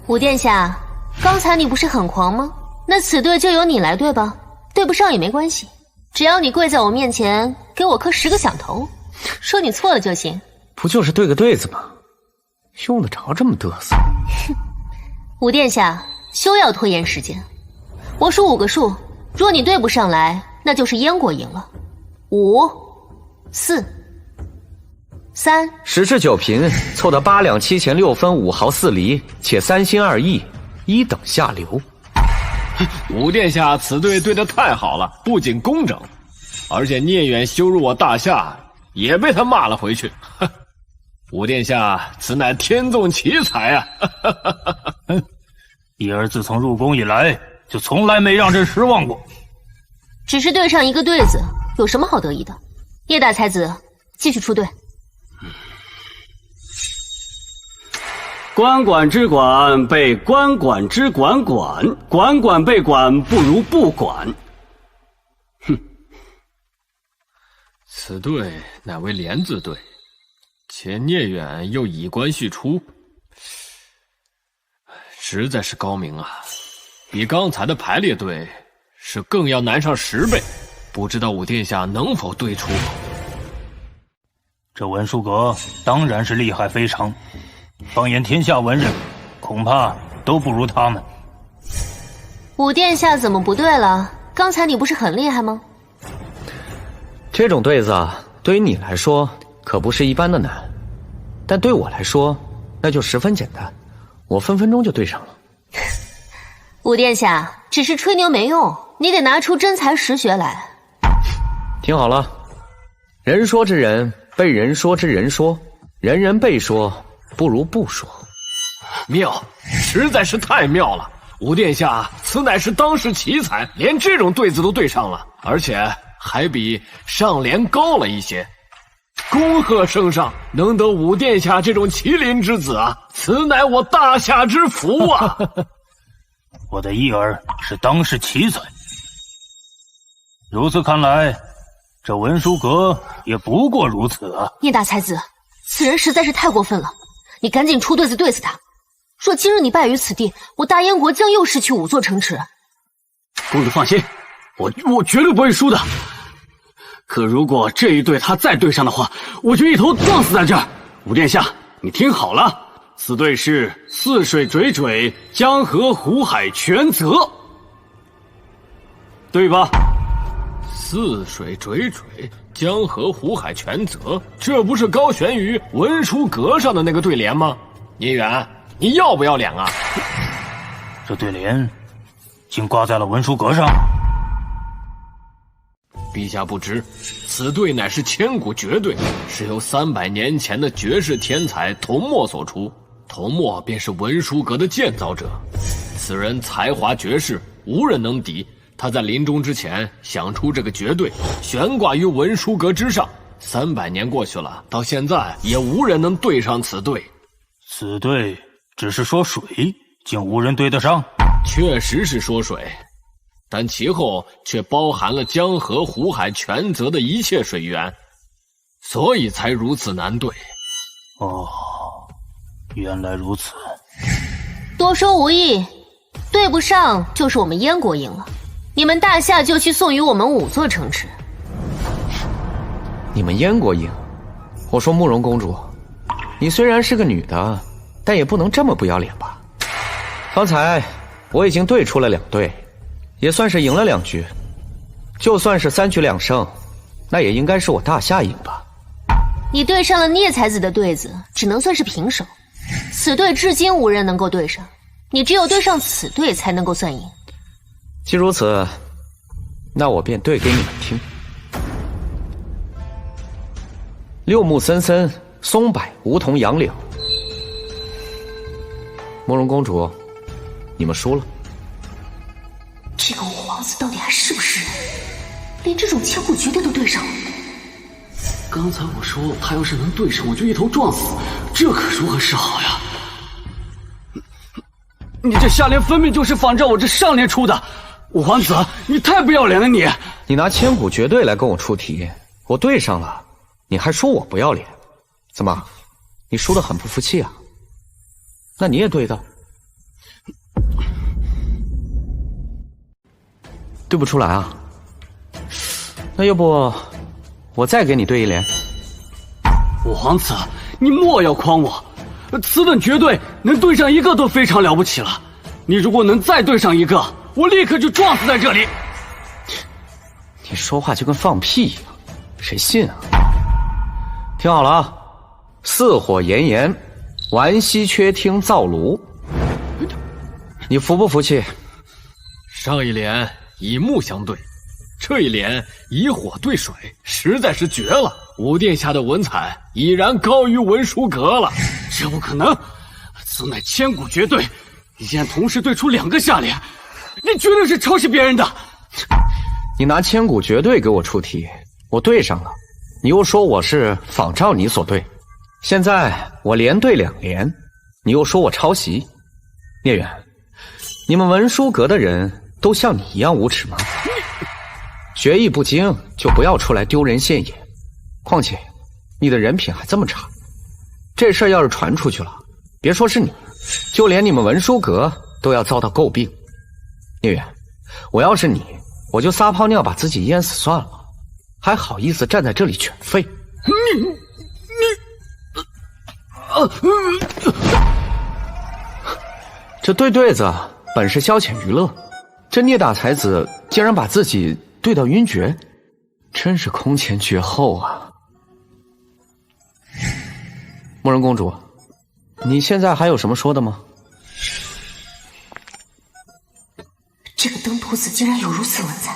五殿下，刚才你不是很狂吗？那此对就由你来对吧？对不上也没关系，只要你跪在我面前，给我磕10个响头，说你错了就行。不就是对个对子吗？用得着这么嘚瑟？武殿下，休要拖延时间。我数5个数，若你对不上来，那就是燕国赢了。5、4、3。10至9贫，凑得8两7钱6分5毫4厘，且3心2意，1等下流。武殿下此对对得太好了，不仅公正，而且聂远羞辱我大夏，也被他骂了回去。武殿下，此乃天纵奇才啊！义儿自从入宫以来，就从来没让朕失望过。只是对上一个对子，有什么好得意的？叶大才子，继续出队。管管之管被管管之管管，管管被管不如不管。哼，此队乃为连字队，且聂远又以官续出，实在是高明啊！比刚才的排列队是更要难上10倍，不知道武殿下能否对出？这文殊阁当然是厉害非常，放眼天下文人，恐怕都不如他们。武殿下怎么不对了？刚才你不是很厉害吗？这种对子对于你来说可不是一般的难，但对我来说那就十分简单，我分分钟就对上了。武殿下，只是吹牛没用，你得拿出真才实学来。听好了，人说之人被人说之人说，人人被说不如不说。妙，实在是太妙了！武殿下，此乃是当世奇才，连这种对子都对上了，而且还比上联高了一些。恭贺圣上能得武殿下这种麒麟之子啊！此乃我大夏之福啊！我的义儿是当世奇才，如此看来，这文殊阁也不过如此啊！聂大才子，此人实在是太过分了，你赶紧出对子对死他。若今日你败于此地，我大燕国将又失去5座城池。公主放心，我绝对不会输的。可如果这一对他再对上的话，我就一头撞死在这儿。武殿下，你听好了，此对是泗水惴惴，江河湖海全泽，对吧？泗水惴惴，江河湖海全泽，这不是高悬于文殊阁上的那个对联吗？聂远，你要不要脸啊？这对联竟挂在了文殊阁上。陛下不知，此对乃是千古绝对，是由300年前的绝世天才童墨所出。童墨便是文殊阁的建造者，此人才华绝世，无人能敌。他在临终之前想出这个绝对，悬挂于文殊阁之上。300年过去了，到现在也无人能对上此对。此对只是说水，竟无人对得上？确实是说水，但其后却包含了江河湖海全泽的一切水源，所以才如此难对。哦，原来如此。多说无益，对不上就是我们燕国赢了，你们大夏就去送与我们5座城池。你们燕国赢？我说慕容公主，你虽然是个女的，但也不能这么不要脸吧？刚才我已经对出了2对，也算是赢了2局，就算是3局2胜，那也应该是我大夏赢吧？你对上了聂才子的对子，只能算是平手。此对至今无人能够对上，你只有对上此对才能够算赢。既如此，那我便对给你们听。六木森森，松柏梧桐杨柳。慕容公主，你们输了。这个五皇子到底还是不是人？连这种千古绝对都对上了。刚才我说他要是能对上，我就一头撞死，这可如何是好呀？你这下联分明就是仿照我这上联出的，五皇子，你太不要脸了你！你拿千古绝对来跟我出题，我对上了，你还说我不要脸？怎么，你输得很不服气啊？那你也对的。对不出来啊？那要不我再给你对一连？五皇子，你莫要诓我，此等绝对能对上一个都非常了不起了。你如果能再对上一个，我立刻就撞死在这里。你说话就跟放屁一样，谁信啊？听好了啊，四火炎炎，顽溪缺听灶炉。你服不服气？上一联以木相对，这一联以火对水，实在是绝了。五殿下的文采已然高于文殊阁了。这不可能，此乃千古绝对，你竟然同时对出2个下联，你绝对是抄袭别人的。你拿千古绝对给我出题，我对上了，你又说我是仿照你所对。现在我连对2联，你又说我抄袭。聂远，你们文殊阁的人都像你一样无耻吗？学艺不精就不要出来丢人现眼，况且你的人品还这么差，这事儿要是传出去了，别说是你，就连你们文殊阁都要遭到诟病。聂远，我要是你，我就撒泡尿把自己淹死算了，还好意思站在这里犬吠？这对子本是消遣娱乐，这聂大才子竟然把自己对到晕厥，真是空前绝后啊！慕容公主，你现在还有什么说的吗？这个登徒子竟然有如此文采，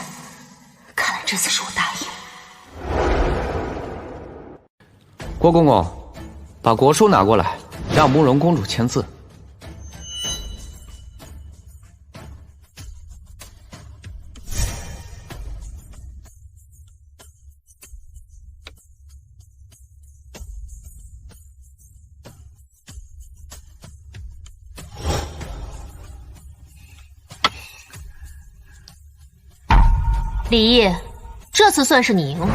看来这次是我大意。郭公公，把国书拿过来，让慕容公主签字。李毅，这次算是你赢了，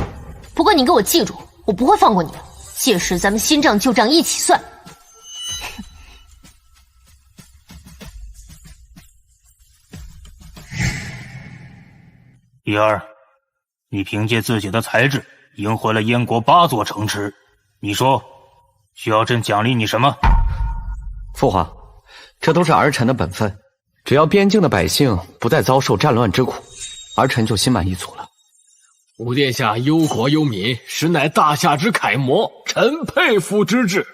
不过你给我记住，我不会放过你的。届时咱们新账旧账一起算。怡儿，你凭借自己的才智赢回了燕国8座城池，你说需要朕奖励你什么？父皇，这都是儿臣的本分，只要边境的百姓不再遭受战乱之苦，儿臣就心满意足了。五殿下忧国忧民，实乃大夏之楷模，臣佩服之至。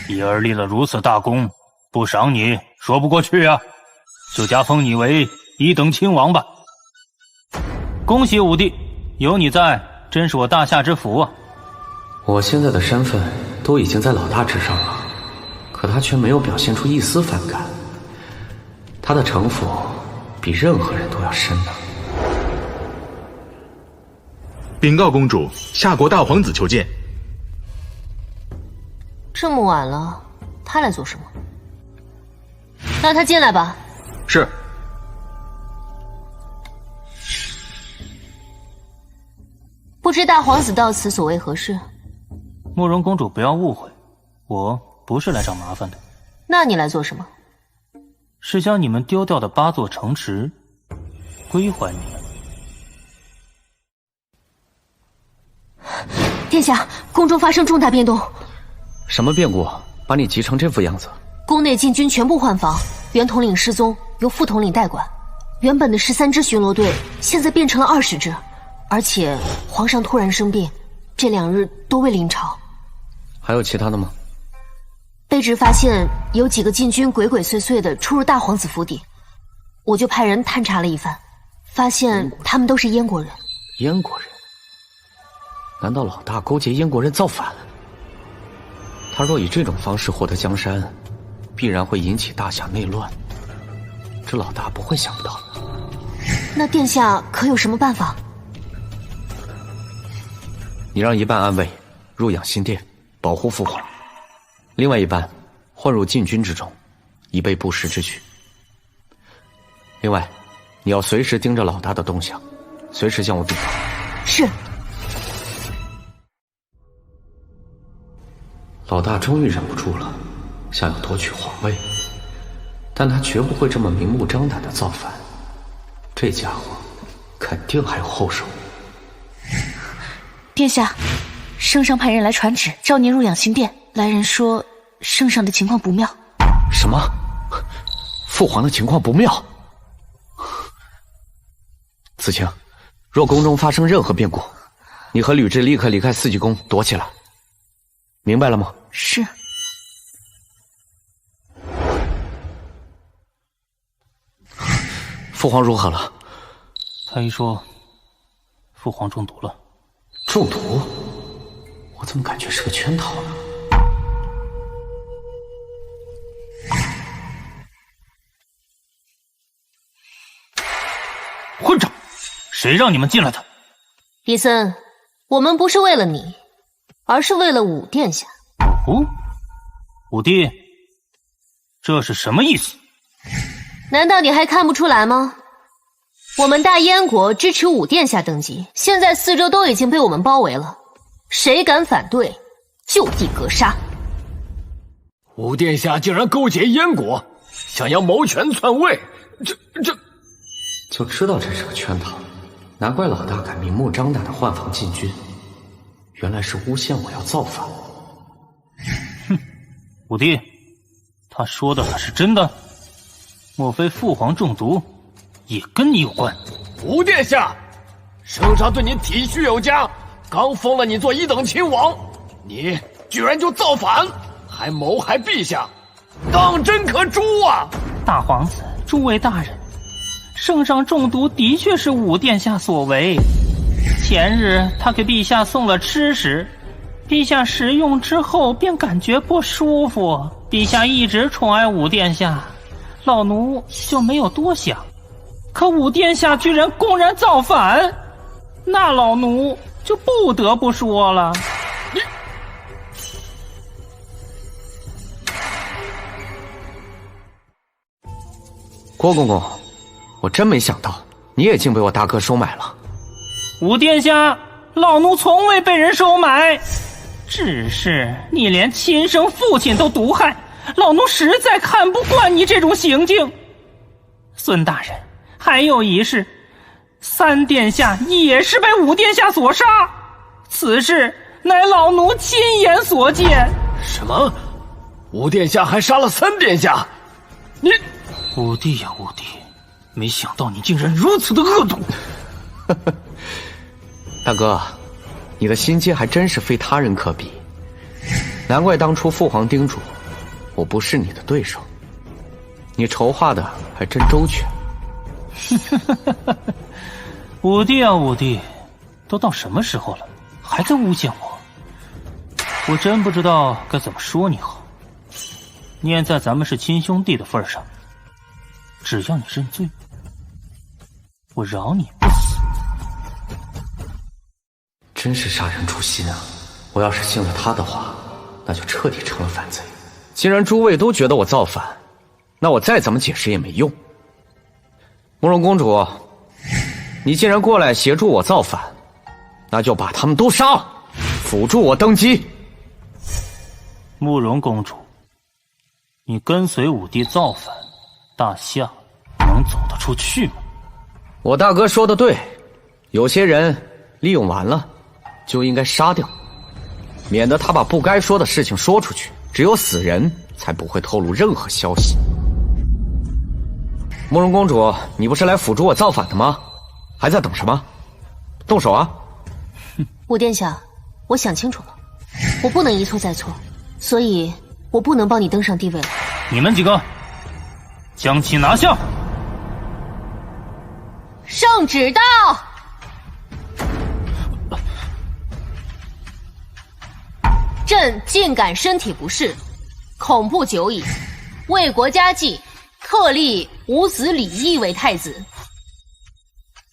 怡儿立了如此大功，不赏你说不过去啊，就加封你为1等亲王吧。恭喜五弟，有你在，真是我大夏之福啊！我现在的身份都已经在老大之上了，可他却没有表现出一丝反感。他的城府比任何人都要深呢。禀告公主，夏国大皇子求见。这么晚了，他来做什么？让他进来吧。是。不知大皇子到此所为何事？慕容公主不要误会，我不是来找麻烦的。那你来做什么？是将你们丢掉的8座城池归还你们。殿下，宫中发生重大变动。什么变故？把你急成这副样子？宫内禁军全部换防，原统领失踪，由副统领代管。原本的13支巡逻队，现在变成了20支，而且皇上突然生病，这2日都未临朝。还有其他的吗？卑职发现有几个禁军鬼鬼祟祟的出入大皇子府邸，我就派人探查了一番，发现他们都是燕国人。燕国人？难道老大勾结燕国人造反？他若以这种方式获得江山，必然会引起大夏内乱。这老大不会想不到的。那殿下可有什么办法？你让一半暗卫入养新殿，保护父皇；另外一半混入禁军之中，以备不时之需。另外，你要随时盯着老大的动向，随时向我禀报。是。老大终于忍不住了，想要夺取皇位，但他绝不会这么明目张胆的造反。这家伙肯定还有后手。殿下，圣上派人来传旨，召您入养心殿。来人说，圣上的情况不妙。什么？父皇的情况不妙？子晴，若宫中发生任何变故，你和吕雉立刻离开四季宫躲起来，明白了吗？是。父皇如何了？太医说，父皇中毒了。中毒？我怎么感觉是个圈套呢？混账！谁让你们进来的？比森，我们不是为了你，而是为了武殿下。哦，武帝，这是什么意思？难道你还看不出来吗？我们大燕国支持武殿下登基，现在四周都已经被我们包围了，谁敢反对，就地格杀。武殿下竟然勾结燕国，想要谋权篡位，这就知道这是个圈套，难怪老大敢明目张胆的换防进军，原来是诬陷我要造反。哼，武帝，他说的可是真的？莫非父皇中毒也跟你有关？武殿下，圣上对你体恤有加，刚封了你做一等亲王，你居然就造反，还谋害陛下，当真可诛啊！大皇子，诸位大人，圣上中毒的确是武殿下所为。前日他给陛下送了吃食，陛下食用之后便感觉不舒服。陛下一直宠爱武殿下，老奴就没有多想。可武殿下居然公然造反，那老奴就不得不说了。郭公公，我真没想到你也竟被我大哥收买了。武殿下，老奴从未被人收买，只是你连亲生父亲都毒害，老奴实在看不惯你这种行径。孙大人，还有一事，三殿下也是被武殿下所杀，此事乃老奴亲眼所见。什么？武殿下还杀了三殿下？你武帝呀武帝，没想到你竟然如此的恶毒。大哥，你的心机还真是非他人可比，难怪当初父皇叮嘱我不是你的对手，你筹划的还真周全。武帝啊武帝，都到什么时候了，还在诬陷我？我真不知道该怎么说你好。念在咱们是亲兄弟的份上，只要你认罪，我饶你不死。真是杀人诛心啊！我要是信了他的话，那就彻底成了反贼。既然诸位都觉得我造反，那我再怎么解释也没用。慕容公主，你既然过来协助我造反，那就把他们都杀了，辅助我登基。慕容公主，你跟随武帝造反，大夏能走得出去吗？我大哥说的对，有些人利用完了就应该杀掉，免得他把不该说的事情说出去，只有死人才不会透露任何消息。慕容公主，你不是来辅助我造反的吗？还在等什么？动手啊！武殿下，我想清楚了，我不能一错再错，所以我不能帮你登上帝位了。你们几个将其拿下。圣旨到。朕竟感身体不适，恐怖久矣，为国家计，特立五子李毅为太子。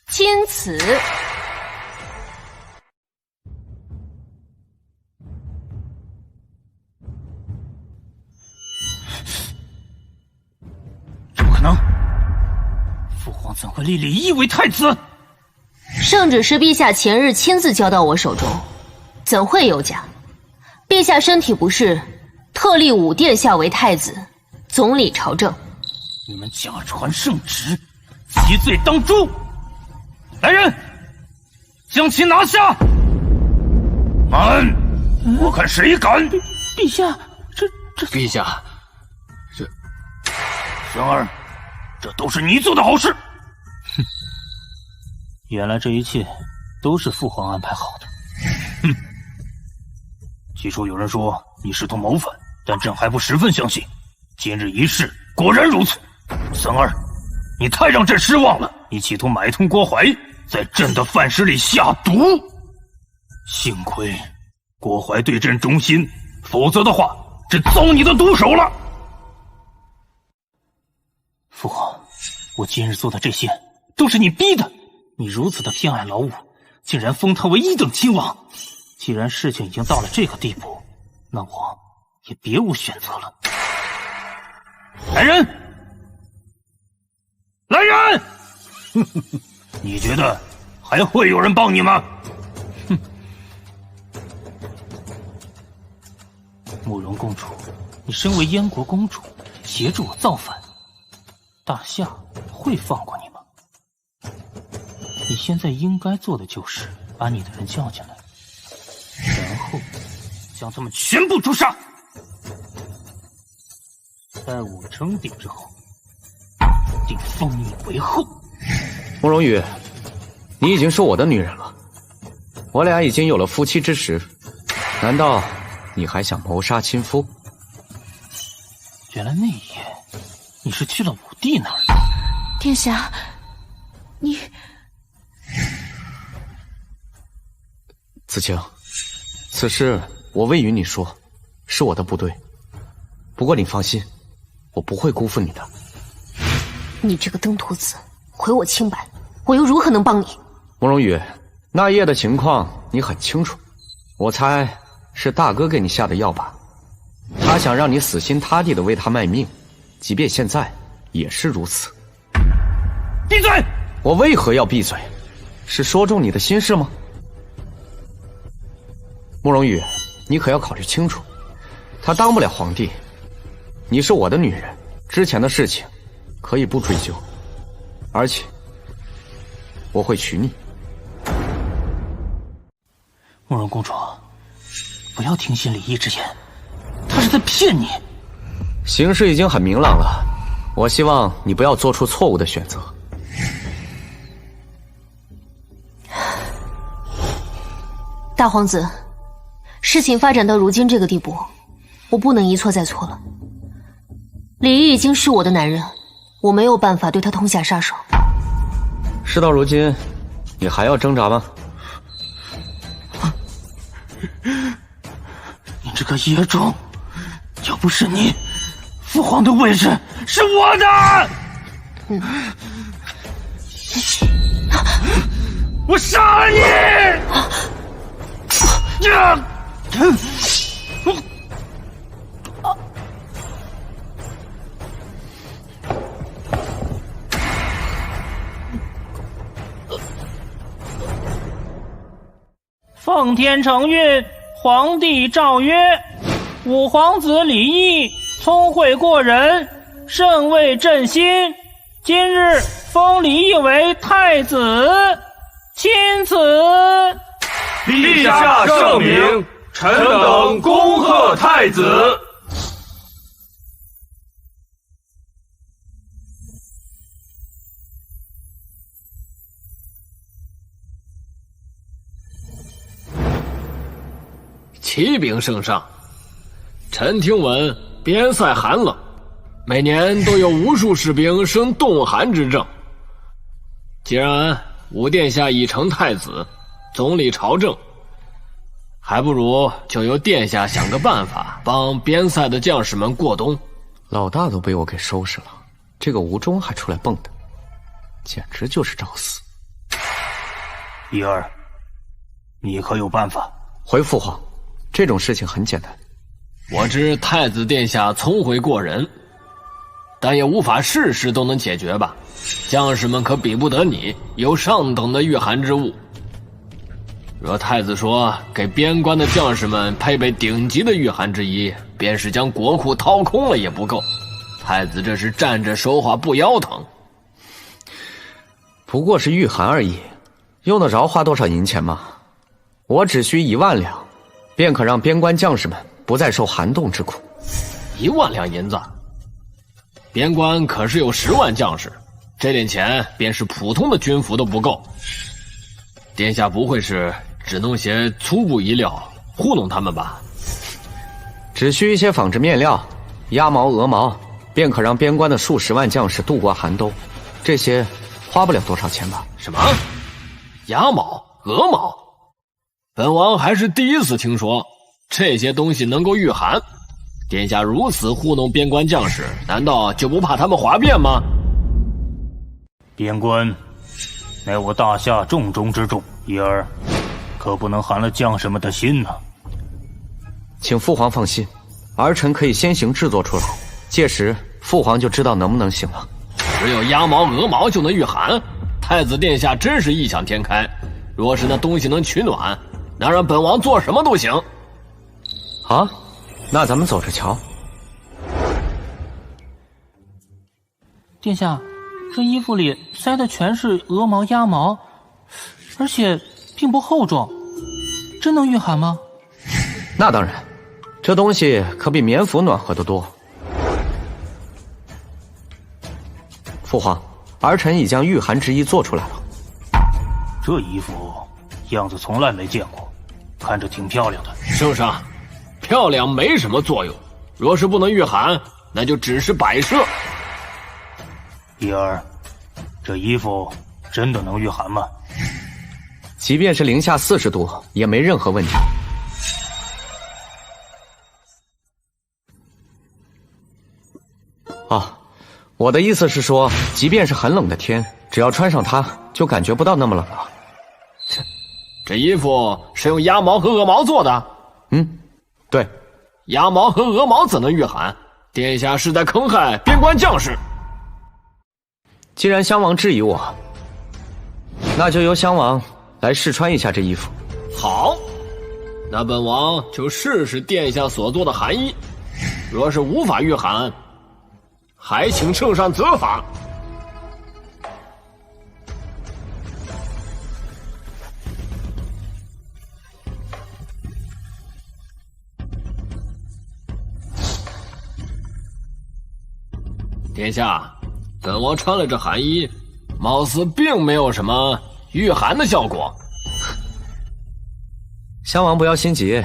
钦此。怎么可能？父皇怎会立李毅为太子？圣旨是陛下前日亲自交到我手中，怎会有假？陛下身体不适，特立武殿下为太子，总理朝政。你们假传圣旨，积罪当诛！来人，将其拿下！慢，我看谁敢！陛下，这陛下，玄儿，这都是你做的好事。哼，原来这一切都是父皇安排好的。哼，据说有人说你试图谋反，但朕还不十分相信。今日一试，果然如此。三儿，你太让朕失望了！你企图买通郭怀，在朕的饭食里下毒。幸亏郭怀对朕忠心，否则的话，朕遭你的毒手了。父皇，我今日做的这些都是你逼的。你如此的偏爱老五，竟然封他为1等亲王。既然事情已经到了这个地步，那我也别无选择了。来人！来人！你觉得还会有人帮你吗？哼！慕容公主，你身为燕国公主，协助我造反，大夏会放过你吗？你现在应该做的就是把你的人叫进来，然后将他们全部诛杀。在我称帝之后，定封你为后。慕容羽，你已经是我的女人了，我俩已经有了夫妻之实，难道你还想谋杀亲夫？原来那一夜你是去了武帝那儿。殿下，你子清，此事我未与你说，是我的不对。不过你放心，我不会辜负你的。你这个登徒子，毁我清白，我又如何能帮你？慕容羽，那夜的情况你很清楚，我猜是大哥给你下的药吧？他想让你死心塌地的为他卖命，即便现在也是如此。闭嘴！我为何要闭嘴？是说中你的心事吗？慕容羽，你可要考虑清楚，他当不了皇帝。你是我的女人，之前的事情可以不追究，而且我会娶你。慕容公主，不要听信李毅之言，他是在骗你。形势已经很明朗了，我希望你不要做出错误的选择。大皇子，事情发展到如今这个地步，我不能一错再错了。李毅已经是我的男人，我没有办法对他痛下杀手。事到如今，你还要挣扎吗？你这个野种，要不是你，父皇的位置是我的。我杀了你！奉天承运，皇帝诏曰：五皇子李毅聪慧过人，甚为朕心。今日封李毅为太子，钦此。陛下圣明，臣等恭贺太子。启禀圣上，臣听闻边塞寒冷，每年都有无数士兵生冻寒之症。既然吾殿下已成太子，总理朝政，还不如就由殿下想个办法，帮边塞的将士们过冬。老大都被我给收拾了，这个吴中还出来蹦跶，简直就是找死。一儿，你可有办法？回父皇，这种事情很简单。我知太子殿下聪慧过人，但也无法事事都能解决吧。将士们可比不得你，有上等的御寒之物。若太子说给边关的将士们配备顶级的御寒之衣，便是将国库掏空了也不够。太子这是站着说话不腰疼。不过是御寒而已，用得着花多少银钱吗？我只需1万两，便可让边关将士们不再受寒冻之苦。1万两银子，边关可是有10万将士，这点钱便是普通的军服都不够。殿下不会是只弄些粗布衣料糊弄他们吧？只需一些纺织面料、鸭毛、鹅毛，便可让边关的数10万将士度过寒冬。这些花不了多少钱吧？什么？鸭毛、鹅毛？本王还是第一次听说这些东西能够御寒。殿下如此糊弄边关将士，难道就不怕他们哗变吗？边关乃我大夏重中之重，一儿可不能寒了将士们的心呢。请父皇放心，儿臣可以先行制作出来，届时父皇就知道能不能行了。只有鸭毛、鹅毛就能御寒？太子殿下真是异想天开。若是那东西能取暖，那让本王做什么都行。好，那咱们走着瞧。殿下，这衣服里塞的全是鹅毛、鸭毛，而且并不厚重，真能御寒吗？那当然，这东西可比棉服暖和得多。父皇，儿臣已将御寒之衣做出来了。这衣服样子从来没见过，看着挺漂亮的。圣上，漂亮没什么作用，若是不能御寒，那就只是摆设。一儿，这衣服真的能御寒吗？即便是零下40度，也没任何问题。啊，我的意思是说，即便是很冷的天，只要穿上它，就感觉不到那么冷了。这衣服是用鸭毛和鹅毛做的？嗯，对。鸭毛和鹅毛怎能御寒？殿下是在坑害边关将士。既然襄王质疑我，那就由襄王来试穿一下这衣服。好，那本王就试试殿下所做的寒衣。若是无法御寒，还请圣上责罚。殿下，本王穿了这寒衣，貌似并没有什么御寒的效果。襄王不要心急，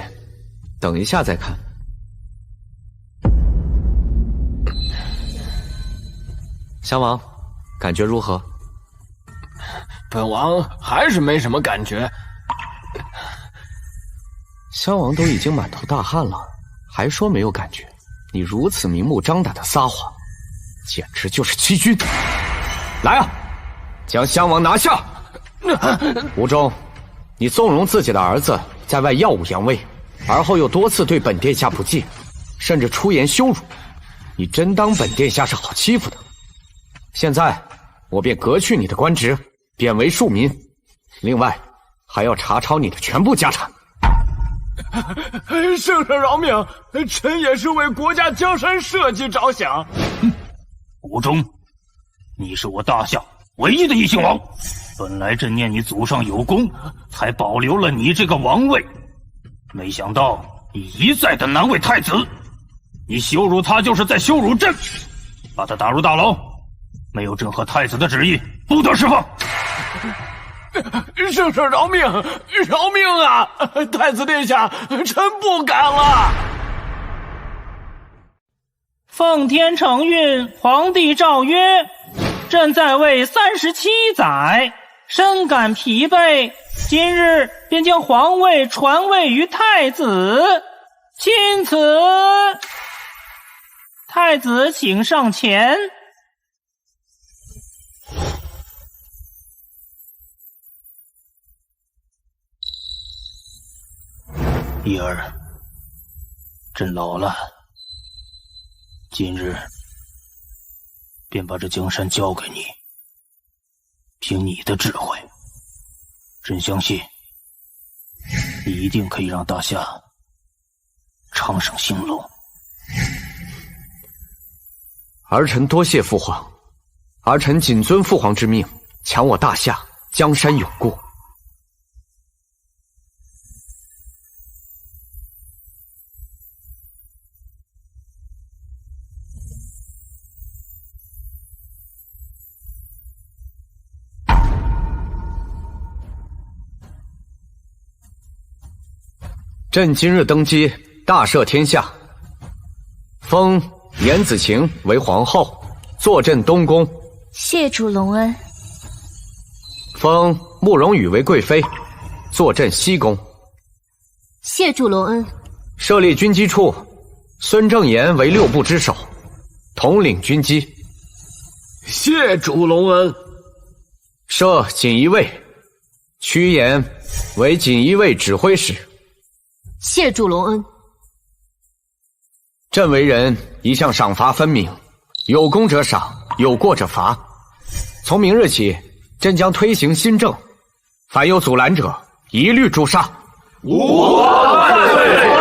等一下再看。襄王，感觉如何？本王还是没什么感觉。襄王都已经满头大汗了，还说没有感觉？你如此明目张胆的撒谎，简直就是欺君！来啊，将襄王拿下！吴忠，你纵容自己的儿子在外耀武扬威，而后又多次对本殿下不敬，甚至出言羞辱，你真当本殿下是好欺负的？现在我便革去你的官职，贬为庶民，另外还要查抄你的全部家产。圣上饶命，臣也是为国家江山社稷着想。吴忠，你是我大夏唯一的异姓王，本来朕念你祖上有功，才保留了你这个王位，没想到你一再的难为太子，你羞辱他就是在羞辱朕，把他打入大牢，没有朕和太子的旨意，不得释放。圣上饶命，饶命啊！太子殿下，臣不敢了。奉天承运，皇帝诏曰：朕在位37载，深感疲惫，今日便将皇位传位于太子，钦此。太子请上前。一儿，朕老了，今日便把这江山交给你，凭你的智慧，朕相信你一定可以让大夏昌盛兴隆。儿臣多谢父皇，儿臣谨遵父皇之命，强我大夏，江山永固。朕今日登基，大赦天下，封颜子晴为皇后，坐镇东宫。谢主隆恩。封慕容羽为贵妃，坐镇西宫。谢主隆恩。设立军机处，孙正言为6部之首，统领军机。谢主隆恩。设锦衣卫，屈延为锦衣卫指挥使。谢主隆恩。朕为人一向赏罚分明，有功者赏，有过者罚。从明日起，朕将推行新政，凡有阻拦者，一律诛杀。万岁！